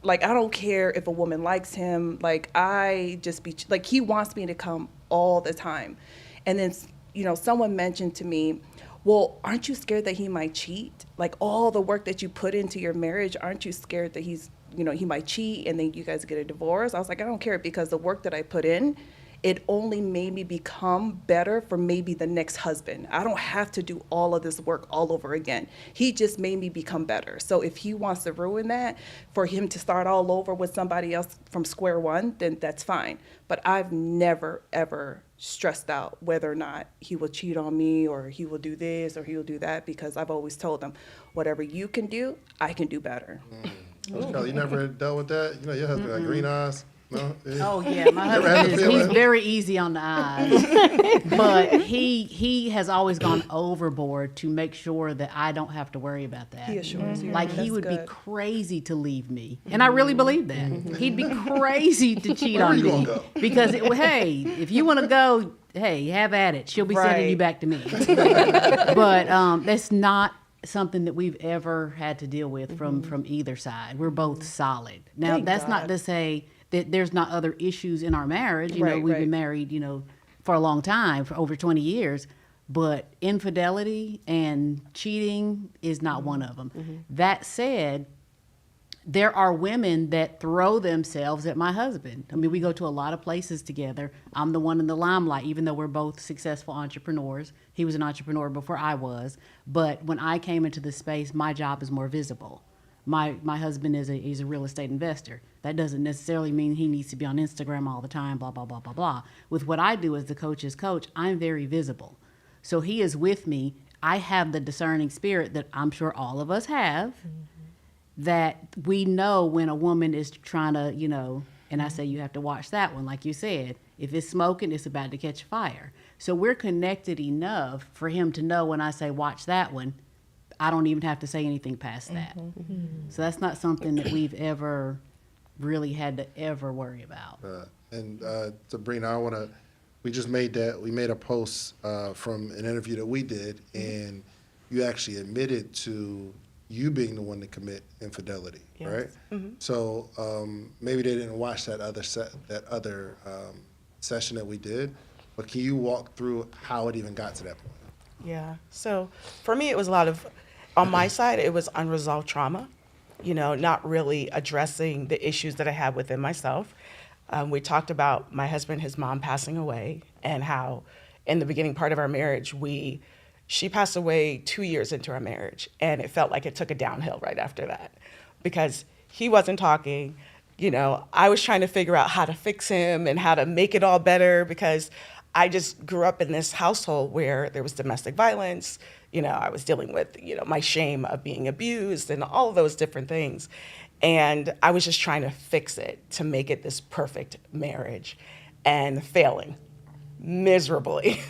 Like, I don't care if a woman likes him. Like, he wants me to come all the time. And then, someone mentioned to me, well, aren't you scared that he might cheat? Like, all the work that you put into your marriage, aren't you scared that he might cheat and then you guys get a divorce? I was like, I don't care, because the work that I put in, it only made me become better for maybe the next husband. I don't have to do all of this work all over again. He just made me become better. So if he wants to ruin that, for him to start all over with somebody else from square one, then that's fine. But I've never, ever stressed out whether or not he will cheat on me or he will do this or he will do that, because I've always told him, whatever you can do, I can do better. Kelly, you never dealt with that? Your husband got green eyes? No? Oh yeah, my husband he's very easy on the eyes, but he has always gone overboard to make sure that I don't have to worry about that. He assures you. Like, he That's would be good. crazy to leave me, and I really believe that. He'd be crazy to cheat Where on you me gonna go? because hey, if you want to go, hey, have at it. She'll be sending you Right. back to me. But that's not something that we've ever had to deal with from either side. We're both solid. Now, Thank that's not God. to say that there's not other issues in our marriage. We've Right. been married, for a long time, for over 20 years. But infidelity and cheating is not one of them. That said, there are women that throw themselves at my husband. I mean, we go to a lot of places together. I'm the one in the limelight, even though we're both successful entrepreneurs. He was an entrepreneur before I was. But when I came into the space, my job is more visible. My husband he's a real estate investor. That doesn't necessarily mean he needs to be on Instagram all the time, blah, blah, blah, blah, blah. With what I do as the coach's coach, I'm very visible. So he is with me. I have the discerning spirit that I'm sure all of us have, that we know when a woman is trying to, and I say you have to watch that one, like you said. If it's smoking, it's about to catch fire. So we're connected enough for him to know when I say watch that one, I don't even have to say anything past that. So that's not something that we've ever really had to ever worry about. Sabrina, we just made a post from an interview that we did, and you actually admitted to you being the one to commit infidelity, right? So maybe they didn't watch that other session that we did, but can you walk through how it even got to that point? Yeah. So for me, it was a lot of, on my side, it was unresolved trauma, not really addressing the issues that I had within myself. We talked about my husband, his mom passing away, and how in the beginning part of our marriage, she passed away 2 years into our marriage, and it felt like it took a downhill right after that because he wasn't talking. I was trying to figure out how to fix him and how to make it all better because I just grew up in this household where there was domestic violence. I was dealing with, my shame of being abused and all of those different things. And I was just trying to fix it to make it this perfect marriage and failing miserably.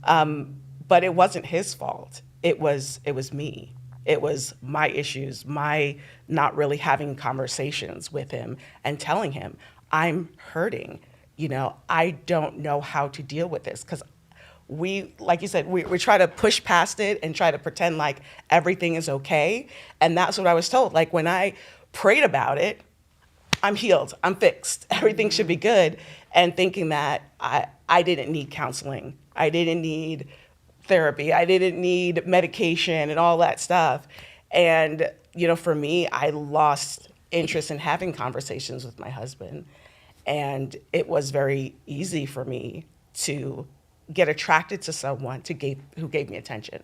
But it wasn't his fault. It was me. It was my issues, my not really having conversations with him and telling him, I'm hurting. I don't know how to deal with this, because like you said, we try to push past it and try to pretend like everything is okay. And that's what I was told. Like, when I prayed about it, I'm healed, I'm fixed, everything should be good. And thinking that I didn't need counseling, I didn't need therapy, I didn't need medication and all that stuff. And, for me, I lost interest in having conversations with my husband. And it was very easy for me to get attracted to someone who gave me attention.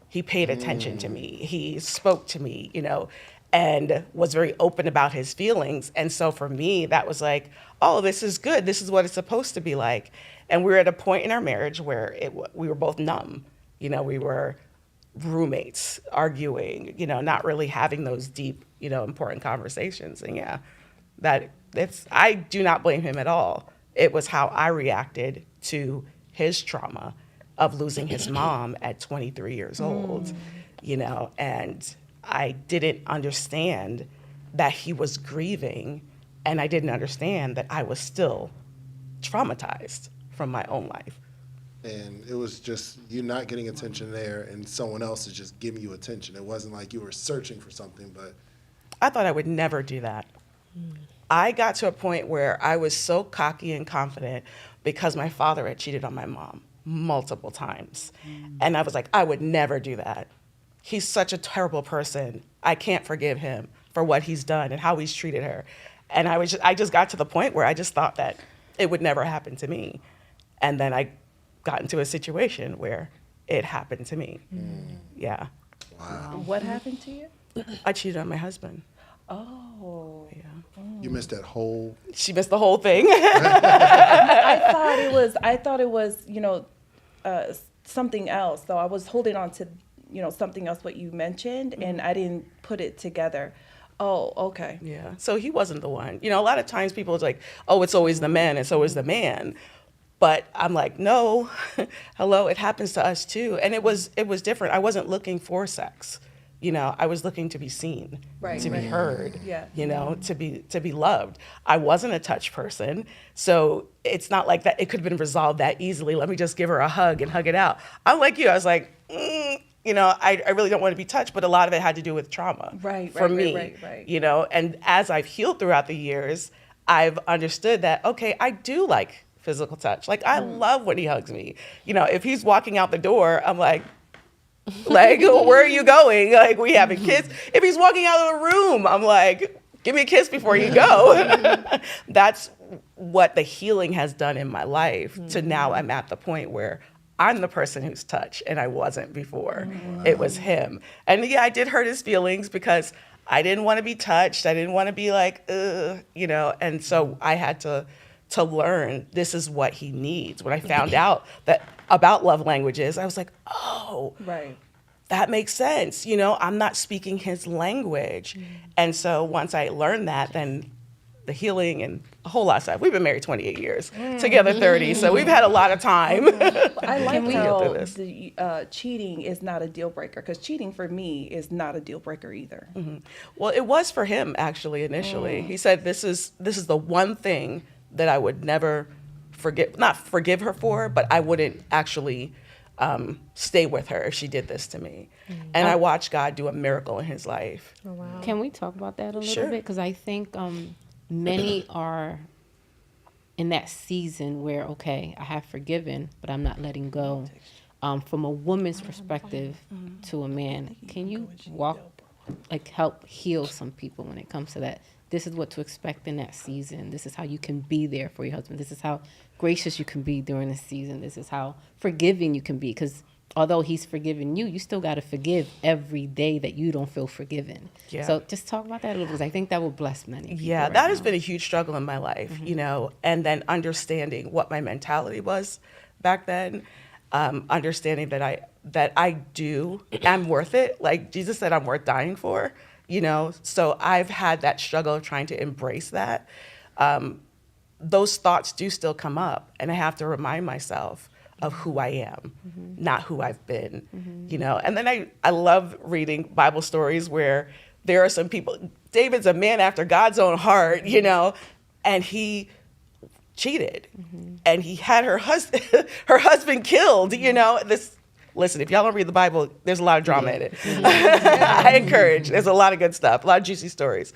He paid attention to me. He spoke to me, and was very open about his feelings. And so for me, that was like, oh, this is good. This is what it's supposed to be like. And we were at a point in our marriage where we were both numb. We were roommates arguing, not really having those deep, important conversations. And I do not blame him at all. It was how I reacted to his trauma of losing his mom at 23 years old, and I didn't understand that he was grieving, and I didn't understand that I was still traumatized from my own life. And it was just you not getting attention there, and someone else is just giving you attention. It wasn't like you were searching for something, but... I thought I would never do that. I got to a point where I was so cocky and confident because my father had cheated on my mom multiple times. And I was like, I would never do that. He's such a terrible person. I can't forgive him for what he's done and how he's treated her. And I just got to the point where I just thought that it would never happen to me. And then I got into a situation where it happened to me. Yeah. Wow. What happened to you? I cheated on my husband. Oh. Yeah. You missed that whole... She missed the whole thing. I thought it was, something else. So I was holding on to, something else what you mentioned, and I didn't put it together. Oh, okay. Yeah. So he wasn't the one. A lot of times people are like, oh, it's always the man, it's always the man. But I'm like, no, hello, it happens to us too. And it was different. I wasn't looking for sex. I was looking to be seen, to be heard, to be loved. I wasn't a touch person. So it's not like that. It could have been resolved that easily. Let me just give her a hug and hug it out. I'm like you. I was like, I really don't want to be touched. But a lot of it had to do with trauma for me. And as I've healed throughout the years, I've understood that, okay, I do like physical touch. Like, I love when he hugs me. If he's walking out the door, I'm like, where are you going? Like, we having kids. If he's walking out of the room, I'm like, give me a kiss before you go. That's what the healing has done in my life. To now I'm at the point where I'm the person who's touched, and I wasn't before. It was him. And yeah, I did hurt his feelings because I didn't want to be touched. I didn't want to be like, and so I had to learn this is what he needs. When I found out about love languages, I was like, oh, right. That makes sense. I'm not speaking his language. And so once I learned that, then the healing and a whole lot of stuff. We've been married 28 years, together 30, so we've had a lot of time. I like how the cheating is not a deal breaker, because cheating for me is not a deal breaker either. Well, it was for him actually initially. He said, this is the one thing that I would never not forgive her for, but I wouldn't actually stay with her if she did this to me. And I watched God do a miracle in his life. Oh, wow. Can we talk about that a little Sure. bit? Because I think many are in that season where, okay, I have forgiven, but I'm not letting go. From a woman's perspective to a man, can you help heal some people when it comes to that? This is what to expect in that season. This is how you can be there for your husband. This is how gracious you can be during the season. This is how forgiving you can be. Because although he's forgiven you, you still got to forgive every day that you don't feel forgiven. Yeah. So just talk about that a little, because I think that will bless many people. Yeah, right that now. has been a huge struggle in my life, and then understanding what my mentality was back then, understanding that I'm worth it. Like Jesus said, I'm worth dying for. So I've had that struggle of trying to embrace that. Those thoughts do still come up, and I have to remind myself, of who I am, not who I've been, you know. And then I love reading Bible stories where there are some people, David's a man after God's own heart, you know, and he cheated and he had her husband killed, you know. Listen, if y'all don't read the Bible, there's a lot of drama in it. I encourage, there's a lot of good stuff, a lot of juicy stories.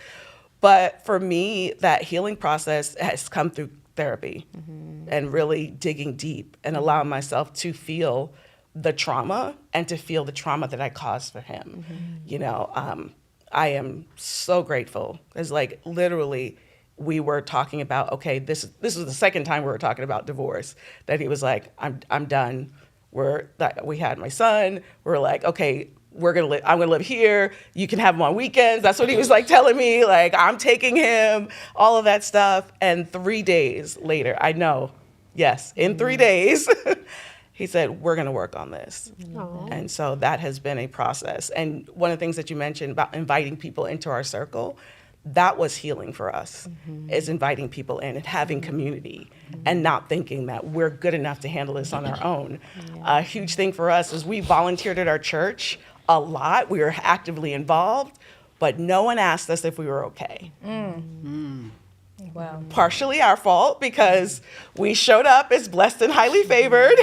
But for me, that healing process has come through therapy and really digging deep and allowing myself to feel the trauma and to feel the trauma that I caused for him. You know, I am so grateful. It's like literally we were talking about, okay, this was the second time we were talking about divorce, that he was like, I'm done. We had my son. We're like, okay, I'm gonna live here. You can have him on weekends. That's what he was like telling me. Like, I'm taking him, all of that stuff. And 3 days later, I know, yes, in 3 days, he said, we're gonna work on this. And so that has been a process. And one of the things that you mentioned about inviting people into our circle, that was healing for us, is inviting people in and having community and not thinking that we're good enough to handle this on our own. A huge thing for us is we volunteered at our church a lot. We were actively involved, but no one asked us if we were okay. Wow. Partially our fault because we showed up as blessed and highly favored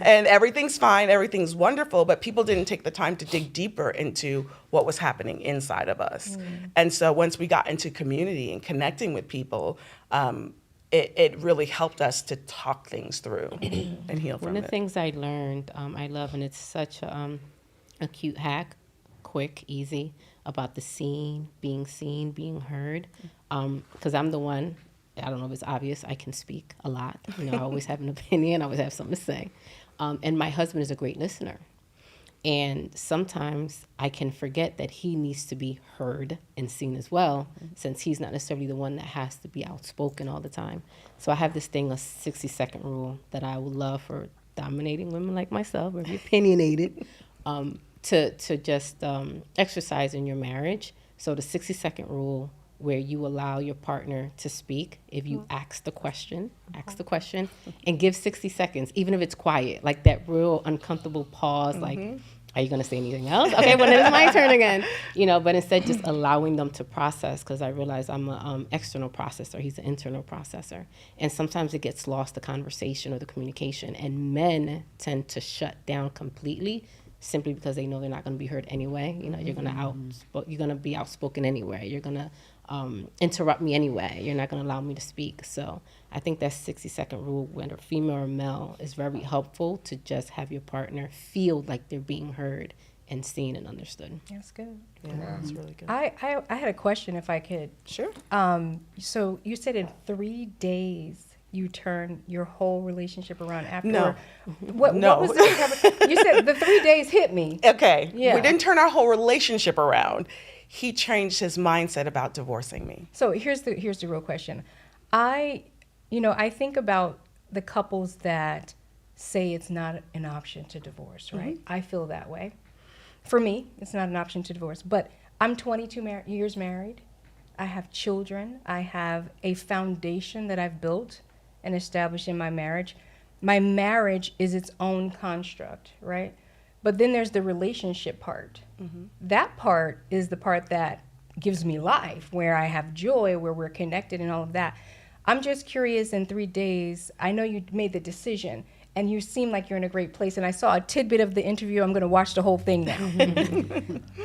and everything's fine, everything's wonderful, but people didn't take the time to dig deeper into what was happening inside of us. And so once we got into community and connecting with people, it really helped us to talk things through and heal from it. One of the things I learned, I love, and it's such a cute hack, quick, easy, about being seen, being heard. Because I'm the one, I don't know if it's obvious, I can speak a lot. You know, I always have an opinion, I always have something to say. And my husband is a great listener. And sometimes I can forget that he needs to be heard and seen as well, since he's not necessarily the one that has to be outspoken all the time. So I have this thing, a 60-second rule that I would love for dominating women like myself, very opinionated, to just exercise in your marriage. So the 60-second rule, where you allow your partner to speak. If you ask the question, and give 60 seconds, even if it's quiet, like that real uncomfortable pause, like, are you going to say anything else? Okay, well, then it's my turn again. You know, but instead just allowing them to process, because I realize I'm an external processor. He's an internal processor. And sometimes it gets lost, the conversation or the communication. And men tend to shut down completely simply because they know they're not going to be heard anyway. You know, you're going to be outspoken anyway. You're going to interrupt me anyway. You're not going to allow me to speak. So I think that 60-second rule, whether female or male, is very helpful to just have your partner feel like they're being heard and seen and understood. That's good. Yeah, that's really good. I had a question, if I could. Sure. So you said in 3 days you turn your whole relationship around after. No. What was the You said the 3 days hit me. Okay. Yeah. We didn't turn our whole relationship around. He changed his mindset about divorcing me. So here's the real question. I think about the couples that say it's not an option to divorce, right? I feel that way. For me, it's not an option to divorce. But I'm 22 years married. I have children. I have a foundation that I've built and established in my marriage. My marriage is its own construct, right? But then there's the relationship part. That part is the part that gives me life, where I have joy, where we're connected and all of that. I'm just curious, in 3 days, I know you made the decision and you seem like you're in a great place, and I saw a tidbit of the interview. I'm gonna watch the whole thing now.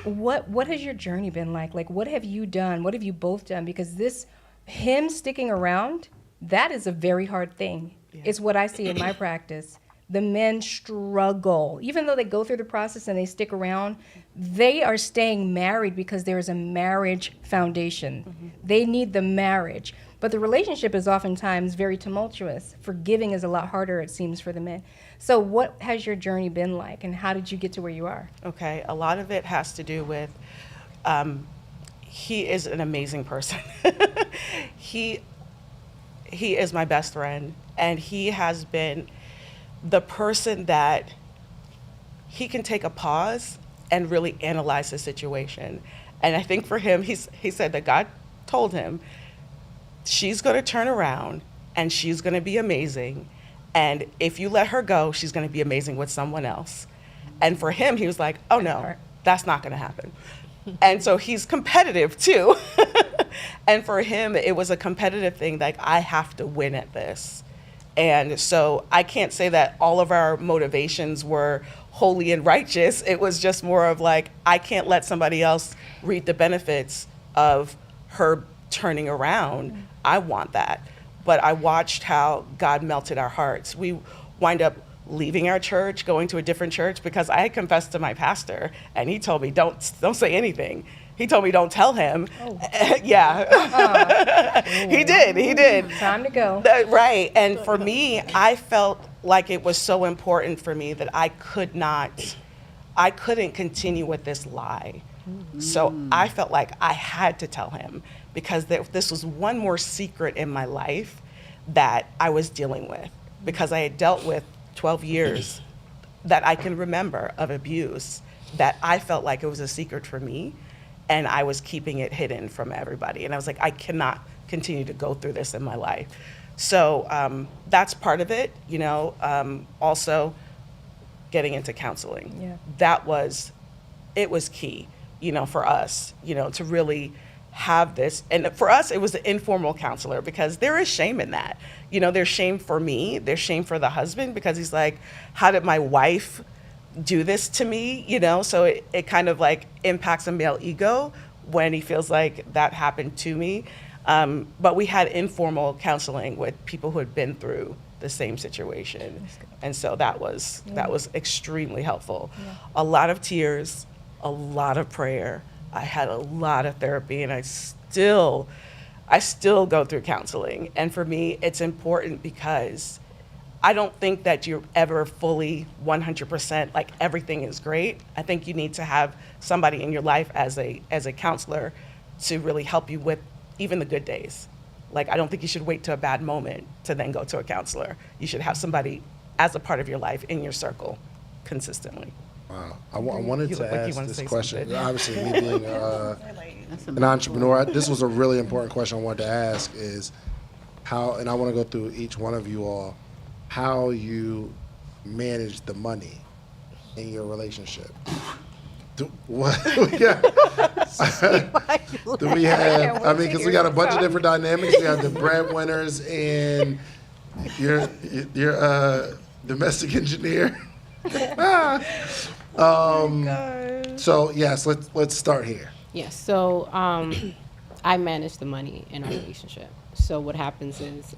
What has your journey been like? Like, what have you done? What have you both done? Because him sticking around, that is a very hard thing. Yeah. It's what I see in my practice. The men struggle. Even though they go through the process and they stick around, they are staying married because there is a marriage foundation. They need the marriage. But the relationship is oftentimes very tumultuous. Forgiving is a lot harder, it seems, for the men. So what has your journey been like, and how did you get to where you are? Okay, a lot of it has to do with, he is an amazing person. He is my best friend, and he has been the person that he can take a pause and really analyze the situation. And I think for him, he said that God told him, she's going to turn around and she's going to be amazing. And if you let her go, she's going to be amazing with someone else. And for him, he was like, oh no, that's not going to happen. And so he's competitive too. And for him, it was a competitive thing, like, I have to win at this. And so I can't say that all of our motivations were holy and righteous. It was just more of like, I can't let somebody else reap the benefits of her turning around. I want that. But I watched how God melted our hearts. We wind up leaving our church, going to a different church, because I had confessed to my pastor, and he told me, don't say anything. He told me, don't tell him. Oh. Yeah. He did. Time to go. Right. And for me, I felt like it was so important for me that I couldn't continue with this lie. So I felt like I had to tell him, because this was one more secret in my life that I was dealing with, because I had dealt with 12 years that I can remember of abuse that I felt like it was a secret for me, and I was keeping it hidden from everybody. And I was like, I cannot continue to go through this in my life. So that's part of it, also getting into counseling. Yeah. It was key, for us, to really have this. And for us, it was an informal counselor, because there is shame in that. There's shame for me, there's shame for the husband, because he's like, how did my wife do this to me? So it kind of like impacts a male ego when he feels like that happened to me. But we had informal counseling with people who had been through the same situation. And so that was extremely helpful. Yeah. A lot of tears, a lot of prayer. I had a lot of therapy, and I still go through counseling. And for me, it's important, because I don't think that you're ever fully 100%, like everything is great. I think you need to have somebody in your life as a counselor to really help you with even the good days. Like, I don't think you should wait to a bad moment to then go to a counselor. You should have somebody as a part of your life in your circle consistently. Wow. I wanted to ask this question. Something. Obviously, me being an entrepreneur, this was a really important question I wanted to ask, is how, and I want to go through each one of you all, how you manage the money in your relationship. What? Yeah. Do we have, because we got a bunch of different dynamics. We have the breadwinners and your domestic engineer. So yes, let's start here. Yeah, so I manage the money in our relationship. So what happens is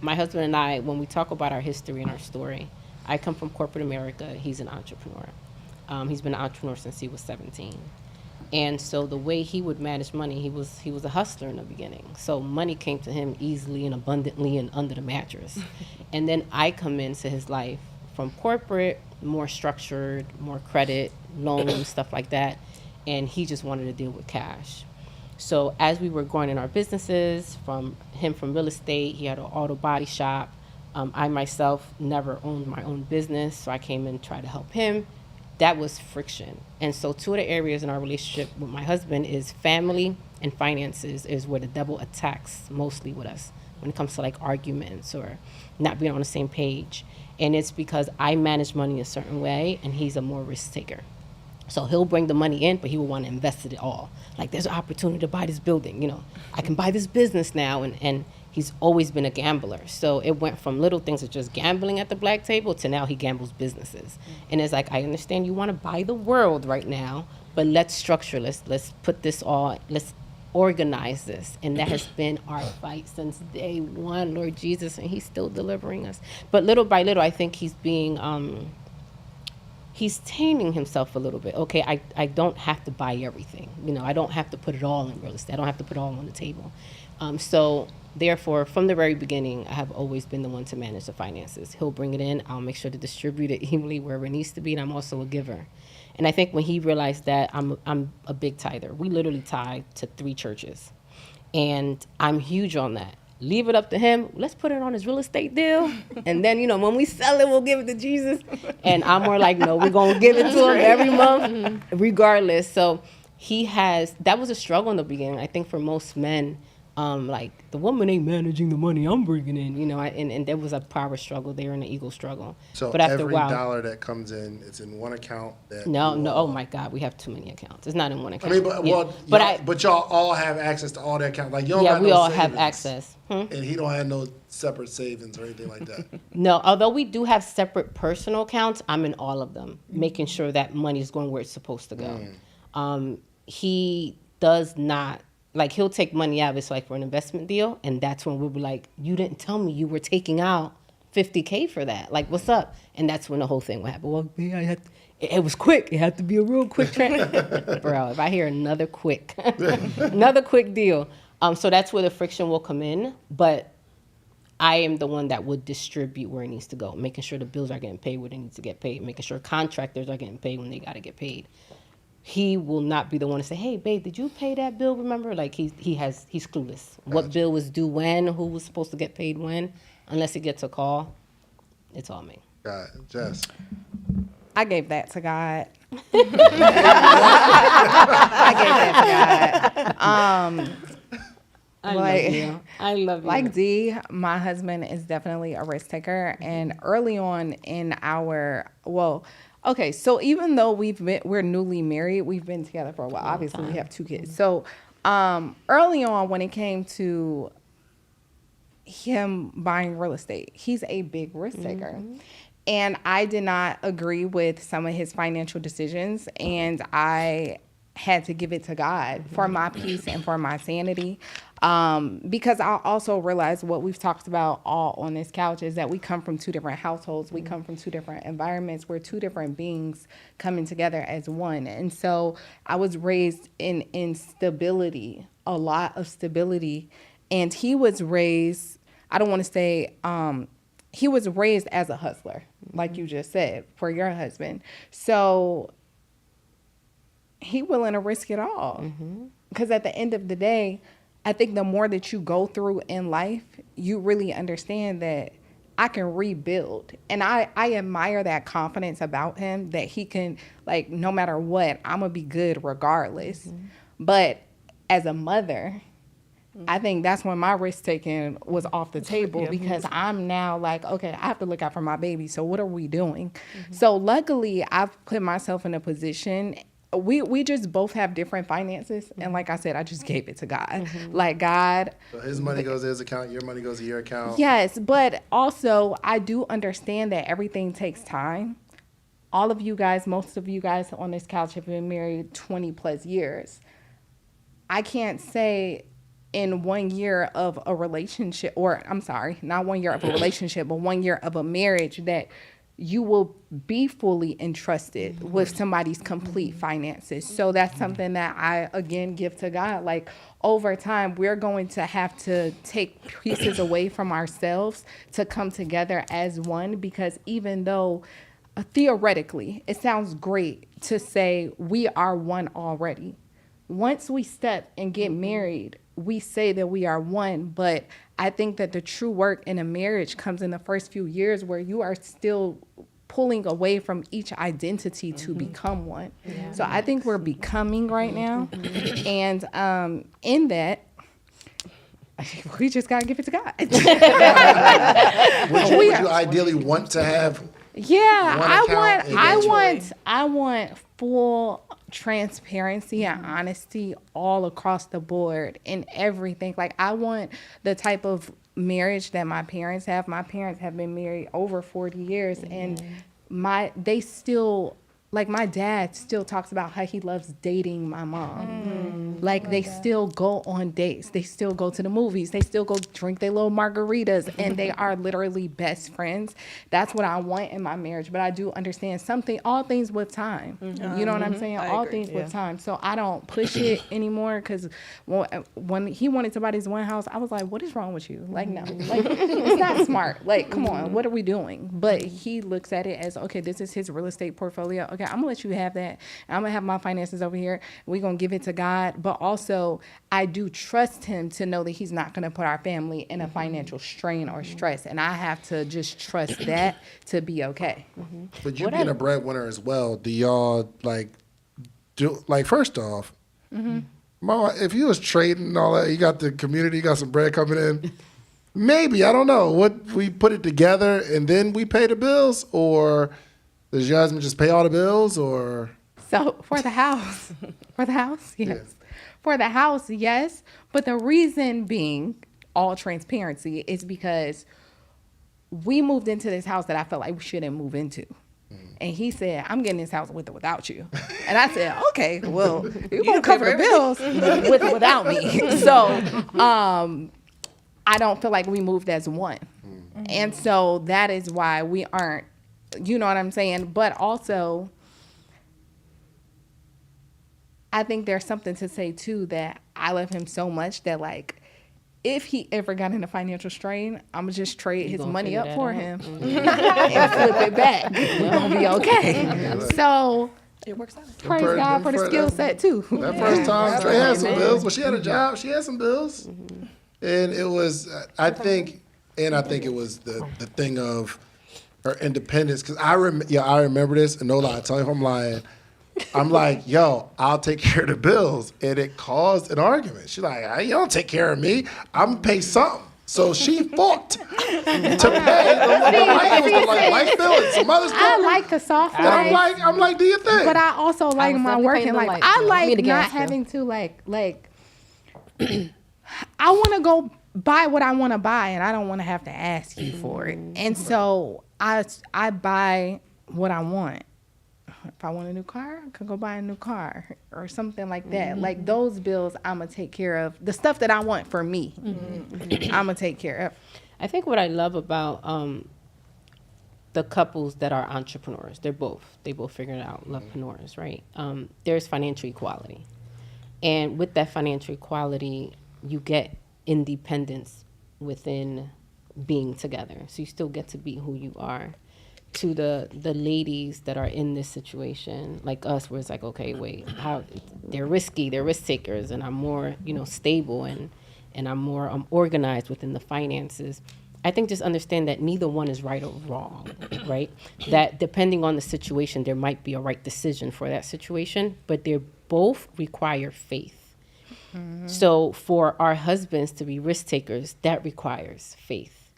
my husband and I, when we talk about our history and our story, I come from corporate America. He's an entrepreneur. He's been an entrepreneur since he was 17. And so the way he would manage money, he was a hustler in the beginning. So money came to him easily and abundantly and under the mattress. And then I come into his life from corporate, more structured, more credit, loans, stuff like that. And he just wanted to deal with cash. So as we were growing in our businesses, from real estate, he had an auto body shop. I myself never owned my own business, so I came in and tried to help him. That was friction. And so two of the areas in our relationship with my husband is family and finances, is where the devil attacks mostly with us when it comes to like arguments or not being on the same page. And it's because I manage money a certain way and he's a more risk taker. So he'll bring the money in, but he will want to invest it all. Like, there's an opportunity to buy this building, I can buy this business now. And he's always been a gambler. So it went from little things of just gambling at the black table to now he gambles businesses. And it's like, I understand you want to buy the world right now, but let's structure, let's put this all, let's organize this. And that has been our fight since day one, Lord Jesus, and he's still delivering us. But little by little, I think he's being, he's taming himself a little bit. Okay, I don't have to buy everything. I don't have to put it all in real estate. I don't have to put it all on the table. So therefore, from the very beginning, I have always been the one to manage the finances. He'll bring it in. I'll make sure to distribute it evenly wherever it needs to be. And I'm also a giver. And I think when he realized that, I'm a big tither. We literally tithe to 3 churches. And I'm huge on that. Leave it up to him. Let's put it on his real estate deal. And then, when we sell it, we'll give it to Jesus. And I'm more like, no, we're going to give it to him every month, regardless. So that was a struggle in the beginning. I think for most men, Like the woman ain't managing the money I'm bringing in, you know, and there was a power struggle there and an ego struggle. So but after every a while, dollar that comes in, it's in one account. That no, you no, all- oh my God, we have too many accounts. It's not in one I account. mean, but Yeah. well, but but y'all all have access to all the accounts. Like you don't yeah, got we no all have savings. access. And he don't have no separate savings or anything like that. No, although we do have separate personal accounts, I'm in all of them, making sure that money's going where it's supposed to go. He does not, like, he'll take money out of it, like for an investment deal, and that's when we'll be like, you didn't tell me you were taking out $50K for that. Like, what's up? And that's when the whole thing will happen. Well, yeah, it was quick. It had to be a real quick transfer. Bro, if I hear another quick deal. So that's where the friction will come in, but I am the one that would distribute where it needs to go, making sure the bills are getting paid where they need to get paid, making sure contractors are getting paid when they got to get paid. He will not be the one to say, hey, babe, did you pay that bill, remember? Like, he's clueless. What bill was due when, who was supposed to get paid when, unless he gets a call. It's all me. Got it. Jess. I gave that to God. I gave that to God. I Like- love you. I love you. Like D, my husband is definitely a risk taker. And early on in our, okay, so even though we're newly married, we've been together for a while. Obviously, we have 2 kids. So early on, when it came to him buying real estate, he's a big risk taker. And I did not agree with some of his financial decisions, and I had to give it to God for my peace and for my sanity. Because I also realized what we've talked about all on this couch is that we come from 2 different households. We come from 2 different environments. We're 2 different beings coming together as one. And so I was raised in stability, a lot of stability. And he was raised, I don't want to say, he was raised as a hustler, like you just said, for your husband. So he willing to risk it all. Because at the end of the day, I think the more that you go through in life, you really understand that I can rebuild. And I admire that confidence about him, that he can, like, no matter what, I'm going to be good regardless. But as a mother, I think that's when my risk taking was off the table, because I'm now like, okay, I have to look out for my baby. So what are we doing? So luckily, I've put myself in a position. We just both have different finances. And like I said, I just gave it to God. Like, God. So his money goes to his account, your money goes to your account. Yes, but also I do understand that everything takes time. All of you guys, most of you guys on this couch have been married 20 plus years. I can't say in 1 year of a relationship, or I'm sorry, not 1 year of a relationship, but 1 year of a marriage, that you will be fully entrusted with somebody's complete finances. So that's something that I, again, give to God. Like, over time, we're going to have to take pieces away from ourselves to come together as one, because even though theoretically it sounds great to say we are one already, once we step and get married, we say that we are one, but I think that the true work in a marriage comes in the first few years, where you are still pulling away from each identity to become one. So I think we're becoming right now. And in that, we just got to give it to God. Would you ideally want to have Yeah, one I account I want full transparency and honesty all across the board in everything. Like, I want the type of marriage that my parents have. My parents have been married over 40 years, and they still, like, my dad still talks about how he loves dating my mom. Like, they still go on dates. They still go to the movies. They still go drink their little margaritas, and they are literally best friends. That's what I want in my marriage. But I do understand all things with time. You know what I'm saying? All things with time. So I don't push it anymore, because when he wanted to buy this one house, I was like, what is wrong with you? Like, no. Like, it's not smart. Like, come on. What are we doing? But he looks at it as, okay, this is his real estate portfolio. Okay, I'm going to let you have that. I'm going to have my finances over here. We're going to give it to God. But also, I do trust him to know that he's not going to put our family in a financial strain or stress. And I have to just trust that to be okay. But you being a breadwinner as well, do y'all, like, first off, Mama, if you was trading and all that, you got the community, you got some bread coming in. Maybe, I don't know. What, we put it together and then we pay the bills, or does your husband just pay all the bills, or? So for the house, yes. Yeah. For the house, yes. But the reason being, all transparency, is because we moved into this house that I felt like we shouldn't move into. And he said, I'm getting this house with or without you. And I said, okay, well, you're going to cover the bills with or without me. So I don't feel like we moved as one. And so that is why we aren't, you know what I'm saying? But also, I think there's something to say, too, that I love him so much that, like, if he ever got in a financial strain, I'm going to just trade his money up for him and flip it back. We're going to be okay. So It works out. praise God for the skill set, too. That first time, Trey had some bills. Well, she had a job. She had some bills. And it was, I think it was the thing of her independence. Because I remember this, and no lie, tell me if I'm lying. I'm like, yo, I'll take care of the bills. And it caused an argument. She's like, you don't take care of me. I'm going to pay something. So she fought to pay the light bill and some other stuff. I like the soft And life. I'm like, do you think? But I also like was my definitely working paying the life. light I bill. like Me the not gas bill. having to like I want to go buy what I want to buy, and I don't want to have to ask you for it. And so I buy what I want. If I want a new car, I can go buy a new car or something like that. Like those bills, I'm gonna take care of. The stuff that I want for me, I'm gonna take care of. I think what I love about the couples that are entrepreneurs, they both figured it out, lovepreneurs, right? There's financial equality. And with that financial equality, you get independence within being together. So you still get to be who you are. To the ladies that are in this situation, like us, where it's like, okay, wait, how they're risky, they're risk takers, and I'm more, stable and I'm more organized within the finances. I think just understand that neither one is right or wrong, right? That depending on the situation, there might be a right decision for that situation, but they both require faith. So for our husbands to be risk takers, that requires faith.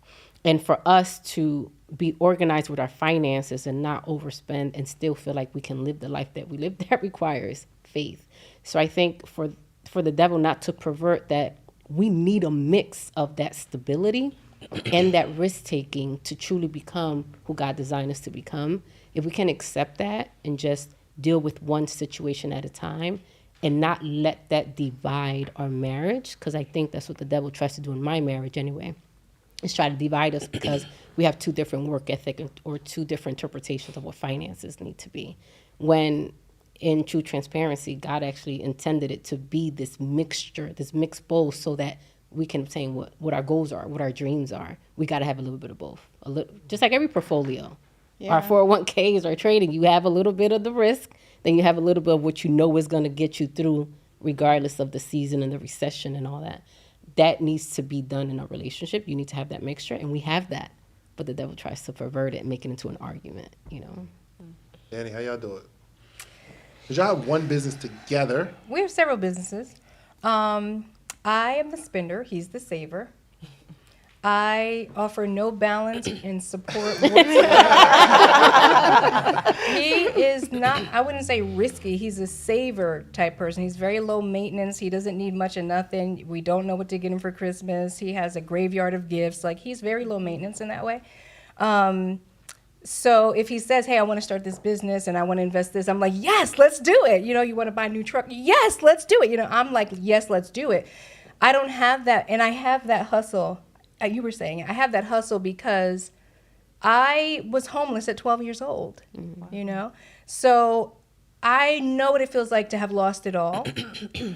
And for us to be organized with our finances and not overspend and still feel like we can live the life that we live, that requires faith. So I think for the devil not to pervert that, we need a mix of that stability and that risk taking to truly become who God designed us to become. If we can accept that and just deal with one situation at a time and not let that divide our marriage, because I think that's what the devil tries to do in my marriage anyway, is try to divide us because we have two different work ethic or two different interpretations of what finances need to be. When in true transparency, God actually intended it to be this mixture, this mixed bowl, so that we can obtain what our goals are, what our dreams are. We got to have a little bit of both. Just like every portfolio. Yeah. Our 401ks are trading. You have a little bit of the risk, then you have a little bit of what you know is going to get you through regardless of the season and the recession and all that. That needs to be done in a relationship. You need to have that mixture, and we have that. But the devil tries to pervert it and make it into an argument, Danny, how y'all do it? Because y'all have one business together. We have several businesses. I am the spender. He's the saver. I offer no balance and support whatsoever. He is not, I wouldn't say risky. He's a saver type person. He's very low maintenance. He doesn't need much of nothing. We don't know what to get him for Christmas. He has a graveyard of gifts. Like, he's very low maintenance in that way. So if he says, hey, I want to start this business and I want to invest this, I'm like, yes, let's do it. You want to buy a new truck? Yes, let's do it. I'm like, yes, let's do it. I don't have that. And I have that hustle. You were saying, I have that hustle because I was homeless at 12 years old, So I know what it feels like to have lost it all.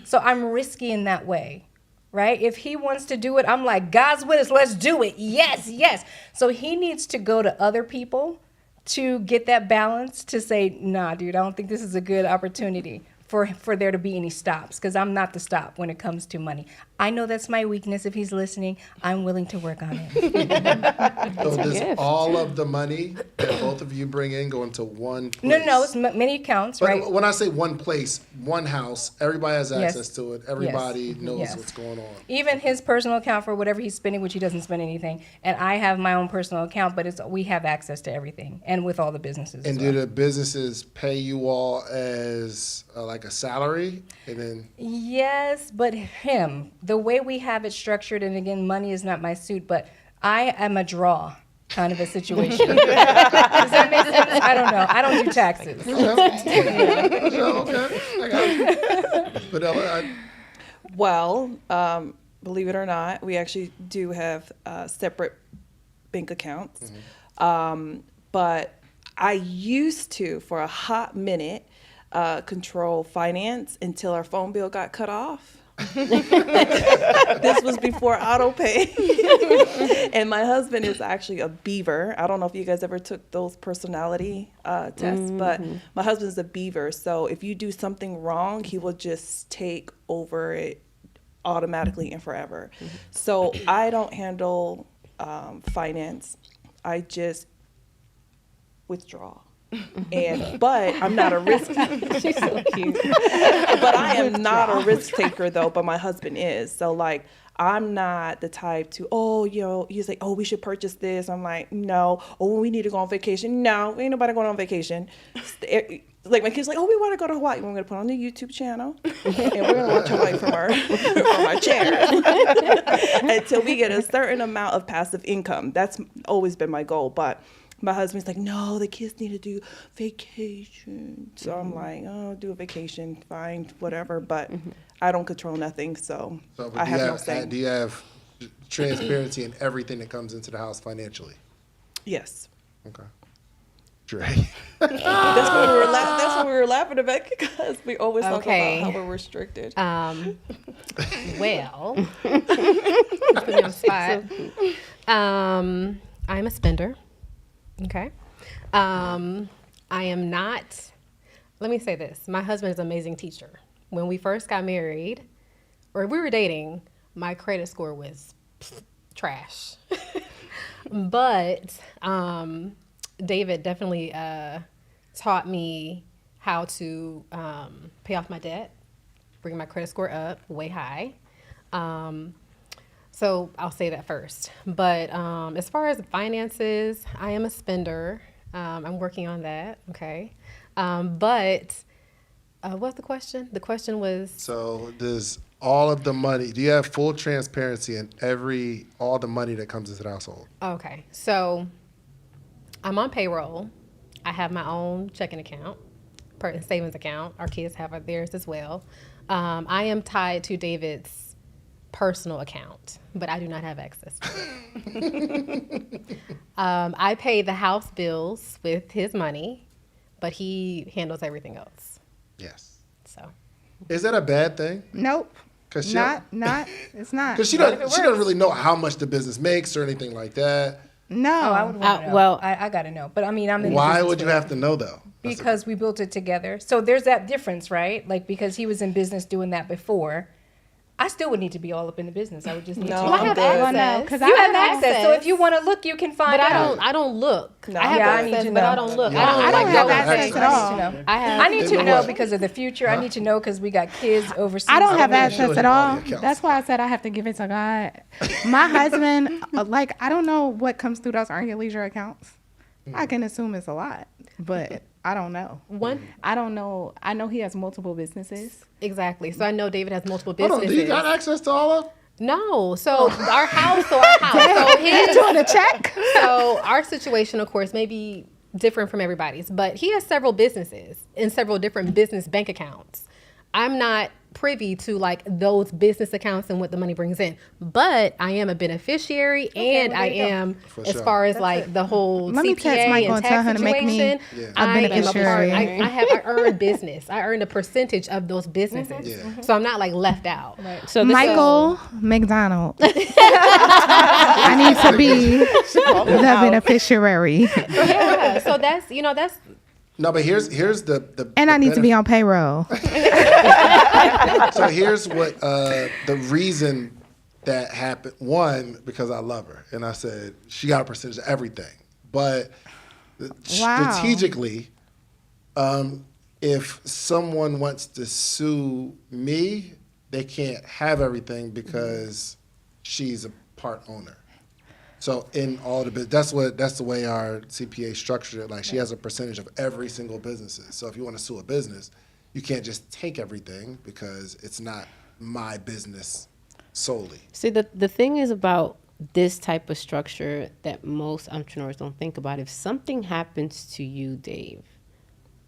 So I'm risky in that way, right? If he wants to do it, I'm like, God's with us, let's do it. Yes, yes. So he needs to go to other people to get that balance to say, nah, dude, I don't think this is a good opportunity for there to be any stops, because I'm not the stop when it comes to money. I know that's my weakness. If he's listening, I'm willing to work on it. So does all of the money that both both of you bring in go into one place? No, it's many accounts, But right? when I say one place, one house, everybody has Yes. access to it. Everybody knows Yes. what's going on. Even his personal account for whatever he's spending, which he doesn't spend anything, and I have my own personal account, but we have access to everything, and with all the businesses. And as do well. the businesses pay you all as like a salary? And then Yes, but the way we have it structured, and again, money is not my suit, but I am a draw kind of a situation. Does that make sense? I don't know. I don't do taxes. okay, I got you. But Well, believe it or not, we actually do have separate bank accounts. But I used to, for a hot minute, control finance until our phone bill got cut off. This was before auto pay. And my husband is actually a beaver. I don't know if you guys ever took those personality tests, but my husband's a beaver. So if you do something wrong, he will just take over it automatically and forever. So I don't handle finance. I just withdraw. But I'm not a risk. She's so cute. But I am not a risk taker though. But my husband is. So like, I'm not the type to he's like, we should purchase this. I'm like, no. We need to go on vacation. No, ain't nobody going on vacation. Like my kids like, we want to go to Hawaii. We're gonna put on the YouTube channel and we're gonna watch Hawaii from our chair until we get a certain amount of passive income. That's always been my goal. But my husband's like, no, the kids need to do vacation. So I'm like, do a vacation, fine, whatever. But I don't control nothing, so I have no say. Do you have transparency in everything that comes into the house financially? Yes. Okay. Dre. That's what we were laughing about because we always talk about how we're restricted. Well, put me on the spot. I'm a spender. Okay. I am not, let me say this. My husband is an amazing teacher. When we first got married, or we were dating, my credit score was trash. But David definitely taught me how to pay off my debt, bring my credit score up way high. So I'll say that first. But as far as finances, I am a spender. I'm working on that, okay? But what's the question? The question was... So does all of the money, do you have full transparency in all the money that comes into the household? Okay, so I'm on payroll. I have my own checking account, savings account. Our kids have theirs as well. I am tied to David's personal account, but I do not have access to it. I pay the house bills with his money, but he handles everything else. Yes. So, is that a bad thing? Nope. It's not. Because she doesn't really know how much the business makes or anything like that. No. I would want to know. I got to know. But I mean, I'm in Why business would you with have him. to know though? Because we built it together. So there's that difference, right? Like, because he was in business doing that before. I still would need to be all up in the business. I would just need to. I have access. You have access. So if you want to look, you can find out. But I don't look. No. I have I need access, to but know. I don't look. Yeah. I don't have access at all. I need to know because of the future. I need to know because we got kids overseas. I don't have really access sure at all all. the accounts. That's why I said I have to give it to God. My husband, I don't know what comes through those earn your leisure accounts. I can assume it's a lot, but I don't know. I don't know. I know he has multiple businesses. Exactly. So I know David has multiple Hold on, businesses. do you got access to all of them? No. So our house. So He's doing a check. So our situation, of course, may be different from everybody's, but he has several businesses and several different business bank accounts. I'm not privy to like those business accounts and what the money brings in, but I am a beneficiary and I am as far as like the whole Let me CPA text Michael and and tell tax her to make me situation. a I am a part. beneficiary. I earn business. I earn a percentage of those businesses, Yeah. so I'm not like left out. So Michael McDonald. I need to be the beneficiary. Yeah. So that's No, but here's the And I need to be on payroll. So here's what the reason that happened. One, because I love her, and I said she got a percentage of everything. But Wow. Strategically, if someone wants to sue me, they can't have everything because she's a part owner. So in all the that's the way our CPA structured it. Like she has a percentage of every single business. So if you want to sue a business, you can't just take everything because it's not my business solely. See, the thing is about this type of structure that most entrepreneurs don't think about. If something happens to you, Dave,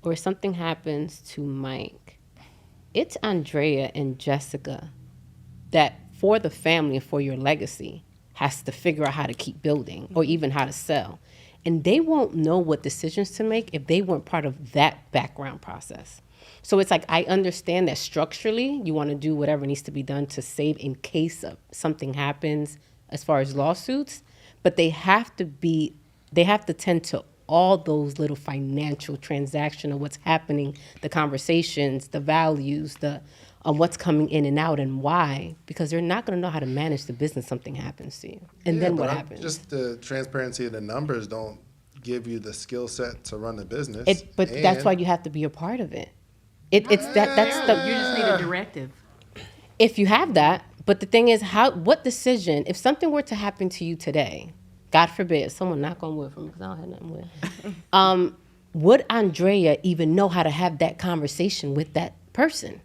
or something happens to Mike, it's Andrea and Jessica that, for the family and for your legacy, has to figure out how to keep building or even how to sell. And they won't know what decisions to make if they weren't part of that background process. So it's like, I understand that structurally you want to do whatever needs to be done to save in case of something happens as far as lawsuits, but they have to tend to all those little financial transactions of what's happening, the conversations, the values, the what's coming in and out and why, because they're not going to know how to manage the business. Something happens to you, and then what happens? Just the transparency of the numbers don't give you the skill set to run the business. But that's why you have to be a part of it. That's the. You just need a directive. If you have that, but the thing is, what decision? If something were to happen to you today, God forbid, someone knock on wood for me because I don't have nothing with. Would Andrea even know how to have that conversation with that person?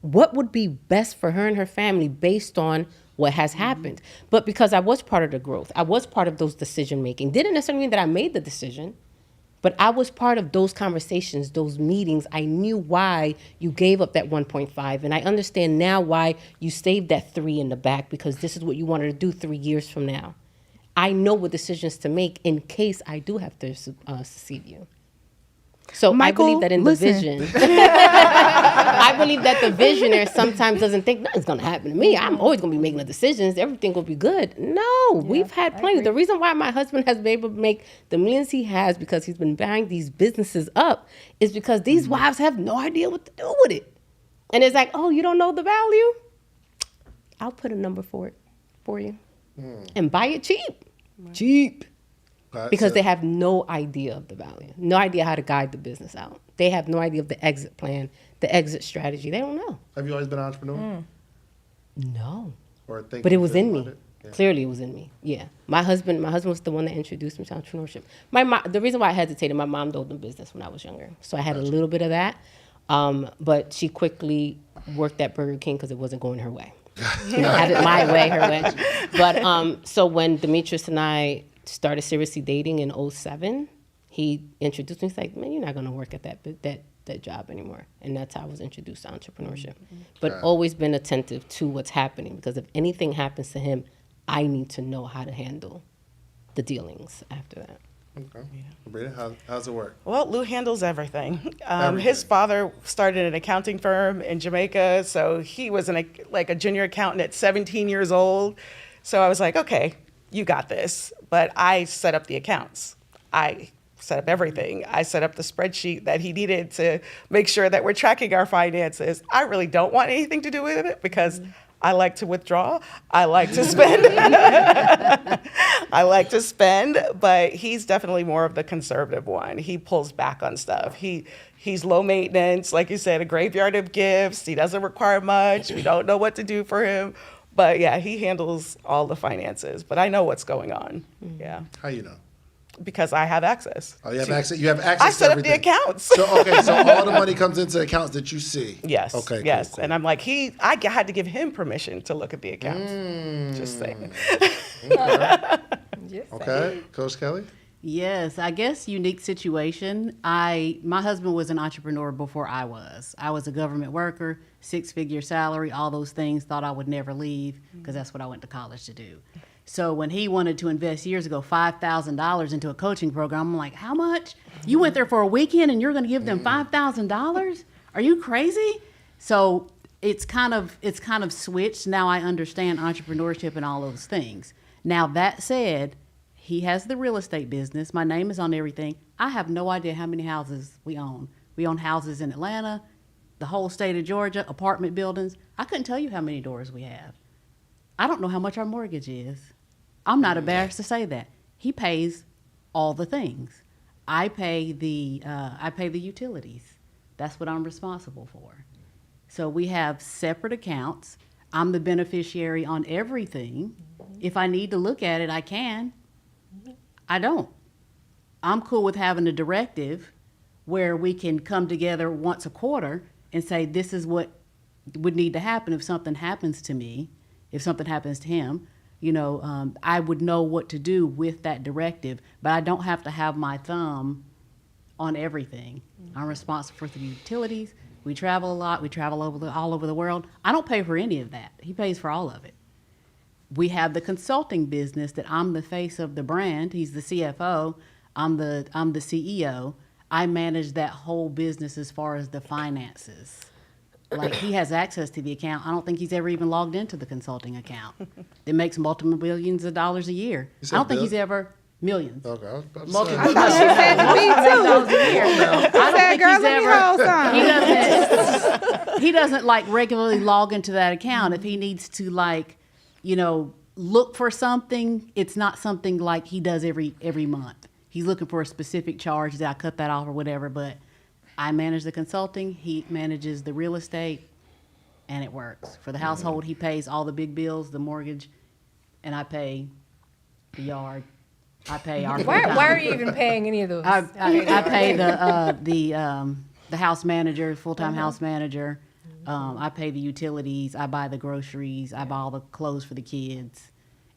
What would be best for her and her family based on what has happened? But because I was part of the growth, I was part of those decision making. Didn't necessarily mean that I made the decision, but I was part of those conversations, those meetings. I knew why you gave up that 1.5, and I understand now why you saved that 3 in the back, because this is what you wanted to do 3 years from now. I know what decisions to make in case I do have to succeed you. So Michael, I believe that in the vision, I believe that the visionary sometimes doesn't think nothing's going to happen to me. I'm always going to be making the decisions. Everything will be good. No, we've had plenty. The reason why my husband has been able to make the millions he has, because he's been buying these businesses up, is because these wives have no idea what to do with it. And it's like, oh, you don't know the value? I'll put a number for you and buy it cheap. Cheap. Because they have no idea of the value, no idea how to guide the business out. They have no idea of the exit plan, the exit strategy. They don't know. Have you always been an entrepreneur? No. Or think but it was in me. Yeah. Clearly, it was in me. Yeah. My husband was the one that introduced me to entrepreneurship. My mom, the reason why I hesitated, my mom owned the business when I was younger, so I had a little bit of that. But she quickly worked at Burger King because it wasn't going her way. Have it my way, her way. But so when Demetrius and I started seriously dating in 2007, he introduced me. He's like, man, you're not going to work at that job anymore. And that's how I was introduced to entrepreneurship. But always been attentive to what's happening, because if anything happens to him, I need to know how to handle the dealings after that. Okay. Sabrina, how's it work? Well, Lou handles everything. His father started an accounting firm in Jamaica, so he was a junior accountant at 17 years old. So I was like, okay, you got this. But I set up the accounts. I set up everything. I set up the spreadsheet that he needed to make sure that we're tracking our finances. I really don't want anything to do with it because I like to withdraw. I like to spend. I like to spend, but he's definitely more of the conservative one. He pulls back on stuff. He's low maintenance, like you said, a graveyard of gifts. He doesn't require much. We don't know what to do for him. But yeah, he handles all the finances. But I know what's going on. Yeah. How you know? Because I have access. Oh, you have access. You have access. I set to up the everything. accounts. So all the money comes into accounts that you see. Yes. Okay. Yes. Cool. And I'm like, I had to give him permission to look at the accounts. Just saying. Okay, Coach Kelly. Yes, I guess unique situation. My husband was an entrepreneur before I was. I was a government worker, 6-figure salary, all those things. Thought I would never leave because that's what I went to college to do. So when he wanted to invest years ago $5,000 into a coaching program, I'm like, how much? You went there for a weekend and you're going to give them $5,000? Are you crazy? So it's kind of switched. Now I understand entrepreneurship and all those things. Now that said, he has the real estate business. My name is on everything. I have no idea how many houses we own. We own houses in Atlanta, the whole state of Georgia, apartment buildings. I couldn't tell you how many doors we have. I don't know how much our mortgage is. I'm not embarrassed to say that. He pays all the things. I pay the utilities. That's what I'm responsible for. So we have separate accounts. I'm the beneficiary on everything. If I need to look at it, I can. I don't. I'm cool with having a directive where we can come together once a quarter and say, this is what would need to happen if something happens to me, if something happens to him. I would know what to do with that directive, but I don't have to have my thumb on everything. I'm responsible for the utilities. We travel a lot. We travel all over the world. I don't pay for any of that. He pays for all of it. We have the consulting business that I'm the face of the brand. He's the CFO. I'm the CEO. I manage that whole business as far as the finances. Like, he has access to the account. I don't think he's ever even logged into the consulting account. It makes multiple millions of dollars a year. I don't think he's ever millions. Okay, I was about to Multiple say. I thought she said to me too. I Said, girl, let me hold some. he doesn't like regularly log into that account. If he needs to look for something, it's not something like he does every month. He's looking for a specific charge that I cut that off or whatever, but I manage the consulting, he manages the real estate, and it works. For the household, he pays all the big bills, the mortgage, and I pay the yard. I pay our Why are you even paying any of those? I pay the house manager, full-time house manager. I pay the utilities. I buy the groceries. I buy all the clothes for the kids.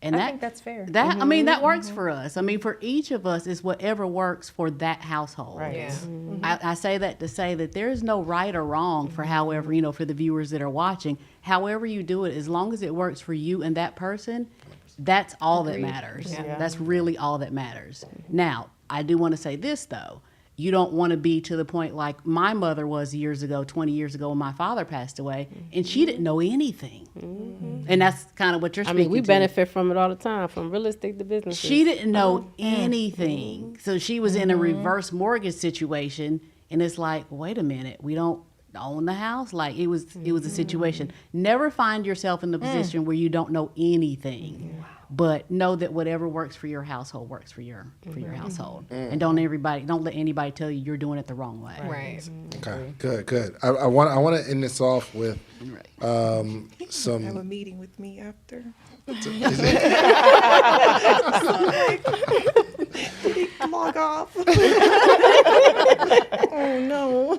And I think that's fair. That works for us. I mean, for each of us is whatever works for that household. Right. Yeah. I say that to say that there is no right or wrong for however, for the viewers that are watching, however you do it, as long as it works for you and that person, that's all that matters. Yeah. That's really all that matters. Now, I do want to say this, though. You don't want to be to the point like my mother was 20 years ago when my father passed away, and she didn't know anything. And that's kind of what you're speaking to. we benefit from it all the time, from real estate to business. She didn't know anything. So she was in a reverse mortgage situation, and it's like, wait a minute, we don't own the house? Like, it was a situation. Never find yourself in the position where you don't know anything. But know that whatever works for your household works for your household. And don't let anybody tell you you're doing it the wrong way. Right. Okay, good. I want to end this off with some. Have a meeting with me after. Log off. Oh no.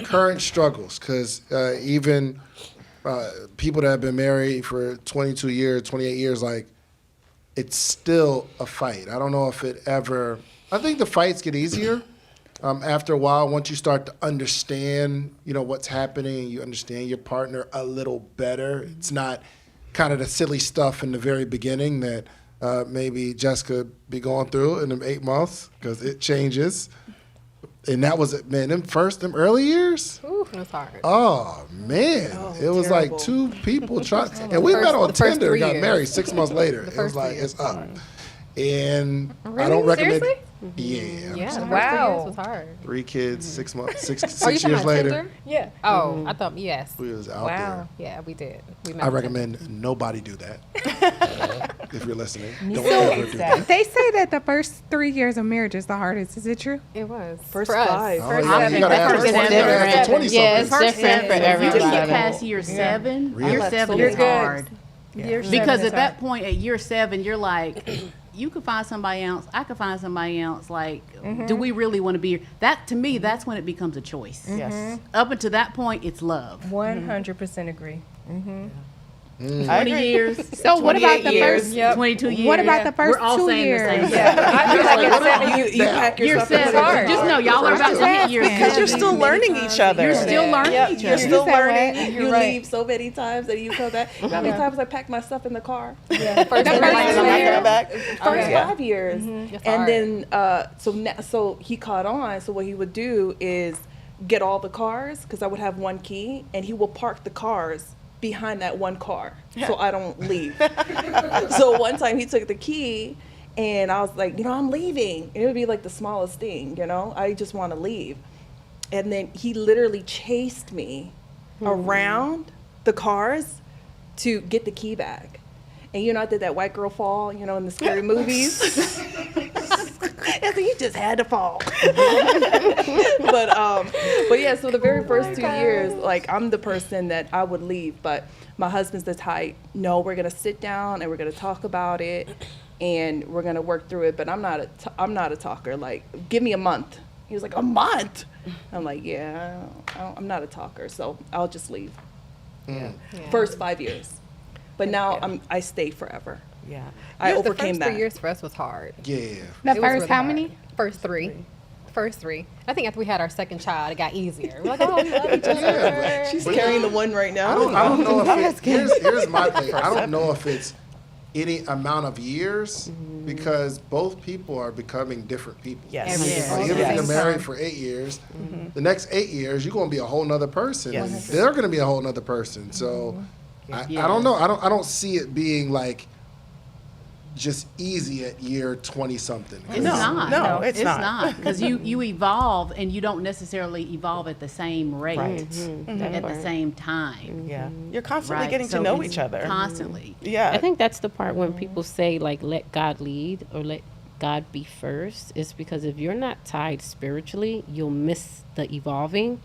Current struggles, because even people that have been married for 22 years, 28 years, like, it's still a fight. I don't know if it ever. I think the fights get easier after a while. Once you start to understand, what's happening, you understand your partner a little better. It's not kind of the silly stuff in the very beginning that maybe Jessica be going through in them 8 months, because it changes. And that was, man, them early years? Ooh, it was hard. Oh, man. It was terrible. like two people trying. And we met on the first Tinder and 3 got years. married 6 months later. It was first like, 3 years it's up. And I Really? don't recommend. Seriously? Yeah. Yeah, the first 3 Wow. years was hard. 3 kids, 6 months, six Are you years talking about later. Tinder? Yeah. Oh, I thought, yes. We was out Wow. Yeah, we did. We met there. I on recommend nobody do that. If you're listening, don't So ever do that. They say that the first 3 years of marriage is the hardest. Is it true? Tinder. It was. First for us. 5. Oh, First yeah, seven. you gotta ask First for 20, seven. after 20 Yeah, it's something. different for If you can get everybody. past year 7, Really? year That's 7 so is good. hard. Year seven Because is at that hard. point, at year 7, you're like, you could find somebody else. I could find somebody else. Like, do we really want to be here? That, to me, that's when it becomes a choice. Yes. Up until that point, it's love. 100% agree. 20 years. So what about the first? Yep. 22 years. What about the first We're all 2 saying the same years? thing. I feel like at 7 You pack Year yourself in 7. hard. Just know y'all are about to hit year Because because 7. you're still learning each other. You're still learning Yep. each You're other. still You said learning. what? You You're right. leave so many times that you come back. You know how many times I packed my stuff in the car? First The year, first like, two I'm not years. coming back. First yeah. 5 years. It's And hard. then, so he caught on. So what he would do is get all the cars, because I would have one key, and he will park the cars behind that one car so I don't leave. So one time he took the key, and I was like, I'm leaving. And it would be like the smallest thing, I just want to leave. And then he literally chased me around the cars to get the key back. And I did that white girl fall, in the scary movies. And Kathy, you just had to fall. But yeah, so the very first 2 years, like I'm the person that I would leave, but my husband's the type, no, we're gonna sit down and we're gonna talk about it and we're gonna work through it. But I'm not a talker. Like, give me a month. He was like, a month? I'm like, yeah, I'm not a talker, so I'll just leave. Yeah. First 5 years. But now I stay forever. Yeah. I The overcame first that. 3 years for us was hard. Yeah. The It was first really how hard. many? First three. I think after we had our second child, it got easier. We're like, oh, we love each other. She's carrying the one right now. I don't know if here's my thing. I don't know if it's any amount of years because both people are becoming different people. Yes. Like, even if Yes. you're married for 8 years, the next 8 years you're going to be a whole nother person. Yes. And they're going to be a whole nother person. So I don't know. I don't see it being like just easy at year 20 something. It's No, not. no, it's it's not. not. Because you evolve and you don't necessarily evolve at the same rate, Right. at the same time. Yeah. You're constantly Right? getting So to know it's each other. Constantly. Yeah. I think that's the part when people say like let God lead or let God be first. It's because if you're not tied spiritually, you'll miss the evolving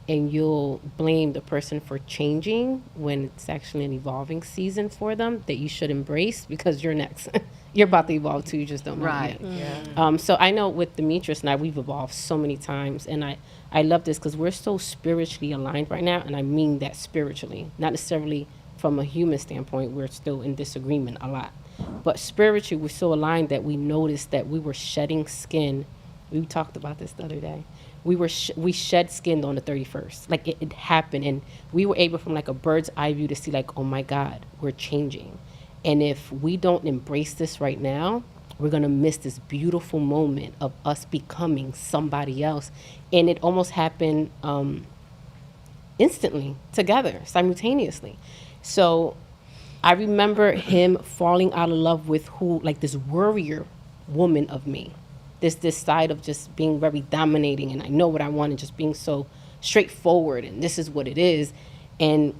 and you'll blame the person for changing when it's actually an evolving season for them that you should embrace because you're next. You're about to evolve too, you just don't know Right. it yet. Yeah. So I know with Demetrius and I, we've evolved so many times, and I love this because we're so spiritually aligned right now, and I mean that spiritually, not necessarily from a human standpoint. We're still in disagreement a lot, but spiritually we're so aligned that we noticed that we were shedding skin. We talked about this the other day. We shed skin on the 31st, like it happened, and we were able from like a bird's eye view to see like, oh my God, we're changing. And if we don't embrace this right now, we're going to miss this beautiful moment of us becoming somebody else. And it almost happened instantly, together, simultaneously. So I remember him falling out of love with like this warrior woman of me. This side of just being very dominating and I know what I want and just being so straightforward and this is what it is. And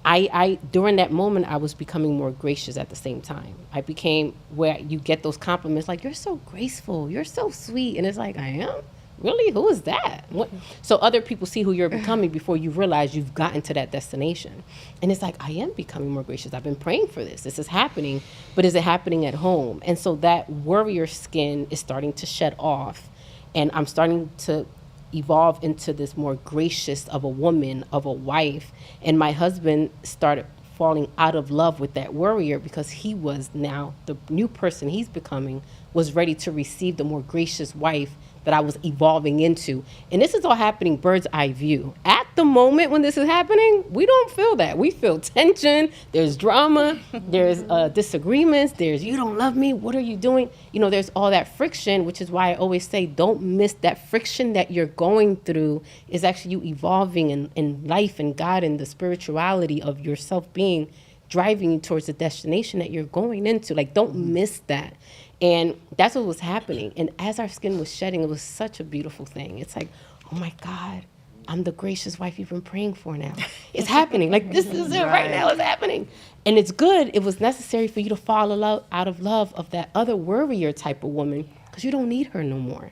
I during that moment, I was becoming more gracious at the same time. I became where you get those compliments like, you're so graceful, you're so sweet. And it's like, I am? Really? Who is that? What? So other people see who you're becoming before you realize you've gotten to that destination. And it's like, I am becoming more gracious. I've been praying for this. This is happening, but is it happening at home? And so that warrior skin is starting to shed off. And I'm starting to evolve into this more gracious of a woman, of a wife. And my husband started falling out of love with that warrior because he was now the new person he's becoming was ready to receive the more gracious wife that I was evolving into. And this is all happening bird's eye view. At the moment when this is happening, we don't feel that. We feel tension, there's drama, there's disagreements, there's you don't love me, what are you doing? You know, there's all that friction, which is why I always say don't miss that friction that you're going through is actually you evolving in life and God and the spirituality of yourself being driving you towards the destination that you're going into. Like, don't miss that. And that's what was happening. And as our skin was shedding, it was such a beautiful thing. It's like, oh my God, I'm the gracious wife you've been praying for now. It's happening. Like, this is it right now. It's happening. And it's good. It was necessary for you to fall out of love of that other warrior type of woman because you don't need her no more.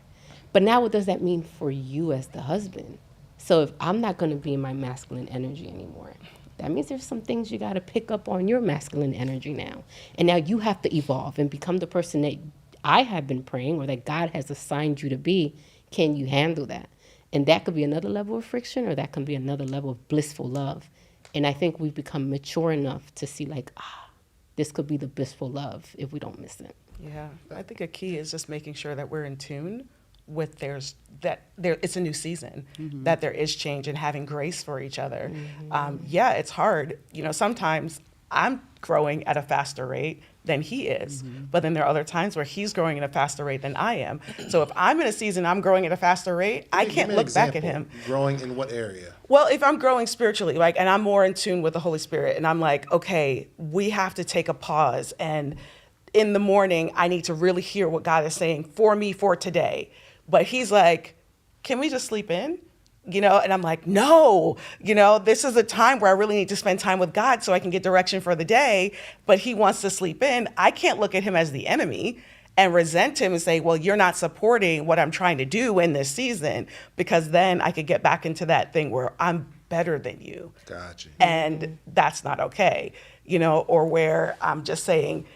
But now what does that mean for you as the husband? So if I'm not going to be in my masculine energy anymore, that means there's some things you got to pick up on your masculine energy now. And now you have to evolve and become the person that I have been praying or that God has assigned you to be. Can you handle that? And that could be another level of friction or that can be another level of blissful love. And I think we've become mature enough to see like, this could be the blissful love if we don't miss it. Yeah. I think a key is just making sure that we're in tune with it's a new season, that there is change and having grace for each other. Yeah, it's hard. You know, sometimes I'm growing at a faster rate than he is, but then there are other times where he's growing at a faster rate than I am. So if I'm in a season, I'm growing at a faster rate, I can't look back at him. Growing in what area? Well, if I'm growing spiritually, like, and I'm more in tune with the Holy Spirit, and I'm like, okay, we have to take a pause, and in the morning, I need to really hear what God is saying for me for today. But he's like, can we just sleep in? You know, and I'm like, no, you know, this is a time where I really need to spend time with God so I can get direction for the day. But he wants to sleep in. I can't look at him as the enemy. and resent him and say, well, you're not supporting what I'm trying to do in this season, because then I could get back into that thing where I'm better than you. Gotcha. And that's not okay, or where I'm just saying,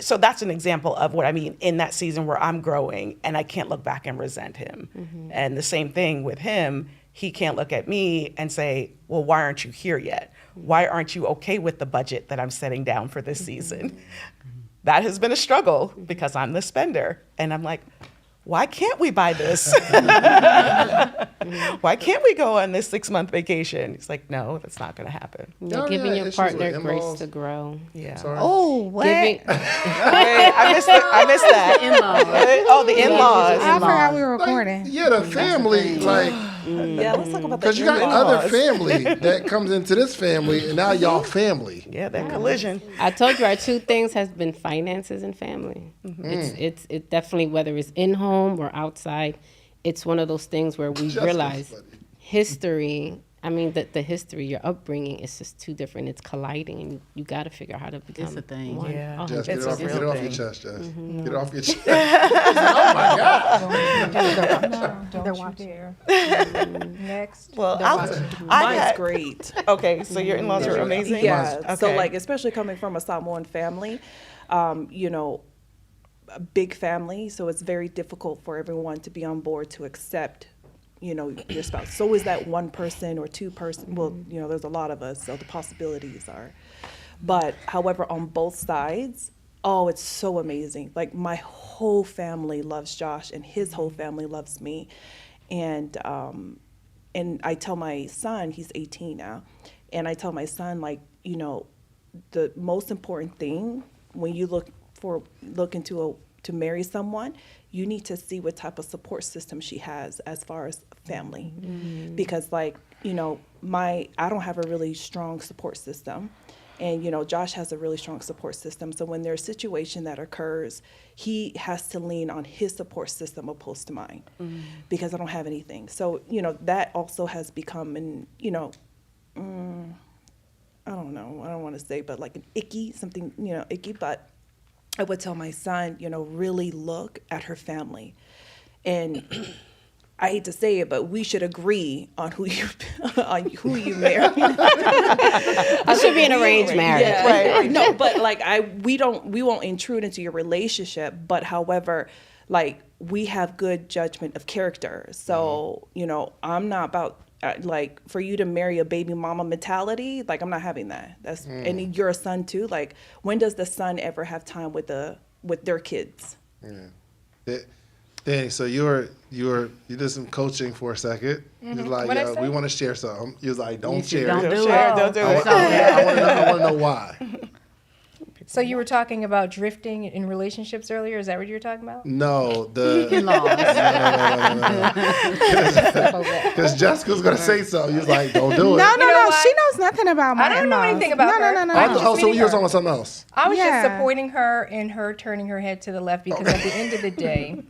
so that's an example of what I mean in that season where I'm growing and I can't look back and resent him. And the same thing with him, he can't look at me and say, well, why aren't you here yet? Why aren't you okay with the budget that I'm setting down for this season? That has been a struggle because I'm the spender. And I'm like, why can't we buy this? Why can't we go on this 6-month vacation? It's like, no, that's not going to happen. Giving your issues partner with grace in-laws. to grow. Yeah. Sorry. Oh, what? Giving, Wait, I missed that. In-laws. Oh, the in-laws. I forgot we were recording. Yeah, the family, like, Yeah, let's talk about that. because you got other family that comes into this family, and now y'all family. Yeah, that collision. I told you our two things has been finances and family. It's definitely, whether it's in home or outside, it's one of those things where we Just realize funny. history. I mean, the history, your upbringing is just too different. It's colliding, and you got to figure out how to become It's a thing. one. Yeah. Oh, Jess, It's get it a off, real get it off thing. your chest, Jess. Get it off your chest. Oh my God. Don't you dare. Next. Well, I Mine's had, great. okay, so your in-laws are amazing? Yeah. So Okay. like, especially coming from a Samoan family, a big family, so it's very difficult for everyone to be on board to accept, your spouse. So is that one person or two person? Well, there's a lot of us, so the possibilities are. But however, on both sides, oh, it's so amazing. Like my whole family loves Josh, and his whole family loves me, and I tell my son, he's 18 now, and I tell my son, like, the most important thing when you look to marry someone, you need to see what type of support system she has as far as family. Because like, I don't have a really strong support system. And, Josh has a really strong support system. So when there's a situation that occurs, he has to lean on his support system opposed to mine because I don't have anything. So, that also has become I don't know, I don't want to say, but like an icky, something, icky, but I would tell my son, really look at her family. And I hate to say it, but we should agree on who you marry. It should be an arranged marriage. Yeah, right. No, but like we won't intrude into your relationship. But however, like we have good judgment of character. So I'm not about like for you to marry a baby mama mentality. Like I'm not having that. That's and you're a son too. Like when does the son ever have time with their kids? Yeah. Danny, so you did some coaching for a second. You was like, What'd I say? we want to share something. You was like, don't share Don't it. do Share it, it. don't do I it. want to know why. So you were talking about drifting in relationships earlier. Is that what you were talking about? No, the In-laws. because Jessica's gonna say something. You was like, don't do it. No, You know no, what? she knows nothing about my I don't know in-laws. anything about no, her. No, no, I no, was no. Oh, so you were talking about something else. I was Yeah. just supporting her in her turning her head to the left because at the end of the day,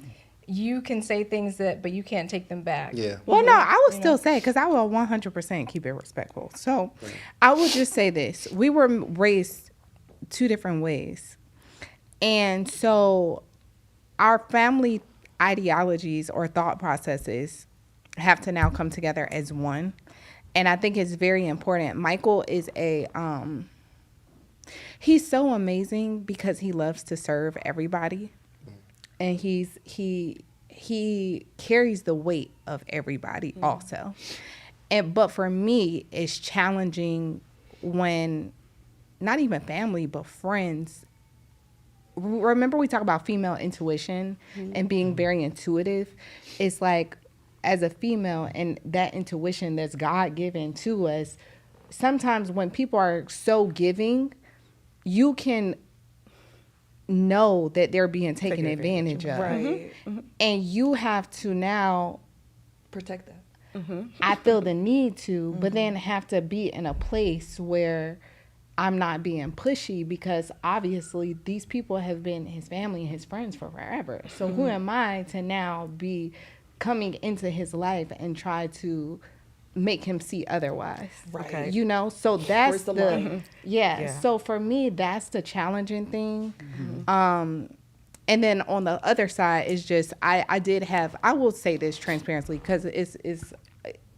you can say things but you can't take them back. Yeah. Well, no, I would still say, because I will 100% keep it respectful. So I will just say this. We were raised two different ways. And so our family ideologies or thought processes have to now come together as one. And I think it's very important. Michael is he's so amazing because he loves to serve everybody. And he carries the weight of everybody also. But for me, it's challenging when not even family, but friends. Remember we talk about female intuition and being very intuitive. It's like as a female and that intuition that's God-given to us, sometimes when people are so giving, you can know that they're being taken advantage of. Right. And you have to now, Protect that. I feel the need to, but then have to be in a place where I'm not being pushy because obviously these people have been his family and his friends for forever. So who am I to now be coming into his life and try to make him see otherwise? Right. Okay. So that's Where's the line? Yeah. Yeah. So for me, that's the challenging thing. And And then on the other side is just I did have, I will say this transparently because it's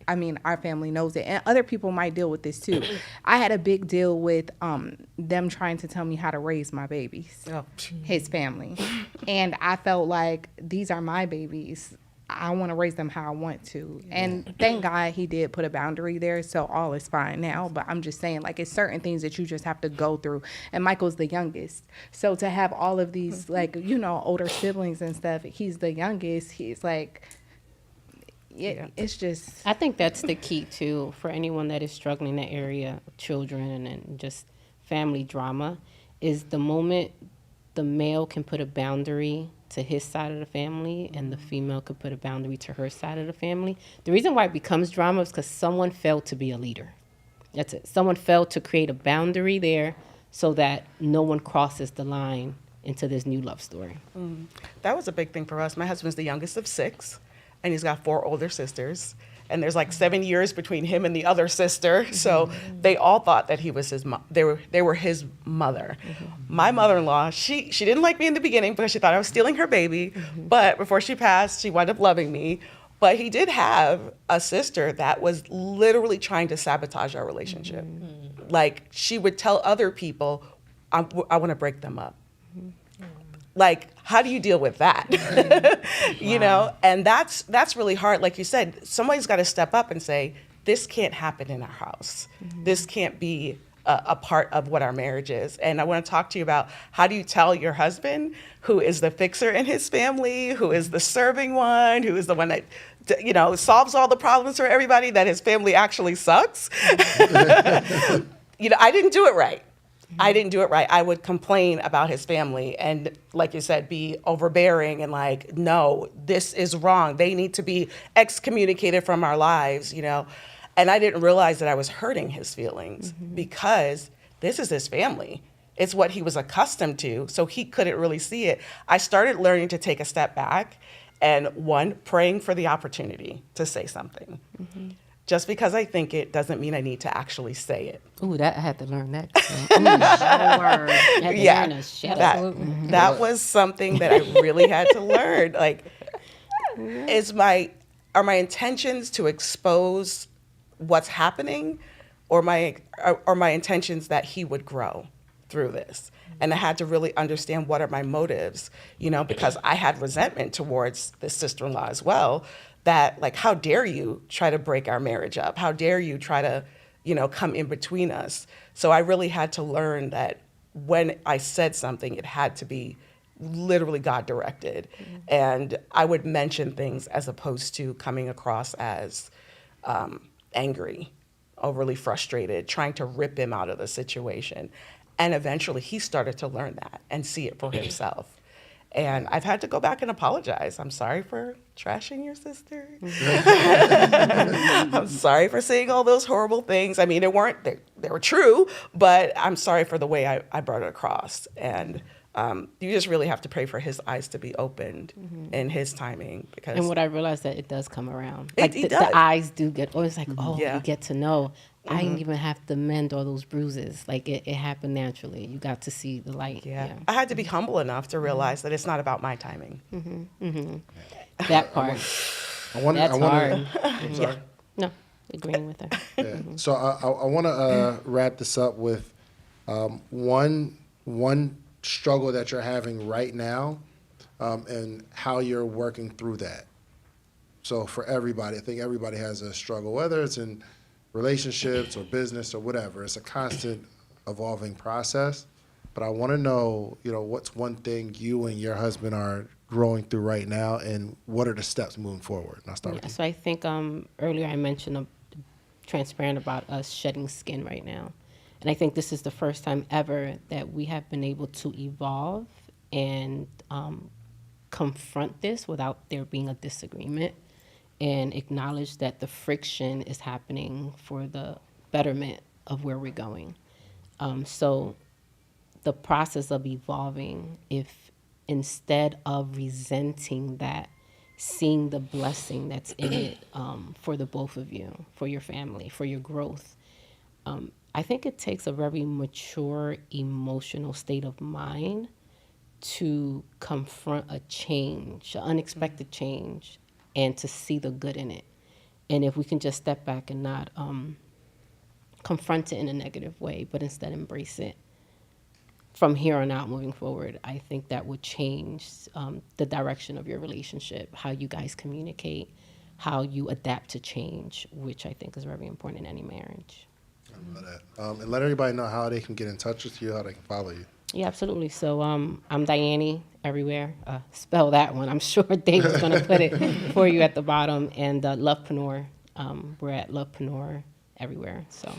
I mean, our family knows it, and other people might deal with this too. I had a big deal with them trying to tell me how to raise my babies, his family, and I felt like these are my babies. I want to raise them how I want to, and thank God he did put a boundary there, so all is fine now. But I'm just saying, like, it's certain things that you just have to go through. And Michael's the youngest, so to have all of these, like, you know, older siblings and stuff, he's the youngest. He's like. It's just. I think that's the key too for anyone that is struggling in that area, children and just family drama, is the moment the male can put a boundary to his side of the family and the female could put a boundary to her side of the family. The reason why it becomes drama is because someone failed to be a leader. That's it. Someone failed to create a boundary there so that no one crosses the line into this new love story. That was a big thing for us. My husband's the youngest of 6, and he's got 4 older sisters. And there's like 7 years between him and the other sister. So they all thought that he was his they were his mother. My mother-in-law, she didn't like me in the beginning because she thought I was stealing her baby. But before she passed, she wound up loving me. But he did have a sister that was literally trying to sabotage our relationship. Like, she would tell other people, I want to break them up. Like, how do you deal with that? You know, and that's really hard. Like you said, somebody's got to step up and say, this can't happen in our house. This can't be a part of what our marriage is. And I want to talk to you about, how do you tell your husband, who is the fixer in his family, who is the serving one, who is the one that, you know, solves all the problems for everybody, that his family actually sucks? You know, I didn't do it right. I would complain about his family and, like you said, be overbearing and like, no, this is wrong. They need to be excommunicated from our lives, you know. And I didn't realize that I was hurting his feelings because this is his family. It's what he was accustomed to, so he couldn't really see it. I started learning to take a step back and, one, praying for the opportunity to say something. Just because I think it doesn't mean I need to actually say it. Ooh, that I had to learn that. That was something that I really had to learn. Like, are my intentions to expose what's happening, or my intentions that he would grow through this? And I had to really understand, what are my motives, you know, because I had resentment towards this sister-in-law as well. That, like, how dare you try to break our marriage up? How dare you try to, you know, come in between us? So I really had to learn that when I said something, it had to be literally God directed. And I would mention things as opposed to coming across as angry, overly frustrated, trying to rip him out of the situation. And eventually he started to learn that and see it for himself. And I've had to go back and apologize. I'm sorry for trashing your sister. I'm sorry for saying all those horrible things. I mean, they were true, but I'm sorry for the way I brought it across. And you just really have to pray for his eyes to be opened in his timing. Because and what I realized, that it does come around. Like, the eyes do get, it's like, you get to know. I didn't Mm-hmm. even have to mend all those bruises. Like, it happened naturally. You got to see the light. Yeah. I had to be humble enough to realize that it's not about my timing. That part. That's hard. I'm sorry. No, agreeing with her. Yeah. So I want to wrap this up with one struggle that you're having right now, and how you're working through that. So for everybody, I think everybody has a struggle, whether it's in relationships or business or whatever. It's a constant evolving process. But I want to know, you know, what's one thing you and your husband are growing through right now, and what are the steps moving forward? And I'll start with you. So I think earlier I mentioned transparent about us shedding skin right now. And I think this is the first time ever that we have been able to evolve and confront this without there being a disagreement, and acknowledge that the friction is happening for the betterment of where we're going. So the process of evolving, if instead of resenting that, seeing the blessing that's in it for the both of you, for your family, for your growth, I think it takes a very mature emotional state of mind to confront a change, an unexpected change, and to see the good in it. And if we can just step back and not confront it in a negative way, but instead embrace it from here on out moving forward, I think that would change the direction of your relationship, how you guys communicate, how you adapt to change, which I think is very important in any marriage. I love that. And let everybody know how they can get in touch with you, how they can follow you. Yeah, absolutely. So I'm Diane everywhere. Spell that one. I'm sure Dave is going to put it for you at the bottom. And Lovepreneur, we're at Lovepreneur everywhere. So.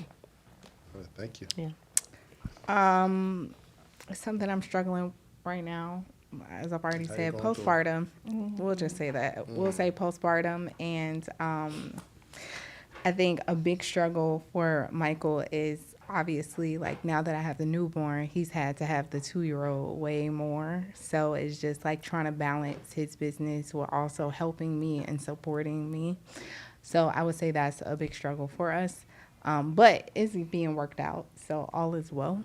Thank you. Yeah. Something I'm struggling right now, as I've already How you said, going through it? postpartum. We'll just say that. We'll say postpartum. And I think a big struggle for Michael is obviously, like, now that I have the newborn, he's had to have the 2-year-old way more. So it's just like trying to balance his business while also helping me and supporting me. So I would say that's a big struggle for us. But it's being worked out. So all is well.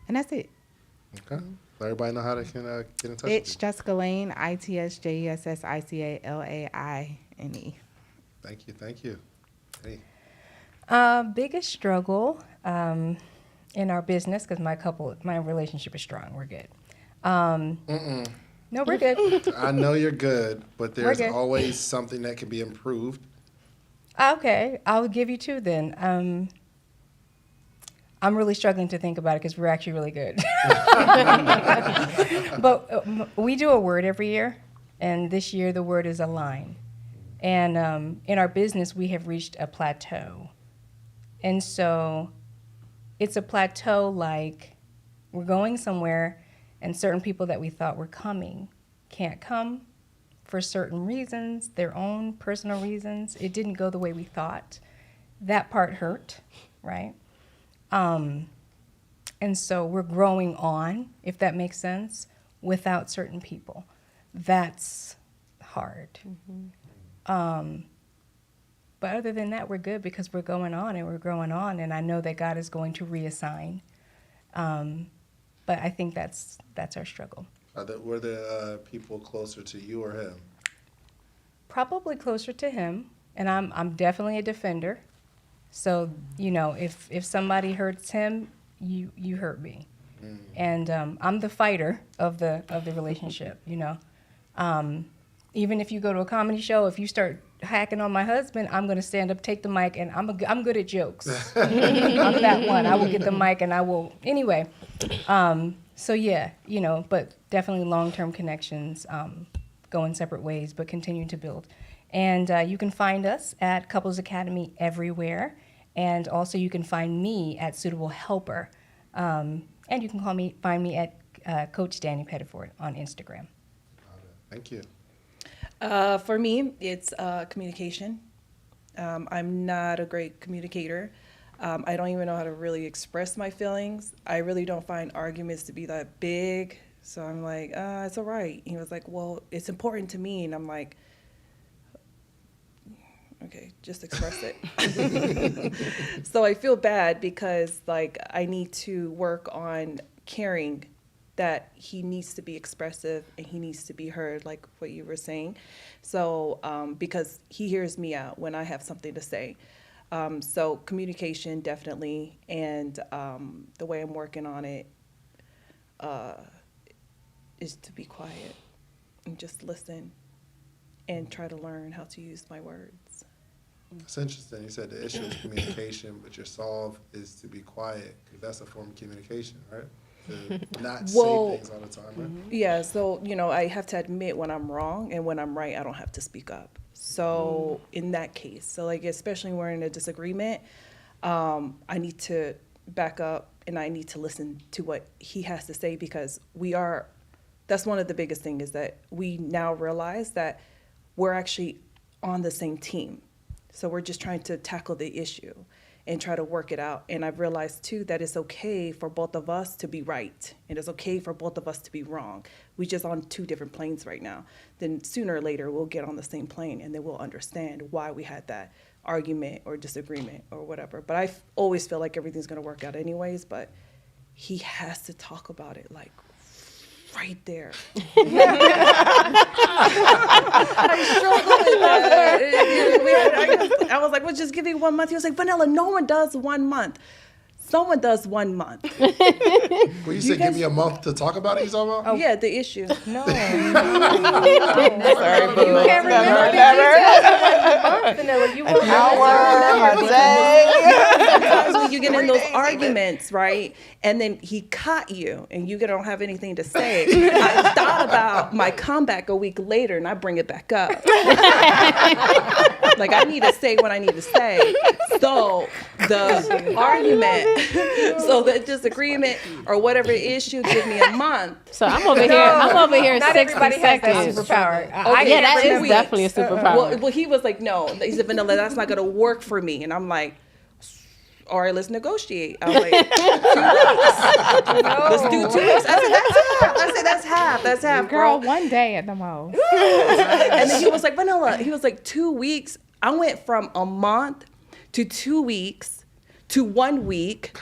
And that's it. Okay. Let everybody know how they can get in touch It's with you. Jessica Lane, ITSJESSICALAINE. Thank you. Thank you. Hey. Biggest struggle in our business, because my relationship is strong. We're good. No, we're good. I know you're good, but there's good. always something that can be improved. Okay, I'll give you 2 then. I'm really struggling to think about it because we're actually really good. But we do a word every year, and this year the word is align. And in our business, we have reached a plateau. And so it's a plateau like we're going somewhere, and certain people that we thought were coming can't come for certain reasons, their own personal reasons. It didn't go the way we thought. That part hurt, right? And so we're growing on, if that makes sense, without certain people. That's hard. But other than that, we're good because we're going on and we're growing on, and I know that God is going to reassign. But I think that's our struggle. Were there people closer to you or him? Probably closer to him, and I'm definitely a defender. So, you know, if somebody hurts him, you hurt me. And I'm the fighter of the relationship, you know. Even if you go to a comedy show, if you start hacking on my husband, I'm going to stand up, take the mic, and I'm good at jokes. I'm that one. I will get the mic and I will, anyway. So yeah, you know, but definitely long-term connections, going separate ways, but continue to build. And you can find us at Couples Academy everywhere. And also you can find me at Suitable Helper. And you can find me at Coach Danny Pettiford on Instagram. Thank you. For me, it's communication. I'm not a great communicator. I don't even know how to really express my feelings. I really don't find arguments to be that big. So I'm like, it's all right. He was like, well, it's important to me. And I'm like, okay, just express it. So I feel bad because, like, I need to work on caring that he needs to be expressive and he needs to be heard, like what you were saying. So because he hears me out when I have something to say. So communication, definitely. And the way I'm working on it is to be quiet and just listen and try to learn how to use my words. It's interesting. You said the issue is communication, but your solve is to be quiet, because that's a form of communication, right? To not say things all the time, right? Yeah, so, you know, I have to admit when I'm wrong, and when I'm right, I don't have to speak up. So in that case, so like especially when we're in a disagreement, I need to back up and I need to listen to what he has to say, because that's one of the biggest things, is that we now realize that we're actually on the same team. So we're just trying to tackle the issue and try to work it out. And I've realized too that it's okay for both of us to be right, and it's okay for both of us to be wrong. We're just on 2 different planes right now. Then sooner or later we'll get on the same plane, and then we'll understand why we had that argument or disagreement or whatever. But I always feel like everything's gonna work out anyways, but he has to talk about it like right there. I struggled with that. I was like, well, just give me 1 month. He was like, Vanilla, no one does 1 month. Someone does 1 month. Well, you said give me a month to talk about it, you talking about? Oh. Yeah, the issue. No. Sorry, You boo. can't remember the Never. details of 1 month, Vanilla. You won't remember. Sometimes when you get in those arguments, right, and then he caught you and you don't have anything to say, I thought about my comeback a week later and I bring it back up. Like, I need to say what I need to say. So the argument, so the disagreement or whatever issue, give me a month. So I'm over here Not 60 everybody has that seconds. superpower. Okay, Yeah, that every is week. definitely a superpower. Well, he was like, no. He said, Vanilla, that's not going to work for me. And I'm like, all right, let's negotiate. I was like, 2 weeks. Let's do 2 weeks. I said, that's half. That's half, Girl, bro. 1 day at the most. And then he was like, Vanilla, he was like, 2 weeks. I went from a month to 2 weeks to 1 week.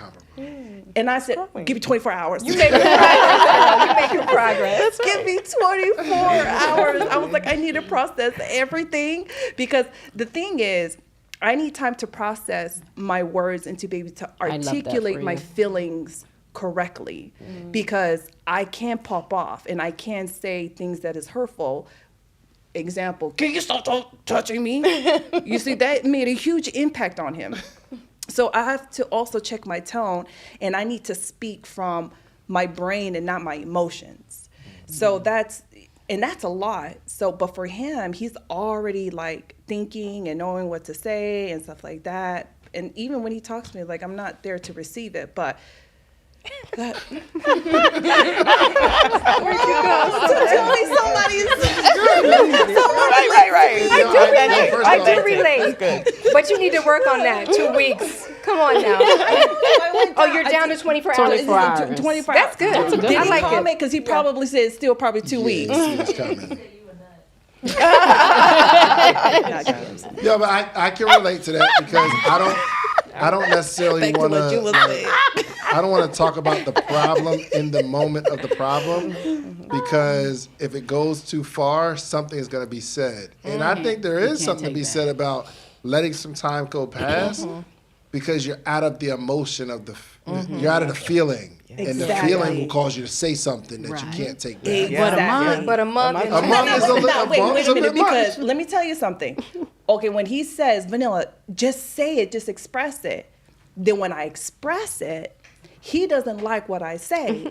And I said, give me 24 hours. You making progress. You making progress. Give me 24 hours. I was like, I need to process everything because the thing is, I need time to process my words and to be able to love that articulate for my you. feelings correctly because I can pop off and I can say things that is hurtful. Example, can you stop touching me? You see, that made a huge impact on him. So I have to also check my tone and I need to speak from my brain and not my emotions. So that's a lot. So, but for him, he's already like thinking and knowing what to say and stuff like that. And even when he talks to me, like I'm not there to receive it, but that. Where'd you go? Tell me somebody's. Right. I do relate. But you need to work on that. 2 weeks. Come on now. Oh, you're down to 24 hours. 24 hours. 24 That's good. That's a good Did I he like call it. me? Because he probably said it's still probably 2 weeks. It's coming. I got him. Yeah, but I can relate to that because I don't necessarily want to. I don't want to talk about the problem in the moment of the problem because if it goes too far, something is going to be said. And I think there is something to be said about letting some time go past because you're out of the emotion of you're out of the feeling. And the feeling will cause you to say something that you can't take back. But a month. A month is Wait a minute, bit much. because let me tell you something. Okay, when he says, Vanilla, just say it, just express it. Then when I express it, he doesn't like what I say.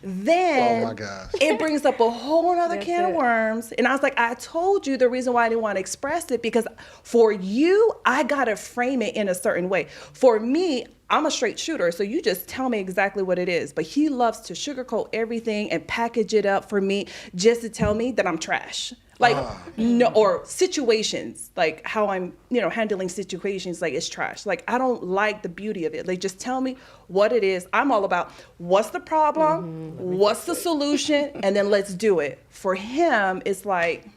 Then Oh my gosh. it brings up a whole other can of worms. And I was like, I told you the reason why I didn't want to express it because for you, I got to frame it in a certain way. For me, I'm a straight shooter, so you just tell me exactly what it is. But he loves to sugarcoat everything and package it up for me just to tell me that I'm trash. Like, no, or situations, like how I'm, handling situations, like it's trash. Like, I don't like the beauty of it. Like, just tell me what it is. I'm all about what's the problem, what's the solution, and then let's do it. For him, it's like,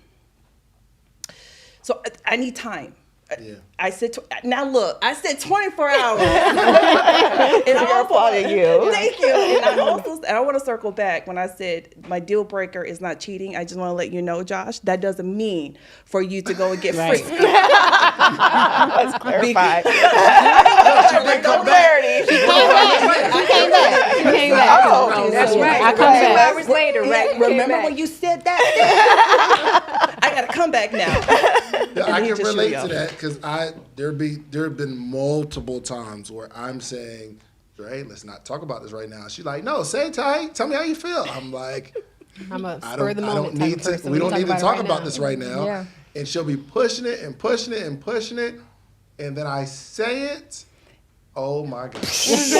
so I need time. Yeah. I said, now look, I said 24 hours. And I'm applauding you. Thank you. And I want to circle back when I said my deal breaker is not cheating. I just want to let you know, Josh, that doesn't mean for you to go and get free. Let's clarify. She came back. That's right. I come 2 back. hours later, right? You came Remember back. when you said that? I got to come back now. Yeah, I he can just relate show to you. that because there have been multiple times where I'm saying, Dre, let's not talk about this right now. She's like, no, say it, Ty. Tell me how you feel. I'm like, I'm a I spur of the don't moment type need of to. person. We don't need to talk it about right this right now. Yeah. And she'll be pushing it and pushing it and pushing it, and then I say it. Oh my God. Listen,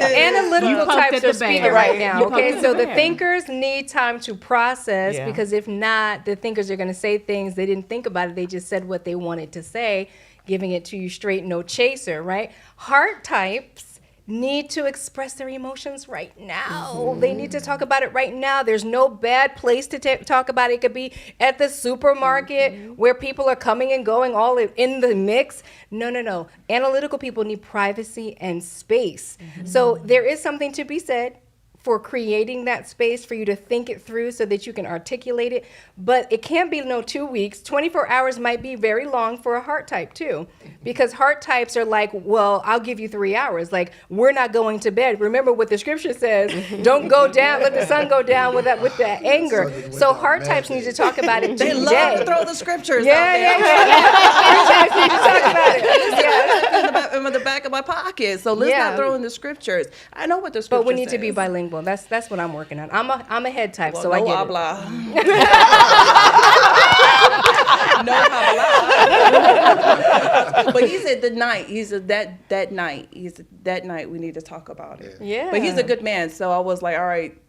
analytical poked types at the are speaking bear. right now, You poked okay? at So the the bear. thinkers need time to process Yeah. because if not, the thinkers are going to say things they didn't think about it. They just said what they wanted to say, giving it to you straight, no chaser, right? Heart types need to express their emotions right now. They need to talk about it right now. There's no bad place to talk about it. It could be at the supermarket where people are coming and going all in the mix. No. Analytical people need privacy and space. So there is something to be said for creating that space for you to think it through so that you can articulate it. But it can't be 2 weeks. 24 hours might be very long for a heart type too, because heart types are like, well, I'll give you 3 hours. Like, we're not going to bed. Remember what the scripture says, don't go down, let the sun go down with that anger. So heart types need to talk about it today. They love to throw the scriptures out Yeah, there. heart types need to talk about it. In the back of my pocket. So let's Yeah. not throw in the scriptures. I know what the scripture But we need to be says. bilingual. That's what I'm working on. I'm a head type, Well, so no I get it. habla. No habla. But he said the night. He said that night. He said that night we need to talk about it. Yeah. But he's a good man, so I was like, all right.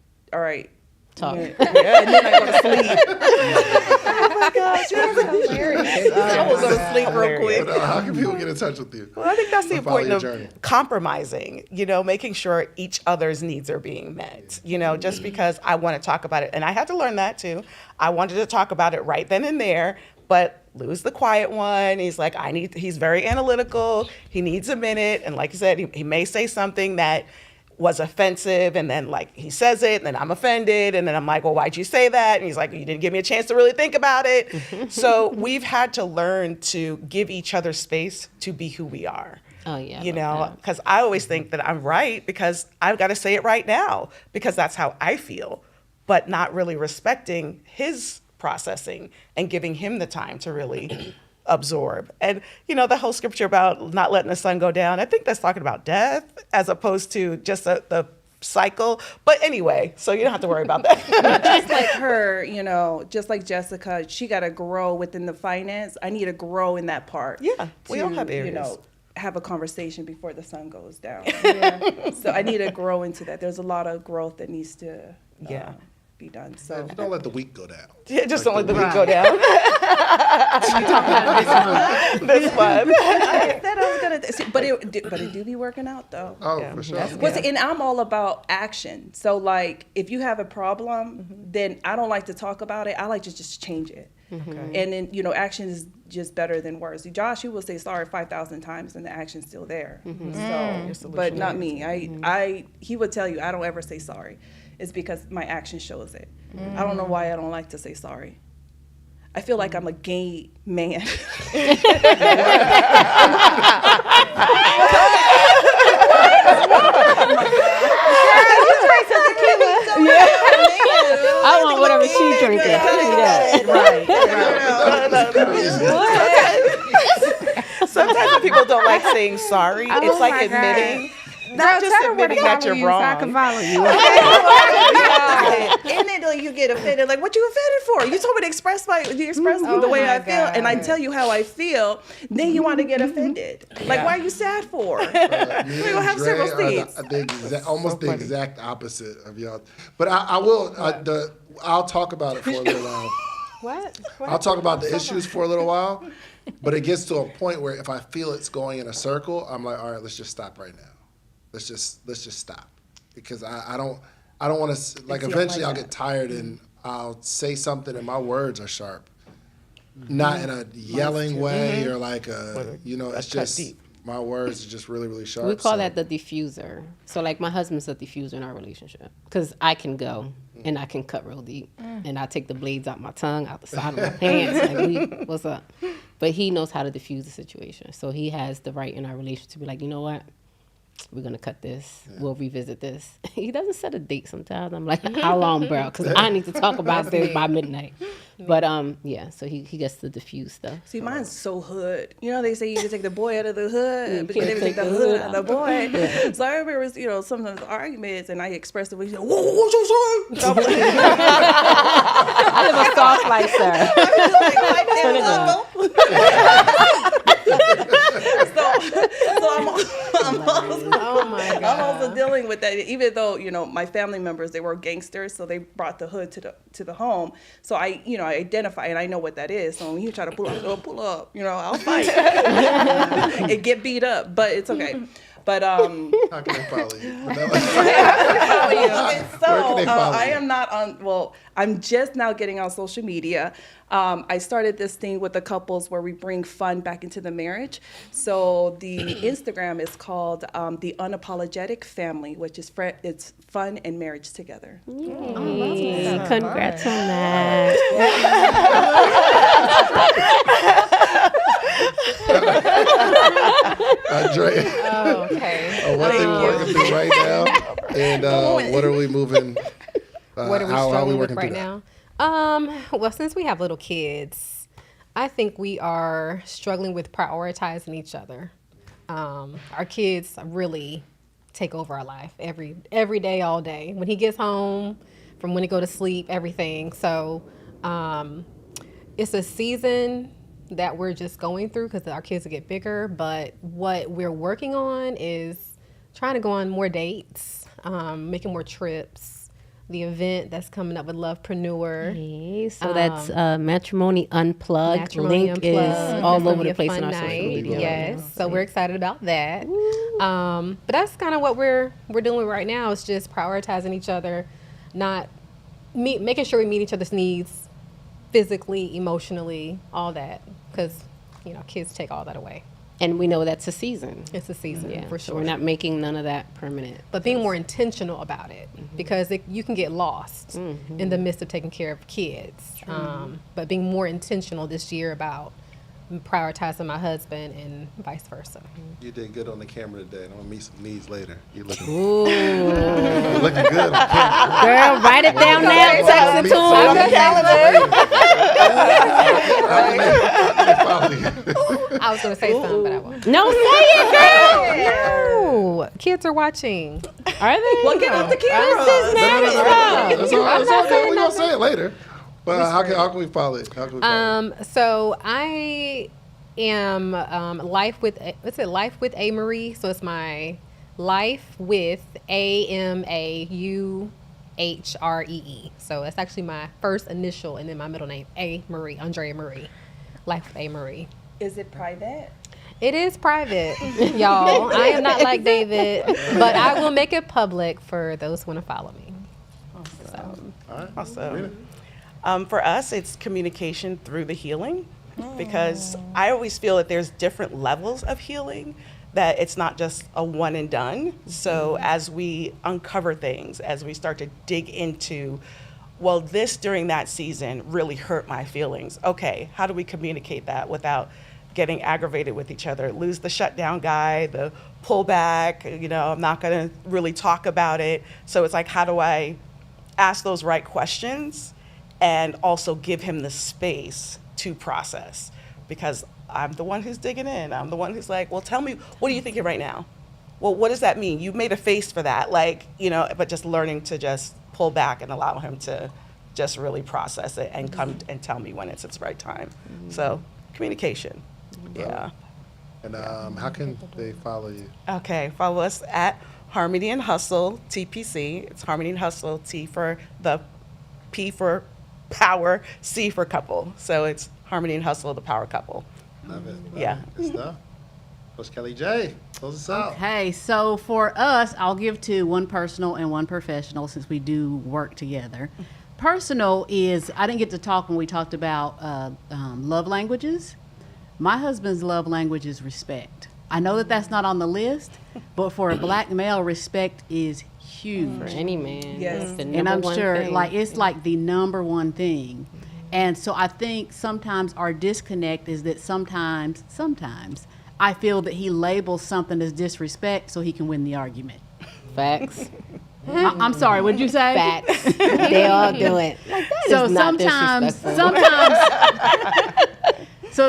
Talk. Yeah. And then I go to sleep. Oh my gosh, I was going to sleep real quick. How can people get in touch with you? Well, I think that's the Or follow your importance journey? of compromising, making sure each other's needs are being met, just because I want to talk about it. And I had to learn that too. I wanted to talk about it right then and there, but Lou's the quiet one. He's like, he's very analytical. He needs a minute. And like you said, he may say something that was offensive, and then like he says it, and then I'm offended, and then I'm like, well, why'd you say that? And he's like, you didn't give me a chance to really think about it. So we've had to learn to give each other space to be who we are. Oh, yeah. Because I always think that I'm right because I've got to say it right now because that's how I feel, but not really respecting his processing and giving him the time to really absorb. And, the whole scripture about not letting the sun go down, I think that's talking about death as opposed to just the cycle. But anyway, so you don't have to worry about that. Just like her, just like Jessica, she got to grow within the finance. I need to grow in that part. Yeah, we all have areas. Have a conversation before the sun goes down. Yeah. So I need to grow into that. There's a lot of growth that needs to be done. So Don't let the week go down. Yeah, just don't let the week go down. This one. I said I was gonna, but it do be working out though. Oh, for sure. And I'm all about action. So like, if you have a problem, then I don't like to talk about it. I like to just change it. Okay. And then action is just better than words. Josh, you will say sorry 5,000 times, and the action's still there. So, but not me. He would tell you I don't ever say sorry. It's because my action shows it. I don't know why I don't like to say sorry. I feel like I'm a gay man. I want whatever she's drinking. Right. Sometimes when people don't like saying sorry, it's like admitting. Not just admitting that you're wrong. So I can follow you. And then like, you get offended. Like, what you offended for? You told me to express the way I feel, and I tell you how I feel. Then you want to get offended. Like, why are you sad for? We will have several seats. Almost the exact opposite of y'all. But I will. I'll talk about it for a little while. What? I'll talk about the issues for a little while. But it gets to a point where if I feel it's going in a circle, I'm like, all right, let's just stop right now. Let's just stop, because I don't want to, like, eventually I'll get tired and I'll say something and my words are sharp, not in a yelling way or like it's just deep. My words are just really, really sharp. We call that the diffuser. So like my husband's a diffuser in our relationship because I can go and I can cut real deep and I take the blades out my tongue, out the side of my pants. Like, what's up? But he knows how to diffuse the situation. So he has the right in our relationship to be like, you know what? We're going to cut this. Yeah. We'll revisit this. He doesn't set a date sometimes. I'm like, how long, bro? Because I need to talk about this by midnight. But, so he gets to diffuse stuff. See, mine's so hood. They say you can take the boy out of the hood, but you never take the hood out of the boy. Yeah. So I remember, sometimes arguments, and I expressed it when he said, whoa, what you say? I live a soft life, sir. Turn it on. I'm also dealing with that, even though my family members, they were gangsters, so they brought the hood to the home. So I identify and I know what that is. So when you try to pull up, I'll fight and get beat up, but it's okay. But How can they follow you? so Where can they follow I you? am not on. Well, I'm just now getting on social media. I started this thing with the couples where we bring fun back into the marriage. So the Instagram is called the Unapologetic Family, which is it's fun and marriage together. Yay. Congrats on that. Andrea, Okay. what thing we're working through right now, and what are we moving? What are we how struggling with working right through that? now? Well, since we have little kids, I think we are struggling with prioritizing each other. Our kids really take over our life every day, all day. When he gets home, from when he go to sleep, everything. So it's a season that we're just going through because our kids will get bigger. But what we're working on is trying to go on more dates, making more trips. The event that's coming up with Lovepreneur. Okay, so that's Matrimony Unplugged. Matrimony Link Unplugged. is That's all gonna over be the a place fun on our social night. media. Yes, so we're excited about that. But that's kind of what we're doing right now. Is just prioritizing each other, making sure we meet each other's needs, physically, emotionally, all that. Because kids take all that away. And we know that's a season. It's a season, Yeah, for so sure. we're not making none of that permanent. But being more intentional about it, because you can get lost in the midst of taking care of kids. But being more intentional this year about prioritizing my husband and vice versa. You did good on the camera today. I'm gonna meet some needs later. You're looking, Ooh. you're looking good on camera. Girl, write it down now. Text it to him. I was going to say something, but I won't. No, say it, girl. No, kids are watching. Are they? Well, get off the camera. This is marriage stuff. That's all good. We're gonna say it later. But how can we follow it? How can we follow it? So I am Life with A Marie. So it's my Life with AMAUHREE. So that's actually my first initial and then my middle name, A Marie, Andrea Marie. Life with A Marie. Is it private? It is private, y'all. I am not like David, but I will make it public for those who want to follow me. So. All right. Awesome. For us, it's communication through the healing, because I always feel that there's different levels of healing, that it's not just a one and done. So as we uncover things, as we start to dig into, well, this during that season really hurt my feelings. Okay, how do we communicate that without getting aggravated with each other? Lose the shutdown guy, the pullback, I'm not gonna really talk about it. So it's like, how do I ask those right questions and also give him the space to process? Because I'm the one who's digging in. I'm the one who's like, well, tell me, what are you thinking right now? Well, what does that mean? You made a face for that, but just learning to just pull back and allow him to just really process it and come and tell me when it's its right time. So communication, yeah. And how can they follow you? Okay, follow us at Harmony and Hustle, TPC. It's Harmony and Hustle, T for the P for power, C for couple. So it's Harmony and Hustle, the power couple. Love it. Yeah. Good stuff. Coach Kelly J, close us out. Okay, so for us, I'll give two, one personal and one professional, since we do work together. Personal is, I didn't get to talk when we talked about love languages. My husband's love language is respect. I know that that's not on the list, but for a black male, respect is huge. For any man. Yes. It's the And number I'm one sure, thing. it's like the number one thing. And so I think sometimes our disconnect is that sometimes I feel that he labels something as disrespect so he can win the argument. Facts. I'm sorry, what'd you say? Facts. They all do it. Like, that So is not disrespectful.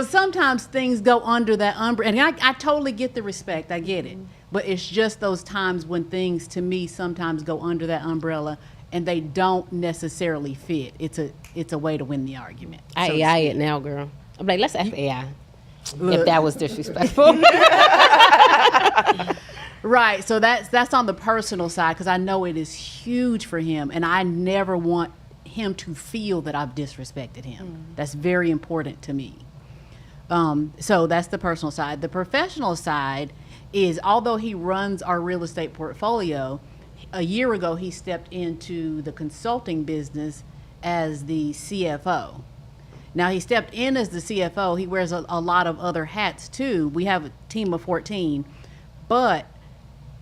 sometimes things go under that umbrella, and I totally get the respect, I get it, but it's just those times when things to me sometimes go under that umbrella and they don't necessarily fit. It's a way to win the argument. I so to AI speak. it now, girl. I'm like, let's ask AI if that was disrespectful. Right, so that's on the personal side, because I know it is huge for him, and I never want him to feel that I've disrespected him. That's very important to me. So that's the personal side. The professional side is, although he runs our real estate portfolio, a year ago he stepped into the consulting business as the CFO. Now he stepped in as the CFO. He wears a lot of other hats too. We have a team of 14, but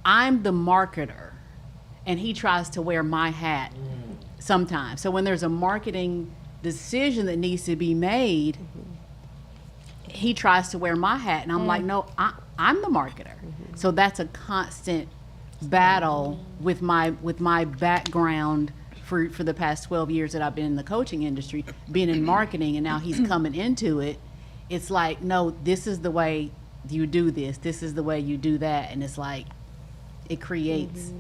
I'm the marketer, and he tries to wear my hat sometimes. So when there's a marketing decision that needs to be made, he tries to wear my hat, and I'm like, no, I'm the marketer. So that's a constant battle with my background for the past 12 years that I've been in the coaching industry, being in marketing, and now he's coming into it. It's like, no, this is the way you do this. This is the way you do that, and it's like, it creates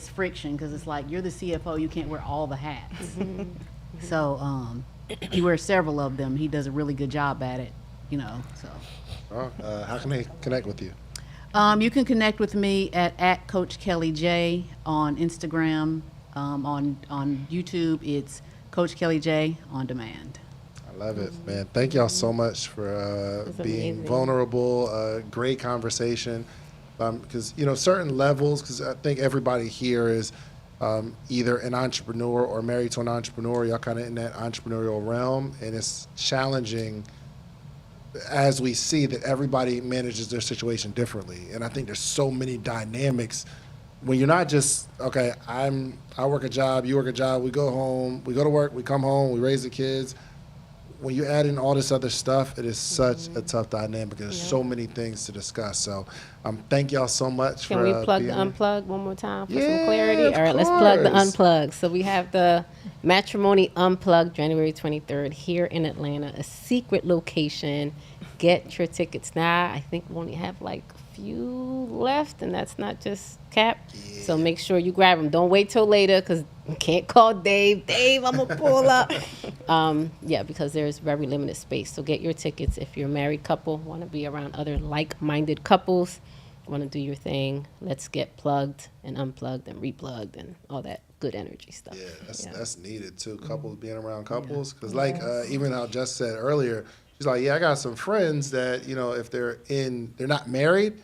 friction, because it's like, you're the CFO, you can't wear all the hats. So he wears several of them. He does a really good job at it, so. How can they connect with you? You can connect with me at Coach Kelly J on Instagram. On YouTube, it's Coach Kelly J on demand. I love it, man. Thank y'all so much for being amazing. vulnerable. Great conversation. Because, certain levels, because I think everybody here is either an entrepreneur or married to an entrepreneur. Y'all kind of in that entrepreneurial realm, and it's challenging as we see that everybody manages their situation differently. And I think there's so many dynamics when you're not just, okay, I work a job, you work a job, we go home, we go to work, we come home, we raise the kids. When you add in all this other stuff, it is such a tough dynamic. There's so many things to discuss. So thank y'all so much. Can for we plug the being unplug one more time for some Yeah, clarity? of All right, let's plug the course. unplug. So we have the Matrimony Unplugged January 23rd here in Atlanta, a secret location. Get your tickets now. I think we only have like a few left, and that's not just cap. So make sure you grab them. Don't wait till later, because you can't call Dave. Dave, I'm going to pull up. Because there's very limited space. So get your tickets if you're a married couple, want to be around other like-minded couples, want to do your thing. Let's get plugged and unplugged and replugged and all that good energy stuff. Yeah, that's needed too. Couples being around couples, because even how Jess said earlier, she's like, I got some friends that if they're not married,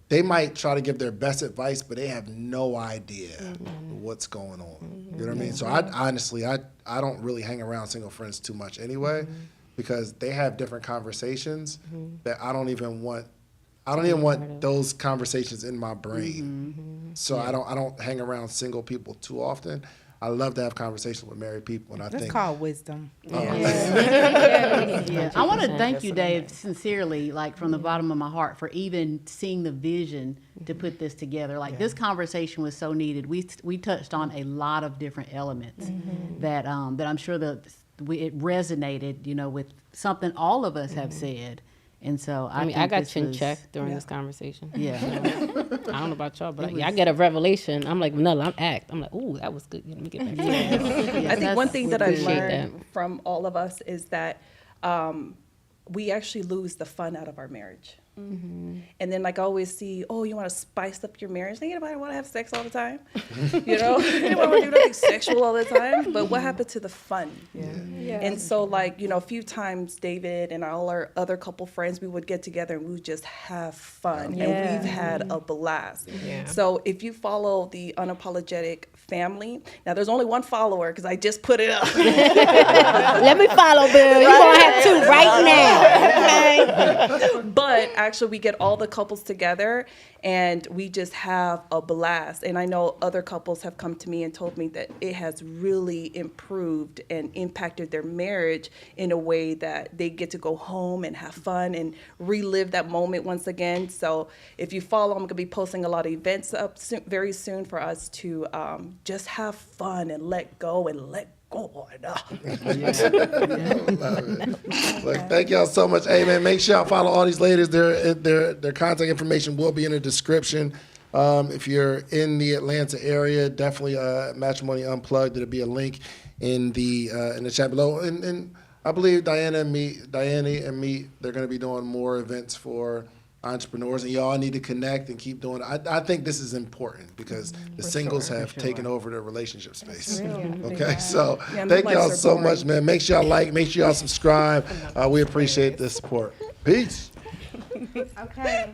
they might try to give their best advice, but they have no idea what's going on. You know what I mean? So I honestly don't really hang around single friends too much anyway, because they have different conversations that I don't even want those conversations in my brain. So I don't hang around single people too often. I love to have conversations with married people, and I That's think called wisdom. Yeah. I want to thank you, Dave, sincerely, like from the bottom of my heart, for even seeing the vision to put this together. Like this conversation was so needed. We touched on a lot of different elements that I'm sure it resonated, with something all of us have said. And so I I got chin check during this conversation. Yeah. I don't know about y'all, but I get a revelation. I'm like, no, I'm like, ooh, that was good. Let me get back to that. I think one thing that I've appreciate learned from all of us is that we actually lose the fun out of our marriage. And then, like, I always see, you want to spice up your marriage? Think anybody want to have sex all the time? Anybody want to do nothing sexual all the time? But what happened to the fun? And so, like, a few times David and all our other couple friends, we would get together and we would just have fun. And we've had a blast. So if you follow the Unapologetic family, now there's only one follower because I just put it up. Let me follow, Bill. You're going to have to right now. Okay? But actually, we get all the couples together and we just have a blast. And I know other couples have come to me and told me that it has really improved and impacted their marriage in a way that they get to go home and have fun and relive that moment once again. So if you follow, I'm going to be posting a lot of events up very soon for us to just have fun and let go and let God. Look, thank y'all so much. Hey, man, make sure y'all follow all these ladies. Their contact information will be in the description. If you're in the Atlanta area, definitely Matrimony Unplugged. There'll be a link in the chat below. And I believe Diana and me, they're going to be doing more events for entrepreneurs, and y'all need to connect and keep doing it. I think this is important because the singles have taken over the relationship space. Okay, so thank y'all so much, man. Make sure y'all like, make sure y'all subscribe. We appreciate the support. Peace. Okay.